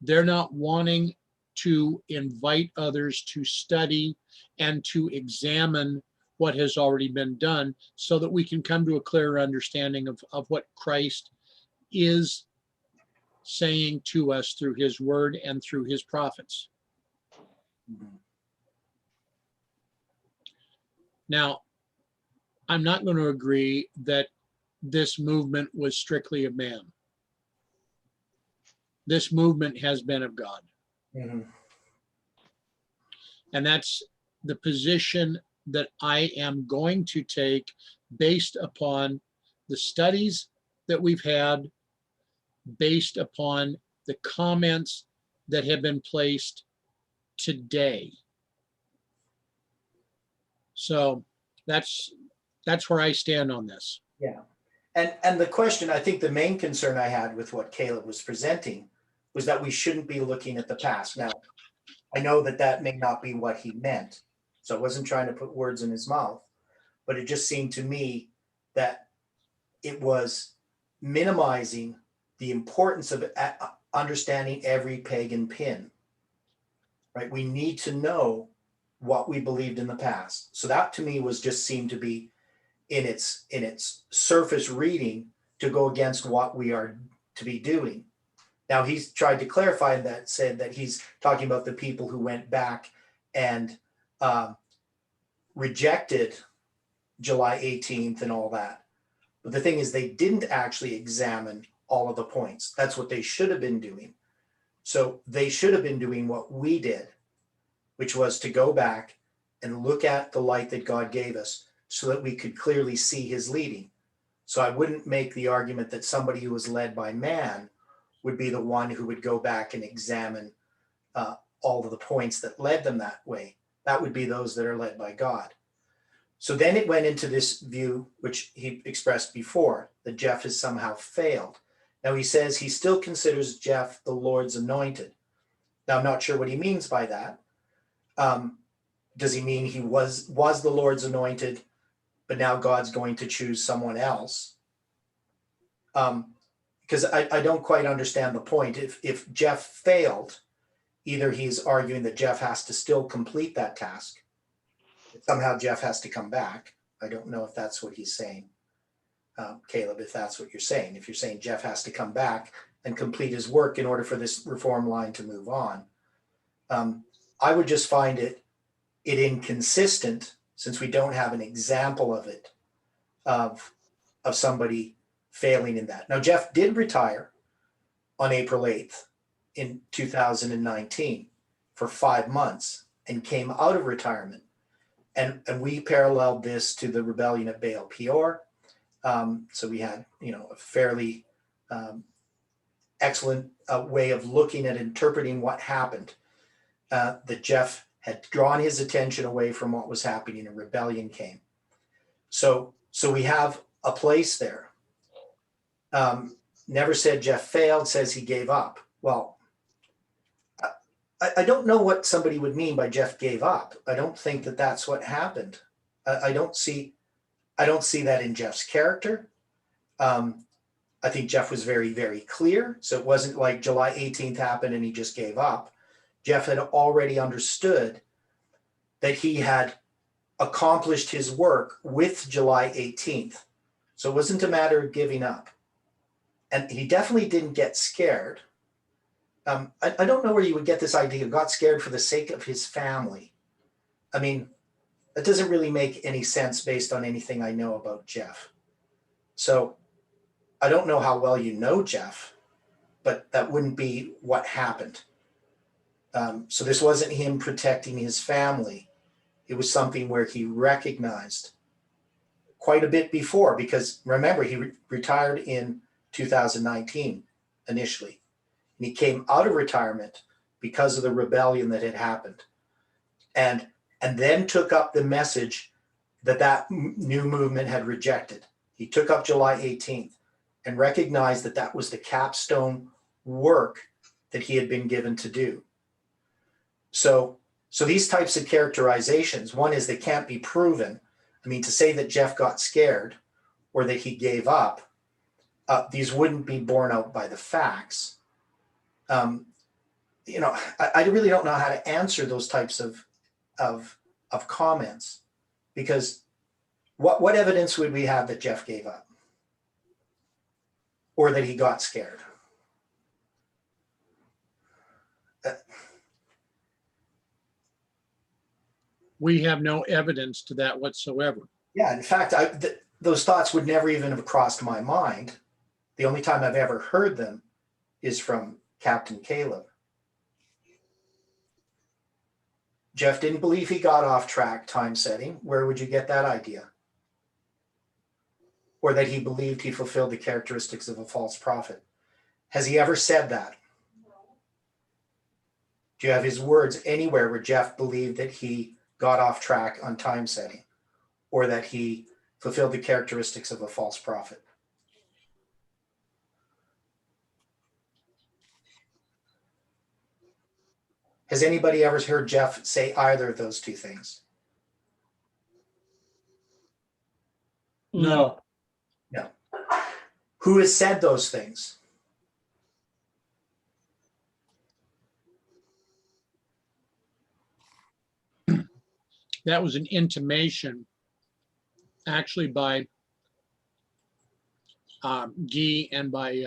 They're not wanting to invite others to study and to examine what has already been done so that we can come to a clearer understanding of what Christ is saying to us through his word and through his prophets. Mhm. Now, I'm not going to agree that this movement was strictly of man. This movement has been of God. Mhm. And that's the position that I am going to take based upon the studies that we've had, based upon the comments that have been placed today. So that's where I stand on this. Yeah. And the question, I think the main concern I had with what Caleb was presenting was that we shouldn't be looking at the past. Now, I know that that may not be what he meant, so I wasn't trying to put words in his mouth, but it just seemed to me that it was minimizing the importance of understanding every pagan pin, right? We need to know what we believed in the past. So that to me was just seemed to be in its surface reading to go against what we are to be doing. Now he's tried to clarify that, said that he's talking about the people who went back and rejected July 18th and all that. But the thing is, they didn't actually examine all of the points. That's what they should have been doing. So they should have been doing what we did, which was to go back and look at the light that God gave us so that we could clearly see his leading. So I wouldn't make the argument that somebody who was led by man would be the one who would go back and examine all of the points that led them that way. That would be those that are led by God. So then it went into this view, which he expressed before, that Jeff has somehow failed. Now he says he still considers Jeff the Lord's anointed. Now I'm not sure what he means by that. Does he mean he was the Lord's anointed, but now God's going to choose someone else? Because I don't quite understand the point. If Jeff failed, either he's arguing that Jeff has to still complete that task. Somehow Jeff has to come back. I don't know if that's what he's saying. Caleb, if that's what you're saying. If you're saying Jeff has to come back and complete his work in order for this reform line to move on. I would just find it inconsistent, since we don't have an example of it, of somebody failing in that. Now, Jeff did retire on April 8th in 2019 for 5 months and came out of retirement. And we paralleled this to the rebellion at Baal Peor. So we had, a fairly excellent way of looking at interpreting what happened. That Jeff had drawn his attention away from what was happening and rebellion came. So we have a place there. Never said Jeff failed, says he gave up. Well, I don't know what somebody would mean by Jeff gave up. I don't think that that's what happened. I don't see that in Jeff's character. I think Jeff was very, very clear. So it wasn't like July 18th happened and he just gave up. Jeff had already understood that he had accomplished his work with July 18th. So it wasn't a matter of giving up. And he definitely didn't get scared. I don't know where you would get this idea, got scared for the sake of his family. I mean, that doesn't really make any sense based on anything I know about Jeff. So I don't know how well you know Jeff, but that wouldn't be what happened. So this wasn't him protecting his family. It was something where he recognized quite a bit before, because remember, he retired in 2019 initially. And he came out of retirement because of the rebellion that had happened. And then took up the message that new movement had rejected. He took up July 18th and recognized that that was the capstone work that he had been given to do. So these types of characterizations, one is they can't be proven. I mean, to say that Jeff got scared or that he gave up, these wouldn't be borne out by the facts. I really don't know how to answer those types of comments, because what evidence would we have that Jeff gave up or that he got scared? We have no evidence to that whatsoever. Yeah, in fact, those thoughts would never even have crossed my mind. The only time I've ever heard them is from Captain Caleb. Jeff didn't believe he got off track time setting. Where would you get that idea? Or that he believed he fulfilled the characteristics of a false prophet. Has he ever said that? Do you have his words anywhere where Jeff believed that he got off track on time setting, or that he fulfilled the characteristics of a false prophet? Has anybody ever heard Jeff say either of those two things? No. No. Who has said those things? That was an intimation actually by Guy and by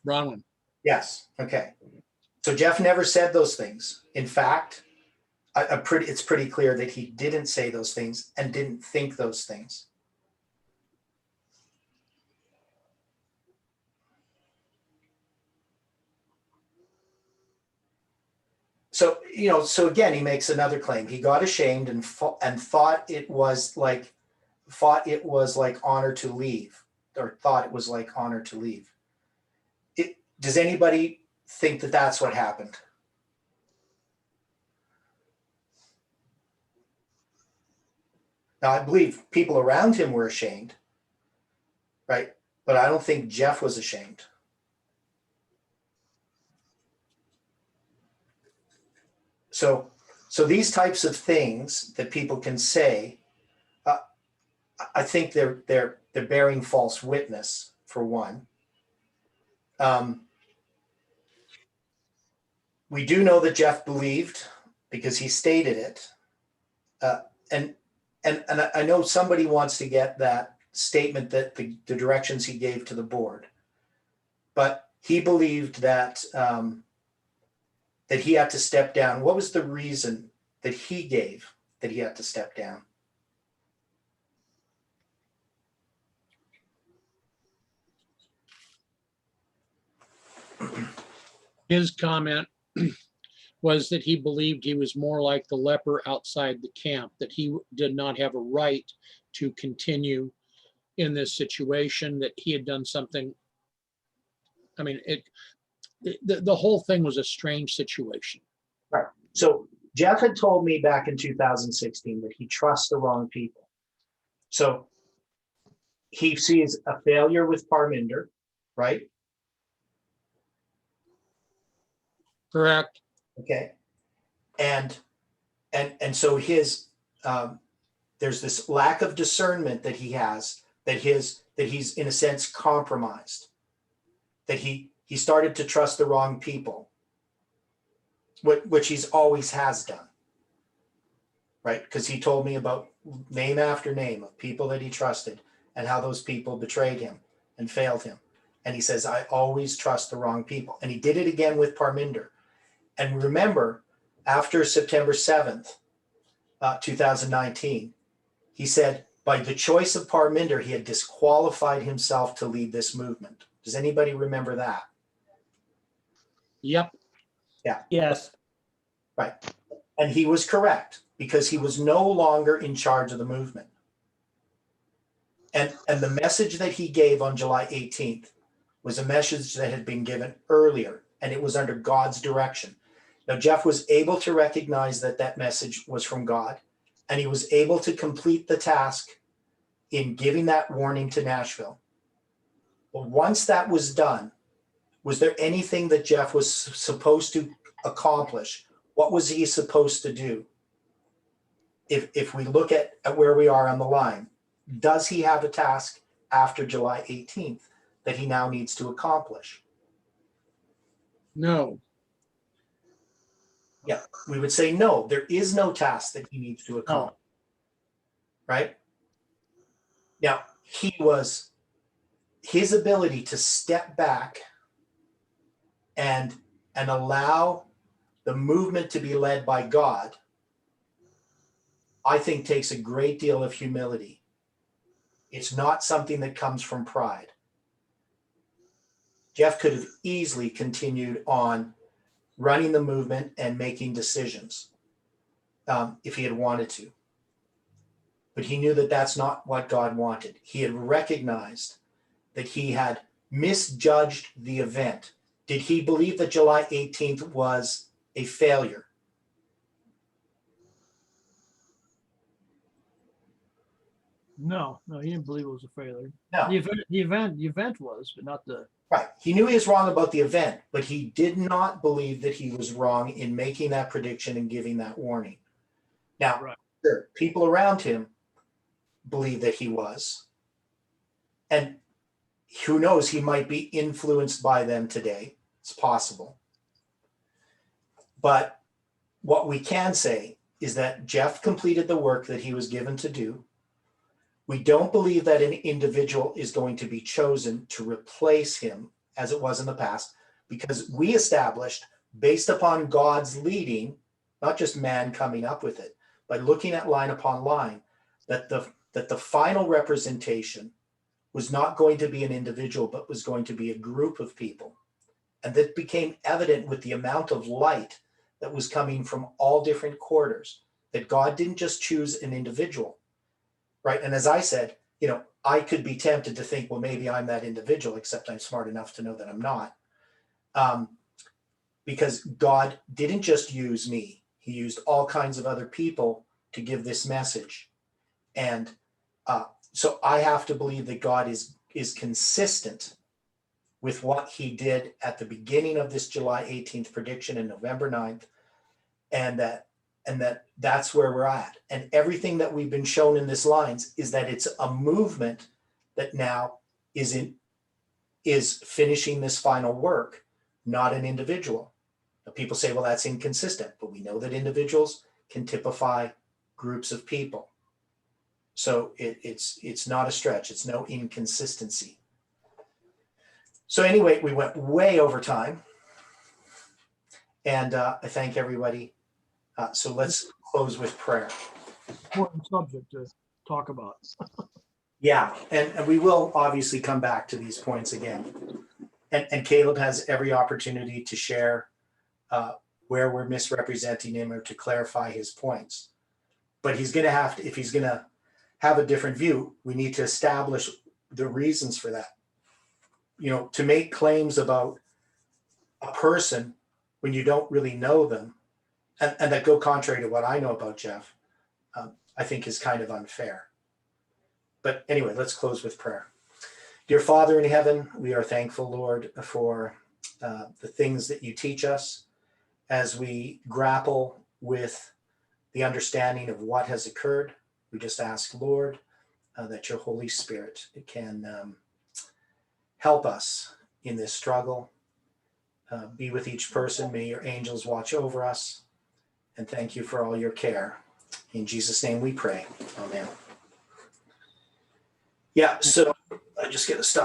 Bronwyn. Yes. Okay. So Jeff never said those things. In fact, it's pretty clear that he didn't say those things and didn't think those things. So, so again, he makes another claim. He got ashamed and thought it was like honor to leave, or thought it was like honor to leave. Does anybody think that that's what happened? Now, I believe people around him were ashamed, right? But I don't think Jeff was ashamed. So these types of things that people can say, I think they're bearing false witness, for one. We do know that Jeff believed, because he stated it, and I know somebody wants to get that statement that the directions he gave to the board, but he believed that that he had to step down. What was the reason that he gave that he had to step down? His comment was that he believed he was more like the leper outside the camp, that he did not have a right to continue in this situation, that he had done something. I mean, the whole thing was a strange situation. Right. So Jeff had told me back in 2016 that he trusts the wrong people. So he sees a failure with Parminder, right? Correct. Okay. And so his there's this lack of discernment that he has, that he's in a sense compromised, that he started to trust the wrong people, which he's always has done, right? Because he told me about name after name of people that he trusted and how those people betrayed him and failed him. And he says, I always trust the wrong people. And he did it again with Parminder. And remember, after September 7th, 2019, he said, by the choice of Parminder, he had disqualified himself to lead this movement. Does anybody remember that? Yep. Yes. Right. And he was correct, because he was no longer in charge of the movement. And the message that he gave on July 18th was a message that had been given earlier, and it was under God's direction. Now, Jeff was able to recognize that that message was from God, and he was able to complete the task in giving that warning to Nashville. But once that was done, was there anything that Jeff was supposed to accomplish? What was he supposed to do? If we look at where we are on the line, does he have a task after July 18th that he now needs to accomplish? No. Yeah, we would say no, there is no task that he needs to accomplish, right? Now, his ability to step back and allow the movement to be led by God, I think takes a great deal of humility. It's not something that comes from pride. Jeff could have easily continued on running the movement and making decisions if he had wanted to. But he knew that that's not what God wanted. He had recognized that he had misjudged the event. Did he believe that July 18th was a failure? No, he didn't believe it was a failure. No. The event was, but not the. Right. He knew he was wrong about the event, but he did not believe that he was wrong in making that prediction and giving that warning. Now, Right. Sure, people around him believe that he was. And who knows, he might be influenced by them today. It's possible. But what we can say is that Jeff completed the work that he was given to do. We don't believe that an individual is going to be chosen to replace him as it was in the past, because we established, based upon God's leading, not just man coming up with it, but looking at line upon line, that the final representation was not going to be an individual, but was going to be a group of people. And that became evident with the amount of light that was coming from all different quarters, that God didn't just choose an individual. Right. And as I said, I could be tempted to think, well, maybe I'm that individual, except I'm smart enough to know that I'm not. Because God didn't just use me. He used all kinds of other people to give this message. And so I have to believe that God is consistent with what he did at the beginning of this July 18th prediction and November 9th. And that's where we're at. And everything that we've been shown in this lines is that it's a movement that now is finishing this final work, not an individual. Now, people say, well, that's inconsistent, but we know that individuals can typify groups of people. So it's not a stretch. It's no inconsistency. So anyway, we went way over time. And I thank everybody. So let's close with prayer. Important subject to talk about. Yeah, and we will obviously come back to these points again. And Caleb has every opportunity to share where we're misrepresenting him or to clarify his points. But he's going to have to, if he's going to have a different view, we need to establish the reasons for that. To make claims about a person when you don't really know them, and that go contrary to what I know about Jeff, I think is kind of unfair. But anyway, let's close with prayer. Dear Father in heaven, we are thankful, Lord, for the things that you teach us as we grapple with the understanding of what has occurred. We just ask, Lord, that your Holy Spirit can help us in this struggle. Be with each person. May your angels watch over us. And thank you for all your care. In Jesus' name we pray. Amen. Yeah, so I just get to stop.